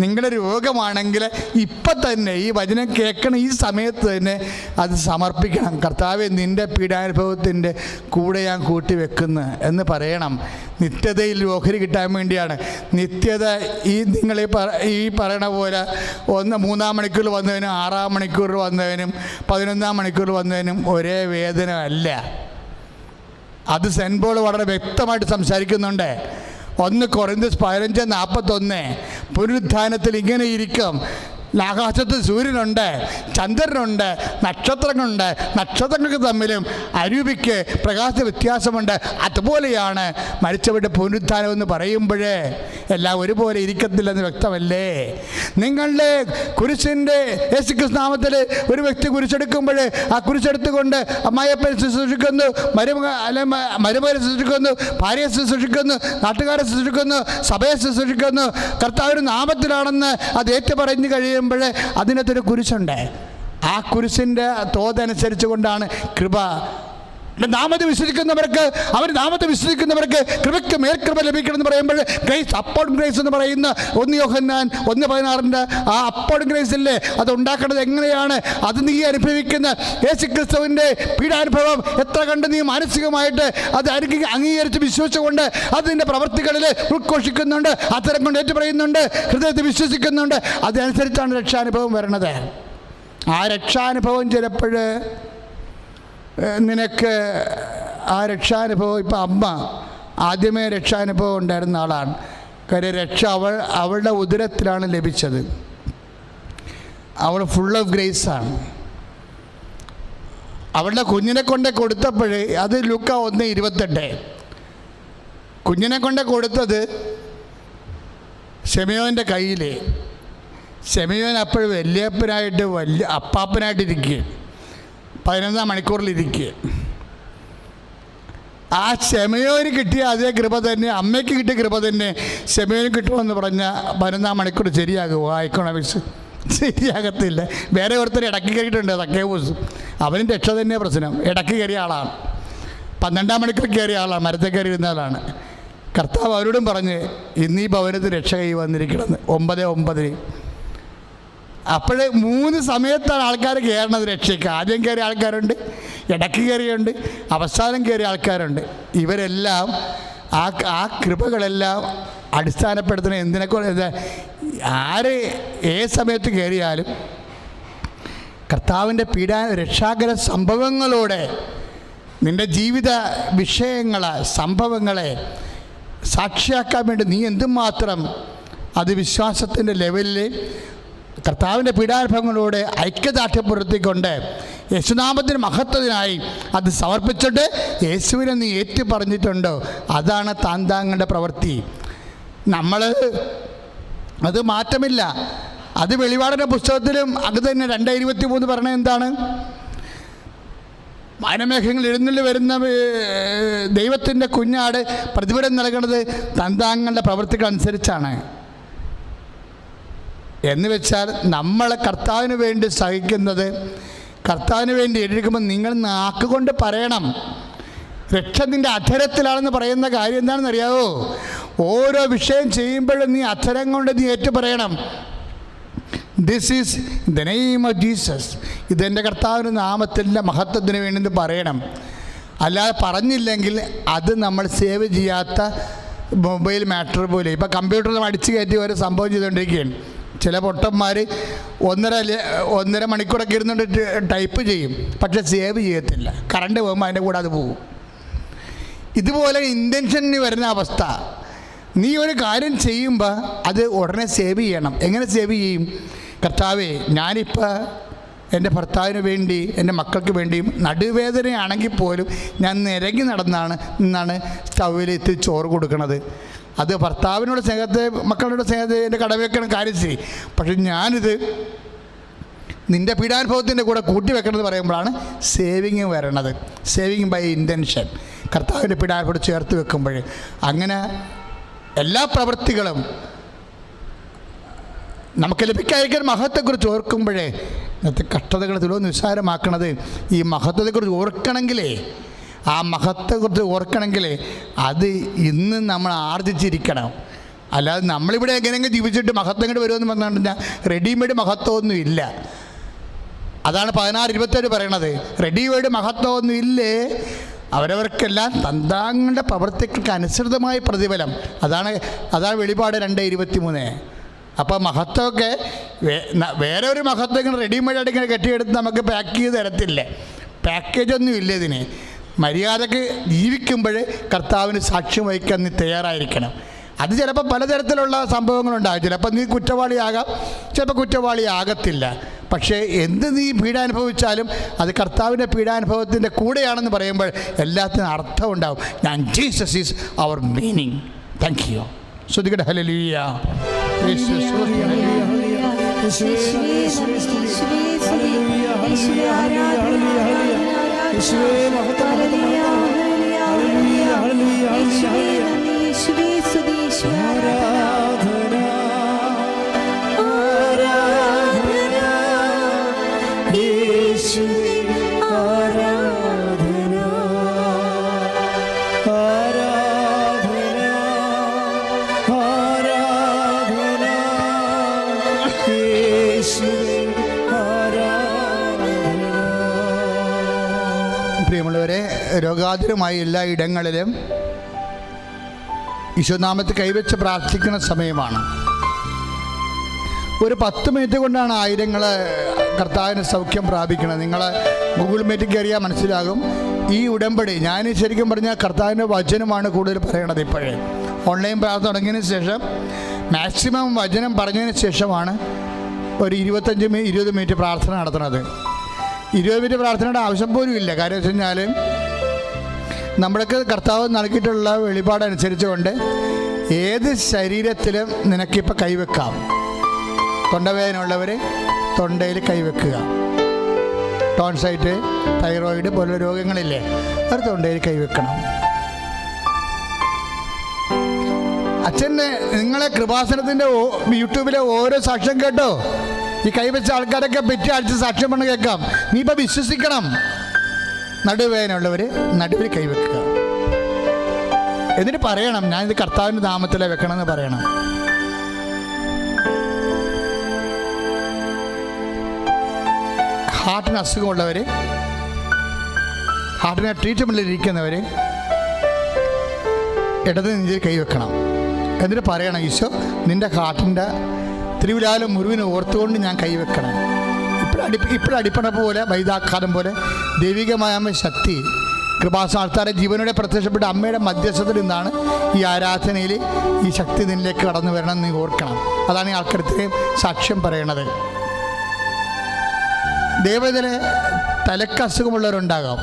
നിങ്ങളുടെ രോഗമാണെങ്കിൽ ഇപ്പം തന്നെ ഈ വചനം കേൾക്കണം, ഈ സമയത്ത് തന്നെ അത് സമർപ്പിക്കണം. കർത്താവെ, നിൻ്റെ പീഡാനുഭവത്തിൻ്റെ കൂടെ ഞാൻ കൂട്ടി വെക്കുന്നു എന്ന് പറയണം. നിത്യതയിൽ ഓഹരി കിട്ടാൻ വേണ്ടിയാണ്. നിത്യത നിങ്ങൾ ഈ പറയണ പോലെ 3-ാം മണിക്കൂറിൽ വന്നവനും 6-ാം മണിക്കൂറിൽ വന്നവനും 11-ാം മണിക്കൂറിൽ വന്നവനും ഒരേ വേദന അല്ല. അത് സെൻറ്റ് പോൾ വളരെ വ്യക്തമായിട്ട് സംസാരിക്കുന്നുണ്ട്. 1 കൊറിന്ത്യസ് 15:41 പുനരുത്ഥാനത്തിൽ ഇങ്ങനെ ഇരിക്കും, ആകാശത്ത് സൂര്യനുണ്ട്, ചന്ദ്രനുണ്ട്, നക്ഷത്രങ്ങളുണ്ട്, നക്ഷത്രങ്ങൾക്ക് തമ്മിലും അരൂപിക്ക് പ്രകാശ വ്യത്യാസമുണ്ട്. അതുപോലെയാണ് മരിച്ചവരുടെ പുനരുത്ഥാനം എന്ന് പറയുമ്പോഴേ എല്ലാം ഒരുപോലെ ഇരിക്കത്തില്ലെന്ന് വ്യക്തമല്ലേ? നിങ്ങളുടെ കുരിശിൻ്റെ യേശുക്രിസ്തു നാമത്തിൽ ഒരു വ്യക്തി കുരിശെടുക്കുമ്പോൾ ആ കുരിശെടുത്തുകൊണ്ട് അമ്മായിയപ്പനെ ശുശ്രൂഷിക്കുന്നു, മരുമകനെ ശുശ്രൂഷിക്കുന്നു, ഭാര്യയെ ശുശ്രൂഷിക്കുന്നു, നാട്ടുകാരെ ശുശ്രൂഷിക്കുന്നു, സഭയെ ശുശ്രൂഷിക്കുന്നു. കർത്താവിൻ്റെ നാമത്തിലാണെന്ന് അത് ഏറ്റുപറഞ്ഞു കഴിയും അതിനകത്തൊരു കുരിശുണ്ട്. ആ കുരിശിൻ്റെ തോതനുസരിച്ച് കൊണ്ടാണ് കൃപ. നാമത്തെ വിശ്വസിക്കുന്നവർക്ക്, അവർ നാമത്തെ വിശ്വസിക്കുന്നവർക്ക് കൃപയ്ക്ക് മേൽകൃപ ലഭിക്കണമെന്ന് പറയുമ്പോൾ ഗ്രേസ്, അപ്പോർഡ് ഗ്രേസ് എന്ന് പറയുന്ന 1 യോഹന്നാൻ 1:16 ആ അപ്പോർഡ് ഗ്രേസ് ഇല്ലേ, അത് ഉണ്ടാക്കേണ്ടത് എങ്ങനെയാണ്? അത് നീ അനുഭവിക്കുന്ന യേശുക്രിസ്തുവിൻ്റെ പീഡാനുഭവം എത്ര കണ്ട് നീ മാനസികമായിട്ട് അത് അംഗീകരിച്ച് വിശ്വസിച്ചുകൊണ്ട് അതിൻ്റെ പ്രവൃത്തികളിൽ ഉദ്ഘോഷിക്കുന്നുണ്ട്, അത്തരം കൊണ്ട് ഏറ്റു പറയുന്നുണ്ട്, ഹൃദയത്തിൽ വിശ്വസിക്കുന്നുണ്ട്, അതനുസരിച്ചാണ് രക്ഷാനുഭവം വരണത്. ആ രക്ഷാനുഭവം ചിലപ്പോൾ നിനക്ക് ആ രക്ഷാനുഭവം, ഇപ്പം അമ്മ ആദ്യമേ രക്ഷാനുഭവം ഉണ്ടായിരുന്ന ആളാണ്. കാര്യം രക്ഷ അവളുടെ ഉദരത്തിലാണ് ലഭിച്ചത്. അവൾ ഫുൾ ഓഫ് ഗ്രേസാണ്. അവളുടെ കുഞ്ഞിനെ കൊണ്ട് കൊടുത്തപ്പോൾ, അത് ലൂക്ക 1:28, കുഞ്ഞിനെ കൊണ്ട് കൊടുത്തത് ശിമയോൻ്റെ കയ്യിൽ. ശിമയോൻ അപ്പോൾ വലിയപ്പനായിട്ട് അപ്പാപ്പനായിട്ടിരിക്കുക, 11-ാം മണിക്കൂറിലിരിക്കുക. ആ ശിമയോന് കിട്ടിയ അതേ കൃപ തന്നെ അമ്മയ്ക്ക് കിട്ടിയ കൃപ തന്നെ ശിമയോന് കിട്ടുമെന്ന് പറഞ്ഞാൽ 11-ാം മണിക്കൂർ ശരിയാകുമോ? എക്കണോമിക്സ് ശരിയാകത്തില്ല. വേറെ ഒരുത്തർ ഇടയ്ക്ക് കയറിയിട്ടുണ്ട്, സക്കേവൂസ്. അവനും രക്ഷ തന്നെ പ്രശ്നം. ഇടയ്ക്ക് കയറിയ ആളാണ്, 12-ാം മണിക്കൂർ കയറിയ ആളാണ്, മരത്തിൽ കയറി ഇരുന്ന ആളാണ്. കർത്താവ് അവരോടും പറഞ്ഞ് ഇന്നീ ഭവനത്തിൽ രക്ഷ കൈ വന്നിരിക്കണമെന്ന് 9:9. അപ്പോൾ 3 സമയത്താണ് ആൾക്കാർ കയറണത് രക്ഷയ്ക്ക്. ആദ്യം കയറിയ ആൾക്കാരുണ്ട്, ഇടയ്ക്ക് കയറിയുണ്ട്, അവസാനം കയറിയ ആൾക്കാരുണ്ട്. ഇവരെല്ലാം ആ കൃപകളെല്ലാം അടിസ്ഥാനപ്പെടുത്തുന്ന എന്തിനെക്കുറിച്ച് ആര് ഏത് സമയത്ത് കയറിയാലും കർത്താവിൻ്റെ രക്ഷാകര സംഭവങ്ങളോടെ നിൻ്റെ ജീവിത വിഷയങ്ങളെ സംഭവങ്ങളെ സാക്ഷിയാക്കാൻ വേണ്ടി നീ എന്തുമാത്രം അത് വിശ്വാസത്തിൻ്റെ ലെവലിൽ കർത്താവിൻ്റെ പീഡാനുഭവങ്ങളോട് ഐക്യദാർഢ്യപ്പെടുത്തിക്കൊണ്ട് യേശുനാമത്തിന് മഹത്വത്തിനായി അത് സമർപ്പിച്ചിട്ട് യേശുവിനെ നീ ഏറ്റു പറഞ്ഞിട്ടുണ്ടോ, അതാണ് താന്താങ്ങളുടെ പ്രവൃത്തി. നമ്മൾ അത് മാറ്റമില്ല. അത് വെളിപാടിൻ്റെ പുസ്തകത്തിലും അത് തന്നെ 2:23 പറഞ്ഞത് എന്താണ്? വാനമേഘങ്ങൾ എഴുന്നള്ളി വരുന്ന ദൈവത്തിൻ്റെ കുഞ്ഞാട് പ്രതിഫലം നൽകുന്നത് താന്താങ്ങളുടെ പ്രവൃത്തികൾ അനുസരിച്ചാണ്. എന്ന് വെച്ചാൽ നമ്മൾ കർത്താവിന് വേണ്ടി സഹിക്കുന്നത്, കർത്താവിന് വേണ്ടി എഴുതിക്കുമ്പോൾ നിങ്ങൾ നാക്കുകൊണ്ട് പറയണം. രക്ഷ നിൻ്റെ അധരത്തിലാണെന്ന് പറയുന്ന കാര്യം എന്താണെന്ന് അറിയാവോ? ഓരോ വിഷയം ചെയ്യുമ്പോഴും നീ അധരം കൊണ്ട് നീ ഏറ്റു പറയണം, this is the name of Jesus. ഇതെൻ്റെ കർത്താവിൻ്റെ നാമത്തിൻ്റെ മഹത്വത്തിന് വേണ്ടി പറയണം. അല്ലാതെ പറഞ്ഞില്ലെങ്കിൽ അത് നമ്മൾ സേവ് ചെയ്യാത്ത മൊബൈൽ മാറ്റർ പോലെ. ഇപ്പോൾ കമ്പ്യൂട്ടറിൽ അടിച്ചു കയറ്റി ഒരു സംഭവം ചെയ്തുകൊണ്ടിരിക്കുകയാണ്. ചില പൊട്ടന്മാർ 1.5 മണിക്കൂറൊക്കെ ഇരുന്നുകൊണ്ട് ടൈപ്പ് ചെയ്യും, പക്ഷെ സേവ് ചെയ്യത്തില്ല. കറണ്ട് പോകുമ്പോൾ അതിൻ്റെ കൂടെ അത് പോകും. ഇതുപോലെ ഇൻറ്റൻഷന് വരുന്ന അവസ്ഥ. നീ ഒരു കാര്യം ചെയ്യുമ്പോൾ അത് ഉടനെ സേവ് ചെയ്യണം. എങ്ങനെ സേവ് ചെയ്യും? കർത്താവേ, ഞാനിപ്പോൾ എൻ്റെ ഭർത്താവിന് വേണ്ടി, എൻ്റെ മക്കൾക്ക് വേണ്ടിയും നടുവേദനയാണെങ്കിൽ പോലും ഞാൻ നിരങ്ങി നിന്നാണ് സ്റ്റൗവിൽ എത്തി ചോറ് കൊടുക്കണത്. അത് ഭർത്താവിനോട് സ്നേഹത്തെ, മക്കളുടെ സ്നേഹത്തെ എൻ്റെ കടവയ്ക്കണം കാര്യം ശരി. പക്ഷെ ഞാനിത് നിൻ്റെ പീഡാനുഭവത്തിൻ്റെ കൂടെ കൂട്ടി വെക്കണമെന്ന് പറയുമ്പോഴാണ് സേവിങ് വരണത്. Saving by intention. കർത്താവിൻ്റെ പീഡാനുഭവം ചേർത്ത് വെക്കുമ്പോൾ അങ്ങനെ എല്ലാ പ്രവൃത്തികളും നമുക്ക് ലഭിക്കാതിരിക്കുന്ന മഹത്വത്തെക്കുറിച്ച് ഓർക്കുമ്പോഴേ ഇന്നത്തെ കഷ്ടതകൾ തുലോ നിസ്സാരമാക്കണത്. ഈ മഹത്വത്തെക്കുറിച്ച് ഓർക്കണമെങ്കിലേ, ആ മഹത്വത്തെക്കുറിച്ച് ഓർക്കണമെങ്കിൽ അത് ഇന്ന് നമ്മൾ ആർജിച്ചിരിക്കണം. അല്ലാതെ നമ്മളിവിടെ എങ്ങനെയെങ്കിലും ജീവിച്ചിട്ട് മഹത്വം ഇങ്ങോട്ട് വരുമെന്ന് പറഞ്ഞാൽ റെഡിമെയ്ഡ് മഹത്വമൊന്നും ഇല്ല. അതാണ് 16:27 പറയണത്. റെഡിമെയ്ഡ് മഹത്വമൊന്നും ഇല്ലേ, അവരവർക്കെല്ലാം തന്താങ്ങളുടെ പ്രവർത്തികൾക്ക് അനുസൃതമായ പ്രതിഫലം. അതാണ് വെളിപാട് 2:23. അപ്പോൾ മഹത്വമൊക്കെ വേറെ ഒരു മഹത്വം ഇങ്ങനെ റെഡിമെയ്ഡായിട്ട് ഇങ്ങനെ കെട്ടിയെടുത്ത് നമുക്ക് പാക്ക് ചെയ്ത് തരത്തില്ല. പാക്കേജൊന്നും ഇല്ല ഇതിന്. മര്യാദക്ക് ജീവിക്കുമ്പോൾ കർത്താവിന് സാക്ഷ്യം വഹിക്കാൻ നീ തയ്യാറായിരിക്കണം. അത് ചിലപ്പോൾ പലതരത്തിലുള്ള സംഭവങ്ങളുണ്ടാകും. ചിലപ്പോൾ നീ കുറ്റവാളിയാകാം, ചിലപ്പോൾ കുറ്റവാളിയാകത്തില്ല. പക്ഷേ എന്ത് നീ പീഡാനുഭവിച്ചാലും അത് കർത്താവിൻ്റെ പീഡാനുഭവത്തിൻ്റെ കൂടെയാണെന്ന് പറയുമ്പോൾ എല്ലാത്തിനും അർത്ഥം ഉണ്ടാവും. ഞാൻ Jesus is our meaning. Thank you. ശ്രുതികട ഹല്ലേലൂയ. പ്രിയമുള്ളവരെ, രോഗാതുരമായ എല്ലാ ഇടങ്ങളിലും ഈശോനാമത്തിൽ കൈവച്ച് പ്രാർത്ഥിക്കുന്ന സമയമാണ്. ഒരു 10 മിനിറ്റ് കൊണ്ടാണ് ആയിരങ്ങൾ കർത്താവിന് സൗഖ്യം പ്രാപിക്കുന്നത്. നിങ്ങൾ ഗൂഗിൾ മീറ്റിൽ കയറിയാൽ മനസ്സിലാകും. ഈ ഉടമ്പടി ഞാൻ ശരിക്കും പറഞ്ഞാൽ കർത്താവിൻ്റെ വചനമാണ് കൂടുതൽ പറയണത്. ഇപ്പോഴേ ഓൺലൈൻ പ്രാർത്ഥന തുടങ്ങിയതിന് ശേഷം മാക്സിമം വചനം പറഞ്ഞതിന് ശേഷമാണ് ഒരു 25-20 മിനിറ്റ് പ്രാർത്ഥന നടത്തുന്നത്. 20 മിനിറ്റ് പ്രാർത്ഥനയുടെ ആവശ്യം പോലും ഇല്ല. കാര്യം വെച്ച് കഴിഞ്ഞാൽ നമ്മൾക്ക് കർത്താവ് നൽകിയിട്ടുള്ള വെളിപാടനുസരിച്ച് കൊണ്ട് ഏത് ശരീരത്തിലും നിനക്കിപ്പോൾ കൈവെക്കാം. തൊണ്ടവേദനയുള്ളവർ തൊണ്ടയിൽ കൈവെക്കുക. ടോൺസൈറ്റ്, തൈറോയിഡ് പോലുള്ള രോഗങ്ങളില്ലേ, അവർ തൊണ്ടയിൽ കൈവെക്കണം. അച്ഛൻ്റെ നിങ്ങളെ കൃപാസനത്തിൻ്റെ യൂട്യൂബിലെ ഓരോ സാക്ഷ്യം കേട്ടോ. ഈ കൈവച്ച ആൾക്കാരൊക്കെ പെറ്റി അടിച്ച് സാക്ഷ്യം പറഞ്ഞ് കേൾക്കാം. നീ ഇപ്പം വിശ്വസിക്കണം. നടുവേദനയുള്ളവർ നടുവിൽ കൈവെക്കുക. എന്നിട്ട് പറയണം, ഞാനിത് കർത്താവിൻ്റെ നാമത്തിലെ വെക്കണമെന്ന് പറയണം. ഹാർട്ടിന് അസുഖമുള്ളവർ, ഹാർട്ടിന് ട്രീറ്റ്മെൻറ്റിലിരിക്കുന്നവർ ഇടത് നെഞ്ചിൽ കൈവെക്കണം. എന്നിട്ട് പറയണം, ഈശോ നിൻ്റെ ഹാർട്ടിൻ്റെ തിരുവിലാലും മുറിവിനെ ഓർത്തുകൊണ്ട് ഞാൻ കൈവെക്കണം. ഇപ്പോഴടിപ്പണ പോലെ വൈദാഘാതം പോലെ ദൈവികമായ ശക്തി കൃപാസ്ഥാനത്താരെ ജീവനോടെ പ്രത്യക്ഷപ്പെട്ട അമ്മയുടെ മധ്യസ്ഥത്തിൽ നിന്നാണ് ഈ ആരാധനയിൽ ഈ ശക്തി നിന്നിലേക്ക് കടന്നു വരണം എന്ന് നീ ഓർക്കണം. അതാണ് ഈ ആൾക്കാർ ഇത്രയും സാക്ഷ്യം പറയണത്. ദൈവത്തിലെ തലക്ക് അസുഖമുള്ളവരുണ്ടാകാം.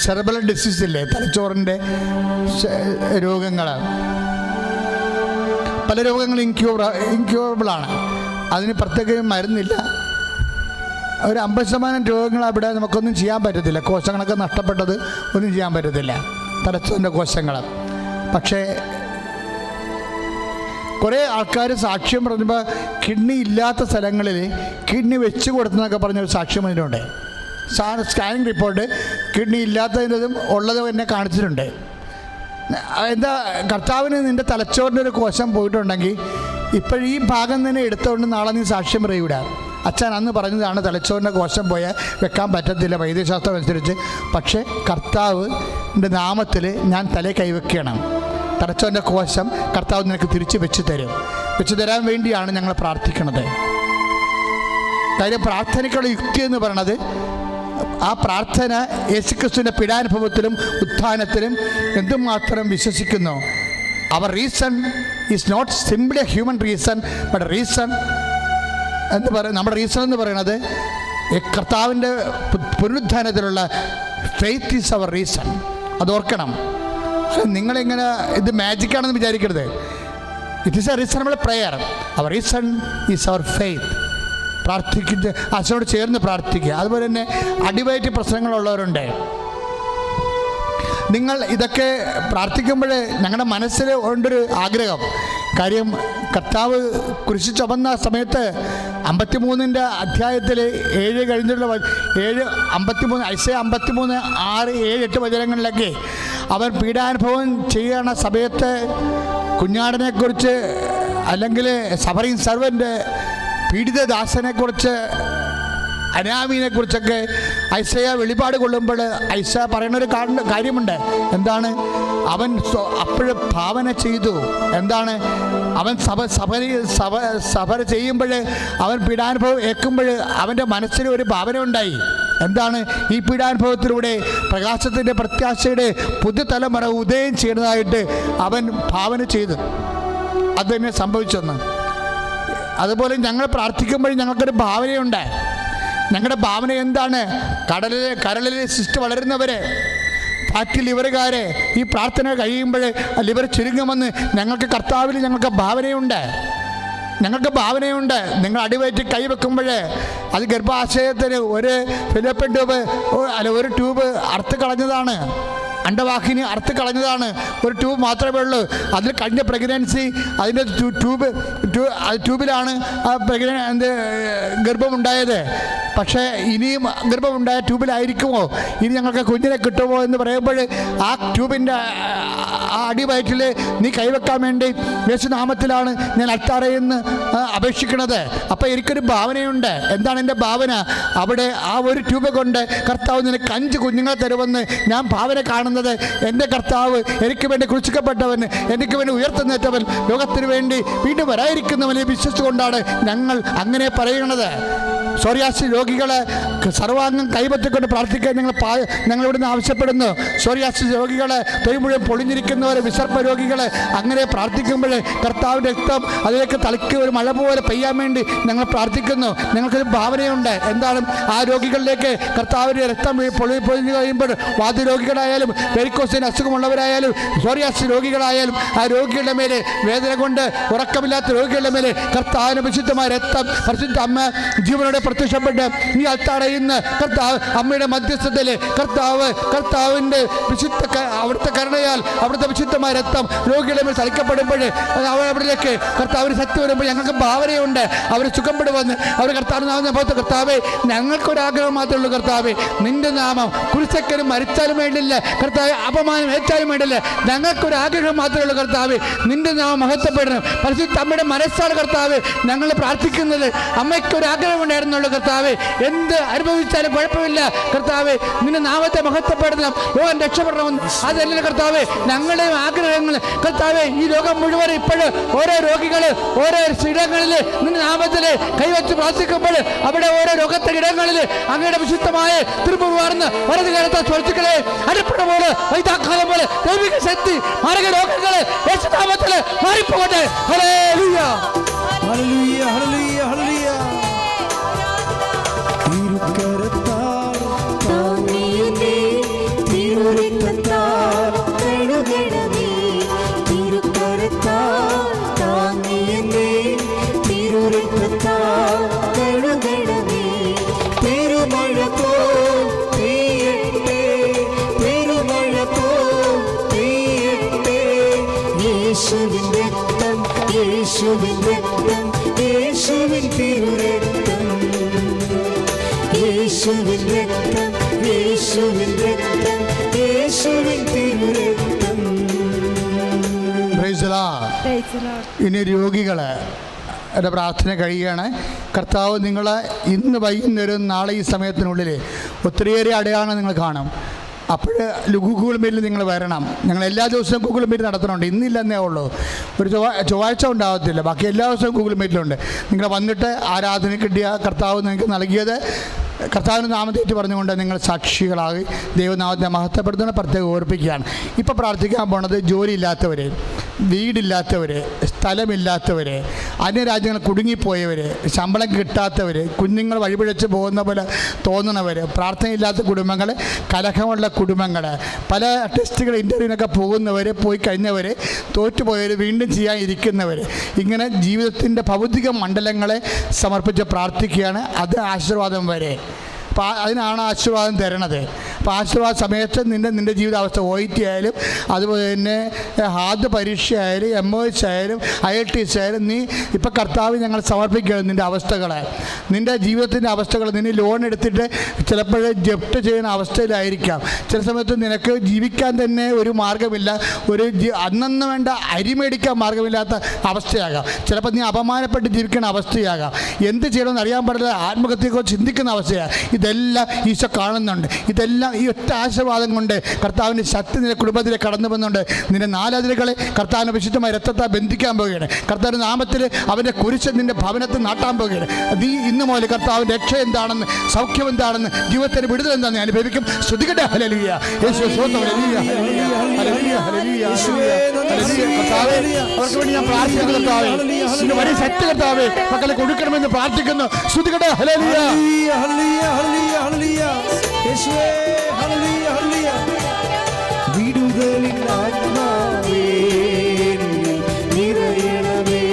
സെർബൽ ഡിസീസ് ഇല്ലേ, തലച്ചോറിൻ്റെ രോഗങ്ങൾ, പല രോഗങ്ങളും ഇൻക്യൂറബിളാണ്. അതിന് പ്രത്യേക മരുന്നില്ല. ഒരു 50% രോഗങ്ങൾ അവിടെ നമുക്കൊന്നും ചെയ്യാൻ പറ്റത്തില്ല. കോശങ്ങളൊക്കെ നഷ്ടപ്പെട്ടത് ഒന്നും ചെയ്യാൻ പറ്റത്തില്ല, തലച്ചോറിൻ്റെ കോശങ്ങൾ. പക്ഷേ കുറേ ആൾക്കാർ സാക്ഷ്യം പറഞ്ഞപ്പോൾ കിഡ്നി ഇല്ലാത്ത സ്ഥലങ്ങളിൽ കിഡ്നി വെച്ച് കൊടുത്തെന്നൊക്കെ പറഞ്ഞൊരു സാക്ഷ്യം അതിനുണ്ട്. സ്കാനിങ് റിപ്പോർട്ട് കിഡ്നി ഇല്ലാത്തതിൻ്റെതും ഉള്ളതും എന്നെ കാണിച്ചിട്ടുണ്ട്. എന്താ, കർത്താവിന് നിൻ്റെ തലച്ചോറിൻ്റെ ഒരു കോശം പോയിട്ടുണ്ടെങ്കിൽ ഇപ്പോഴീ ഭാഗം തന്നെ എടുത്തുകൊണ്ട് നാളെ നീ സാക്ഷ്യം പറയൂടാ. അച്ഛൻ അന്ന് പറഞ്ഞതാണ് തലച്ചോറിൻ്റെ കോശം പോയാൽ വെക്കാൻ പറ്റത്തില്ല വൈദ്യശാസ്ത്രം അനുസരിച്ച്. പക്ഷേ കർത്താവിൻ്റെ നാമത്തിൽ ഞാൻ തലയിൽ കൈവയ്ക്കണം. തലച്ചോറിൻ്റെ കോശം കർത്താവ് നിനക്ക് തിരിച്ച് വെച്ച് തരാൻ വേണ്ടിയാണ് ഞങ്ങൾ പ്രാർത്ഥിക്കുന്നത്. കാര്യം പ്രാർത്ഥനയ്ക്കുള്ള യുക്തി എന്ന് പറയണത്, ആ പ്രാർത്ഥന യേശുക്രിസ്തുവിൻ്റെ പീഡാനുഭവത്തിലും ഉത്ഥാനത്തിലും എന്തുമാത്രം വിശ്വസിക്കുന്നു. Our reason is not simply a human reason, but reason എന്ന് പറയുന്നത്, നമ്മുടെ റീസൺ എന്ന് പറയുന്നത് കർത്താവിൻ്റെ പുനരുത്ഥാനത്തിലുള്ള ഫെയ്ത്ത് ഈസ് അവർ റീസൺ. അതോർക്കണം. നിങ്ങളിങ്ങനെ ഇത് മാജിക്കാണെന്ന് വിചാരിക്കരുത്. It is a reasonable prayer. Our reason is our faith. പ്രാർത്ഥിക്കുക, അച്ഛനോട് ചേർന്ന് പ്രാർത്ഥിക്കുക. അതുപോലെ തന്നെ അടിവയറ്റ് പ്രശ്നങ്ങളുള്ളവരുണ്ട്. നിങ്ങൾ ഇതൊക്കെ പ്രാർത്ഥിക്കുമ്പോൾ ഞങ്ങളുടെ മനസ്സിൽ ഉണ്ടൊരു ആഗ്രഹം. കാര്യം കർത്താവ് കുരിശ് ചുമന്ന സമയത്ത് 53 അധ്യായത്തിൽ 7 കഴിഞ്ഞിട്ടുള്ള 53 ഐസയ 53, 6, 7, 8 വചനങ്ങളിലൊക്കെ അവൻ പീഡാനുഭവം ചെയ്യുന്ന സമയത്ത് കുഞ്ഞാടിനെക്കുറിച്ച് അല്ലെങ്കിൽ സഫറിങ് സർവൻ്റ് പീഡിതദാസനെക്കുറിച്ച് അനാമീനെക്കുറിച്ചൊക്കെ ഐസയ വെളിപാട് കൊള്ളുമ്പോൾ ഐസയ പറയുന്നൊരു കാര്യമുണ്ട്. എന്താണ്? അവൻ അപ്പോഴും ഭാവന ചെയ്തു. എന്താണ്? അവൻ സഭ ചെയ്യുമ്പോൾ, അവൻ പീഡാനുഭവം ഏൽക്കുമ്പോൾ അവൻ്റെ മനസ്സിൽ ഒരു ഭാവന ഉണ്ടായി. എന്താണ്? ഈ പീഡാനുഭവത്തിലൂടെ പ്രകാശത്തിൻ്റെ പ്രത്യാശയുടെ പുതുതലമുറ ഉദയം ചെയ്യുന്നതായിട്ട് അവൻ ഭാവന ചെയ്തു. അത് തന്നെ സംഭവിച്ചെന്ന്. അതുപോലെ ഞങ്ങൾ പ്രാർത്ഥിക്കുമ്പോൾ ഞങ്ങൾക്കൊരു ഭാവനയുണ്ട്. ഞങ്ങളുടെ ഭാവന എന്താണ്? കരളിലെ സിസ്റ്റ് വളരുന്നവരെ, ഫാറ്റി ലിവറുകാരെ, ഈ പ്രാർത്ഥന കഴിയുമ്പോൾ ലിവർ ചുരുങ്ങുമെന്ന് ഞങ്ങൾക്ക് കർത്താവിൽ ഞങ്ങൾക്ക് ഭാവനയുണ്ട്. നിങ്ങൾ അടിവയറ്റ് കൈവെക്കുമ്പോൾ അത് ഗർഭാശയത്തിന് ഒരു ഫിലോപ്പിയൻ ട്യൂബ് ഒരു ട്യൂബ് അറുത്ത് കളഞ്ഞതാണ്. അണ്ടവാഹിനി അറുത്ത് കളഞ്ഞതാണ്. ഒരു ട്യൂബ് മാത്രമേ ഉള്ളൂ. അതിൽ കഴിഞ്ഞ പ്രഗ്നൻസി അതിൻ്റെ ട്യൂബിലാണ് ഗർഭമുണ്ടായത്. പക്ഷേ ഇനിയും ഗർഭമുണ്ടായ ട്യൂബിലായിരിക്കുമോ? ഇനി ഞങ്ങൾക്ക് കുഞ്ഞിനെ കിട്ടുമോ എന്ന് പറയുമ്പോൾ ആ ട്യൂബിൻ്റെ ആ അടിവയറ്റിൽ നീ കൈവെക്കാൻ വേണ്ടി യേശുനാമത്തിലാണ് ഞാൻ അൽത്താറയെന്ന് അപേക്ഷിക്കുന്നത്. അപ്പോൾ എനിക്കൊരു ഭാവനയുണ്ട്. എന്താണ് എൻ്റെ ഭാവന? അവിടെ ആ ഒരു ട്യൂബ് കൊണ്ട് കർത്താവ് നിനക്ക് 5 കുഞ്ഞുങ്ങളെ തരുമെന്ന് ഞാൻ ഭാവന കാണുന്നത്. എൻ്റെ കർത്താവ് എനിക്ക് വേണ്ടി ക്രൂശിക്കപ്പെട്ടവൻ, എനിക്ക് വേണ്ടി ഉയർത്തുന്നേറ്റവൻ, ലോകത്തിന് വേണ്ടി വീണ്ടും വരാതിരിക്കുന്നവനെ വിശ്വസിച്ചുകൊണ്ടാണ് ഞങ്ങൾ അങ്ങനെ പറയുന്നത്. സോറിയാസിസ് രോഗികളെ സർവാംഗം കൈപറ്റിക്കൊണ്ട് പ്രാർത്ഥിക്കാൻ ഞങ്ങൾ ഇവിടുന്ന് ആവശ്യപ്പെടുന്നു. സോറിയാസിസ് രോഗികളെ തൊഴിൽ മുഴുവൻ പൊളിഞ്ഞിരിക്കുന്നവരെ, വിസർപ്പ രോഗികളെ അങ്ങനെ പ്രാർത്ഥിക്കുമ്പോൾ കർത്താവിൻ്റെ രക്തം അതിലേക്ക് തളിക്ക് ഒരു മഴ പോലെ പെയ്യാൻ വേണ്ടി ഞങ്ങൾ പ്രാർത്ഥിക്കുന്നു. ഞങ്ങൾക്കൊരു ഭാവനയുണ്ട്. എന്താണ്? ആ രോഗികളിലേക്ക് കർത്താവിൻ്റെ രക്തം പൊളിഞ്ഞു കഴിയുമ്പോൾ വാതരോഗികളായാലും വെരിക്കോസിന് അസുഖമുള്ളവരായാലും സോറിയാസിസ് രോഗികളായാലും ആ രോഗികളുടെ മേലെ, വേദന കൊണ്ട് ഉറക്കമില്ലാത്ത രോഗികളുടെ മേലെ കർത്താവിന് വിശുദ്ധമായ രക്തം പരിശുദ്ധ അമ്മ ജീവനോടെ പ്രത്യക്ഷപ്പെട്ട് ഈ അൽത്താറയിന്ന് കർത്താവ് അമ്മയുടെ മധ്യസ്ഥതയിൽ കർത്താവിൻ്റെ വിശുദ്ധ അവിടുത്തെ കരുണയാൽ അവിടുത്തെ വിശുദ്ധമായ രക്തം രോഗികളുടെ മേൽ തളിക്കപ്പെടുമ്പോൾ അവിടേക്ക് കർത്താവിന് ശക്തി വരുമ്പോൾ ഞങ്ങൾക്ക് ഭാവനയുണ്ട്. അവർ സുഖപ്പെടുവന്ന് അവർ കർത്താവേ, ഞങ്ങൾക്കൊരാഗ്രഹം മാത്രമേ ഉള്ളൂ. കർത്താവേ, നിന്റെ നാമം കുരിശക്കനും മരിച്ചാലും വേണ്ടില്ല, കർത്താവെ അപമാനം ഏറ്റാലും വേണ്ടില്ല, ഞങ്ങൾക്കൊരാഗ്രഹം മാത്രമേ ഉള്ളൂ. കർത്താവേ, നിന്റെ നാമം മഹത്വപ്പെടണം. പരിശുദ്ധ അമ്മയുടെ മനസ്സാണ് കർത്താവ് ഞങ്ങൾ പ്രാർത്ഥിക്കുന്നത്. അമ്മയ്ക്കൊരാഗ്രഹം ഉണ്ടായിരുന്നു. കാണുന്നുള്ളൂ കർത്താവേ. എന്ത് അനുഭവിച്ചാലും കുഴപ്പമില്ല കർത്താവേ. നിന്റെ നാമത്തെ മഹത്വപ്പെടണം, ലോകം രക്ഷപ്പെടണമെന്ന്. അതല്ല കർത്താവേ ഞങ്ങളുടെയും ആഗ്രഹങ്ങൾ കർത്താവേ. ഈ ലോകം മുഴുവൻ ഇപ്പോഴും ഓരോ രോഗികൾ ഓരോ ഇടങ്ങളിൽ നിന്റെ നാമത്തിൽ കൈവച്ച് പ്രാർത്ഥിക്കുമ്പോൾ അവിടെ ഓരോ രോഗത്തെ ഇടങ്ങളിൽ അങ്ങയുടെ വിശുദ്ധമായ തിരുമുവാർന്ന് വലത് കാലത്തെ ചൊളിച്ചുകളെ അരപ്പട പോലെ വൈതാക്കാലം പോലെ ദൈവിക ശക്തി മാരക രോഗങ്ങൾ യേശുനാമത്തിൽ മാറിപ്പോകട്ടെ. ഹല്ലേലൂയ ഹല്ലേലൂയ ഹല്ലേലൂയ ഹല്ലേലൂയ. തിരുക്കരത്താൽ താങ്ങിയേ തിരുരക്തത്താൽ കഴുകണമേ. തിരുക്കരത്താൽ താങ്ങിയേ തിരുരക്തത്താൽ കഴുകണമേ. പെരുമഴ പോൽ പെയ്യട്ടെ, പെരുമഴ പോൽ പെയ്യട്ടെ. യേശുവിൻ രക്തം, യേശുവിൻ രക്തം, യേശുവിൻ തിരുരക്തം. യേശുവിൻ രക്തം, യേശുവിൻ രക്തം, യേശുവിൻ തിരുരക്തം. Praise the Lord. ഇനി രോഗികളെ എൻ്റെ പ്രാർത്ഥന കഴിയുകയാണ്. കർത്താവ് നിങ്ങളെ ഇന്ന് വൈകുന്നേരം നാളെ ഈ സമയത്തിനുള്ളിൽ ഒത്തിരിയേറെ അടയാളം നിങ്ങൾ കാണും. അപ്പോൾ ഗൂഗിൾ മീറ്റിൽ നിങ്ങൾ വരണം. ഞങ്ങൾ എല്ലാ ദിവസവും ഗൂഗിൾ മീറ്റ് നടത്തുന്നുണ്ട്. ഇന്നില്ലെന്നേ ഉള്ളൂ, ഒരു ചൊവ്വാഴ്ച ഉണ്ടാകത്തില്ല, ബാക്കി എല്ലാ ദിവസവും ഗൂഗിൾ മീറ്റിലുണ്ട്. നിങ്ങൾ വന്നിട്ട് ആരാധന കിട്ടിയ കർത്താവ് നിങ്ങൾക്ക് നൽകിയത് കർത്താവിൻ്റെ നാമത്തേറ്റ് പറഞ്ഞുകൊണ്ട് നിങ്ങൾ സാക്ഷികളായി ദൈവനാമത്തെ മഹത്വപ്പെടുത്തുന്ന പ്രത്യേകം ഓർപ്പിക്കുകയാണ്. ഇപ്പോൾ പ്രാർത്ഥിക്കാൻ പോണത് ജോലിയില്ലാത്തവർ, വീടില്ലാത്തവർ, സ്ഥലമില്ലാത്തവർ, അന്യരാജ്യങ്ങൾ കുടുങ്ങിപ്പോയവർ, ശമ്പളം കിട്ടാത്തവർ, കുഞ്ഞുങ്ങൾ വഴിപിഴച്ച് പോകുന്ന പോലെ തോന്നുന്നവർ, പ്രാർത്ഥനയില്ലാത്ത കുടുംബങ്ങൾ, കലഹമുള്ള കുടുംബങ്ങൾ, പല ടെസ്റ്റുകൾ ഇൻ്റർവ്യൂവിനൊക്കെ പോകുന്നവർ, പോയി കഴിഞ്ഞവർ, തോറ്റുപോയവർ, വീണ്ടും ചെയ്യാൻ ഇരിക്കുന്നവർ, ഇങ്ങനെ ജീവിതത്തിൻ്റെ ഭൗതിക മണ്ഡലങ്ങളെ സമർപ്പിച്ച് പ്രാർത്ഥിക്കുകയാണ്. അത് ആശീർവാദം വരെ. അപ്പോൾ അതിനാണ് ആശീർവാദം തരണത്. അപ്പോൾ ആശീർവാദ സമയത്ത് നിൻ്റെ ജീവിതാവസ്ഥ OIT ആയാലും അതുപോലെ തന്നെ ഹാർഡ് പരീക്ഷ ആയാലും MOH ആയാലും IITS ആയാലും നീ ഇപ്പോൾ കർത്താവ് ഞങ്ങൾ സമർപ്പിക്കുകയാണ് നിൻ്റെ അവസ്ഥകളെ, നിൻ്റെ ജീവിതത്തിൻ്റെ അവസ്ഥകൾ. നിന്നെ ലോൺ എടുത്തിട്ട് ചിലപ്പോൾ ജപ്റ്റ് ചെയ്യുന്ന അവസ്ഥയിലായിരിക്കാം. ചില സമയത്ത് നിനക്ക് ജീവിക്കാൻ തന്നെ ഒരു മാർഗ്ഗമില്ല, ഒരു അന്നന്ന് വേണ്ട അരി മേടിക്കാൻ മാർഗ്ഗമില്ലാത്ത അവസ്ഥയാകാം. ചിലപ്പോൾ നീ അപമാനപ്പെട്ട് ജീവിക്കുന്ന അവസ്ഥയാകാം. എന്ത് ചെയ്യണമെന്ന് അറിയാൻ പാടില്ല, ആത്മഹത്യയെക്കുറിച്ച് ചിന്തിക്കുന്ന അവസ്ഥയാണ്. ഇതെല്ലാം ഈശോ കാണുന്നുണ്ട്. ഇതെല്ലാം ഈ ഒറ്റ ആശീർവാദം കൊണ്ട് കർത്താവിൻ്റെ ശക്തി നിന്റെ കുടുംബത്തിലേക്ക് കടന്നു വന്നുകൊണ്ട് നിന്റെ നാലതിരുകളെ കർത്താവിൻ്റെ വിശുദ്ധമായ രക്തത്താൽ ബന്ധിക്കാൻ പോവുകയാണ്. കർത്താവിൻ്റെ നാമത്തിൽ അവൻ്റെ കുരിശ് നിന്റെ ഭവനത്തിൽ നാട്ടാൻ പോവുകയാണ്. നീ ഇന്ന് മുതൽ കർത്താവിൻ്റെ രക്ഷ എന്താണെന്ന്, സൗഖ്യം എന്താണെന്ന്, ജീവിതത്തിൻ്റെ വിടുതൽ എന്താണെന്ന് അനുഭവിക്കും. ശ്രുതികട്ടെ. ഹല്ലേലൂയ. യേശുവേ സ്തോത്രം. ഹല്ലേലൂയ ഹല്ലേലൂയ ഹല്ലേലൂയ ഹല്ലേലൂയ ഹല്ലേലൂയ. കർത്താവേ അവർക്ക് വേണ്ടി ഞാൻ പ്രാർത്ഥിക്കുന്നു. കർത്താവേ നിന്റെ വലിയ ശക്തി കർത്താവേ മക്കളെ കൊടുക്കണമെന്ന് പ്രാർത്ഥിക്കുന്നു. ശ്രുതികട്ടെ. ഹല്ലേലൂയ ഹല്ലേലൂയ ഹല്ലേലൂയ ഹല്ലേലൂയ. യേശുവേ ഹല്ലേലൂയ ഹല്ലേലൂയ. വിടുതലിൻ ആത്മാവേ നിറയണമേ.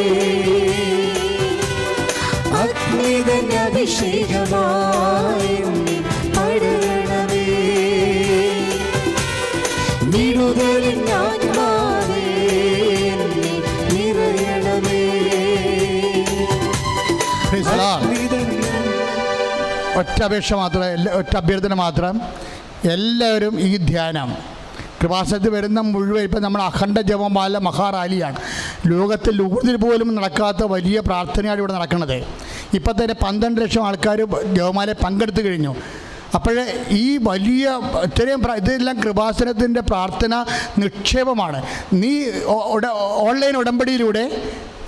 അഗ്നിതൻ അഭിഷേകമായി പടരണമേ. വിടുതലിൻ ആത്മാവേ നിറയണമേ. Praise the Lord. ഒറ്റ അപേക്ഷ മാത്രം, ഒറ്റ അഭ്യർത്ഥന മാത്രം. എല്ലാവരും ഈ ധ്യാനം കൃപാസനത്തിൽ വരുന്ന മുഴുവൻ, ഇപ്പം നമ്മൾ അഖണ്ഡ ജപമാല മഹാറാലിയാണ്. ലോകത്തിൽ ഊർജിൽ പോലും നടക്കാത്ത വലിയ പ്രാർത്ഥനയാണ് ഇവിടെ നടക്കുന്നത്. ഇപ്പം തന്നെ 12 ലക്ഷം ആൾക്കാർ ജപമാല പങ്കെടുത്തു കഴിഞ്ഞു. അപ്പോൾ ഈ വലിയ ഇത്രയും ഇതെല്ലാം കൃപാസനത്തിൻ്റെ പ്രാർത്ഥന നിക്ഷേപമാണ്. നീ ഓൺലൈൻ ഉടമ്പടിയിലൂടെ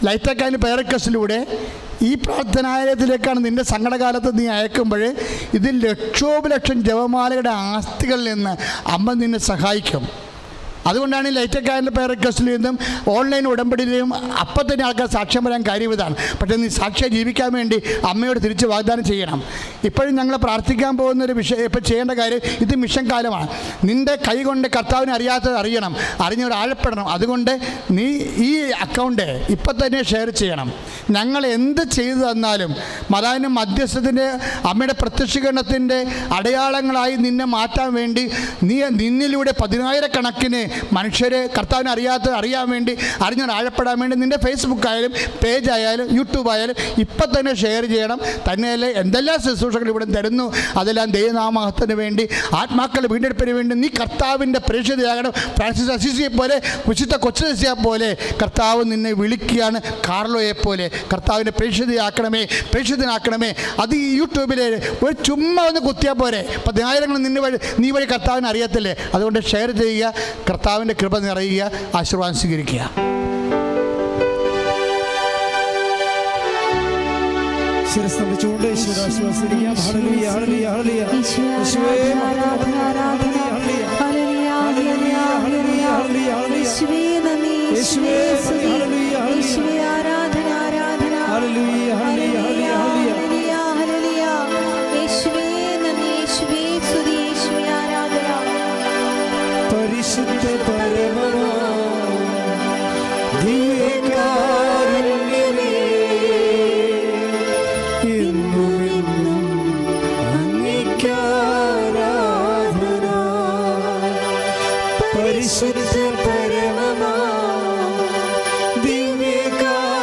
ലൈറ്റ് അക്കാദമി പേരക്കസിലൂടെ ഈ പ്രാർത്ഥനാലയത്തിലേക്കാണ് നിൻ്റെ സങ്കടകാലത്ത് നീ അയക്കുമ്പോൾ ഇതിൽ ലക്ഷോപലക്ഷം ജപമാലയുടെ ആസ്തികളിൽ നിന്ന് അമ്മ നിന്നെ സഹായിക്കും. അതുകൊണ്ടാണ് ലൈറ്റ് അക്കാദമി പേരക്കസിൽ നിന്നും ഓൺലൈൻ ഉടമ്പടിയിലും അപ്പം തന്നെ ആൾക്കാർ സാക്ഷ്യം പറയാൻ കാര്യം ഇതാണ്. പക്ഷേ നീ സാക്ഷ്യം ജീവിക്കാൻ വേണ്ടി അമ്മയോട് തിരിച്ച് വാഗ്ദാനം ചെയ്യണം. ഇപ്പോഴും ഞങ്ങൾ പ്രാർത്ഥിക്കാൻ പോകുന്നൊരു വിഷയം, ഇപ്പം ചെയ്യേണ്ട കാര്യം, ഇത് മിഷൻ കാലമാണ്. നിൻ്റെ കൈ കൊണ്ട് കർത്താവിനെ അറിയാത്തത് അറിയണം, അറിഞ്ഞവർ ആഴപ്പെടണം. അതുകൊണ്ട് നീ ഈ അക്കൗണ്ട് ഇപ്പം തന്നെ ഷെയർ ചെയ്യണം. ഞങ്ങൾ എന്ത് ചെയ്തു തന്നാലും മതാവിനും മധ്യസ്ഥത്തിൻ്റെ അമ്മയുടെ പ്രത്യക്ഷീകരണത്തിൻ്റെ അടയാളങ്ങളായി നിന്നെ മാറ്റാൻ വേണ്ടി നിന്നിലൂടെ 10,000 കണക്കിന് മനുഷ്യർ കർത്താവിനെ അറിയാൻ വേണ്ടി അറിഞ്ഞാൽ ആഴപ്പെടാൻ വേണ്ടി നിൻ്റെ ഫേസ്ബുക്ക് ആയാലും പേജ് ആയാലും യൂട്യൂബ് ആയാലും ഇപ്പം തന്നെ ഷെയർ ചെയ്യണം. തന്നെയല്ലേ എന്തെല്ലാം ശുശ്രൂഷകൾ ഇവിടെ തരുന്നു അതെല്ലാം ദൈവനാമത്തിന് വേണ്ടി, ആത്മാക്കളുടെ വീണ്ടെടുപ്പിന് വേണ്ടി നീ കർത്താവിൻ്റെ പ്രേക്ഷിതയാകണം. ഫ്രാൻസിസ് അസീസിയെ പോലെ, വിശുദ്ധ കൊച്ചുദേശിയെ പോലെ കർത്താവ് നിന്നെ വിളിക്കുകയാണ്. കാർലോയെ പോലെ കർത്താവിൻ്റെ പ്രേക്ഷിതനാക്കണമേ. അത് ഈ യൂട്യൂബിൽ ഒരു ചുമ്മാ ഒന്ന് കുത്തിയാൽ പോരെ, 10,000 നീ വഴി കർത്താവിനെ അറിയത്തില്ലേ? അതുകൊണ്ട് ഷെയർ ചെയ്യുക, കർത്താവിൻ്റെ കൃപ നിറയുക, ആശീർവാദം സ്വീകരിക്കുക. ശിരസ്തംഭിച്ചുകൊണ്ട് ഈശ്വര ആശ്വാസിക്കാം. ഹല്ലേലൂയ ഹല്ലേലൂയ ഹല്ലേലൂയ. യേശുവേ ആരാധന ആരാധന ഹല്ലേലൂയ ഹല്ലേലൂയ ഹല്ലേലൂയ ഹല്ലേലൂയ യേശുവേ നന്ദി യേശുവേ സ്തുതി യേശുവേ ആരാധന ആരാധന ഹല്ലേലൂയ ഹല്ലേലൂയ ഹല്ലേലൂയ ഹല്ലേലൂയ യേശുവേ നന്ദി യേശുവേ സ്തുതി യേശുവേ ആരാധന. പരിശുദ്ധ പരമമാ ദിവ്യകാരുണ്യമേ എന്നുമെന്നും അങ്ങേയ്ക്കാരാധന. പരിശുദ്ധ പരമമാ ദിവ്യകാരുണ്യമേ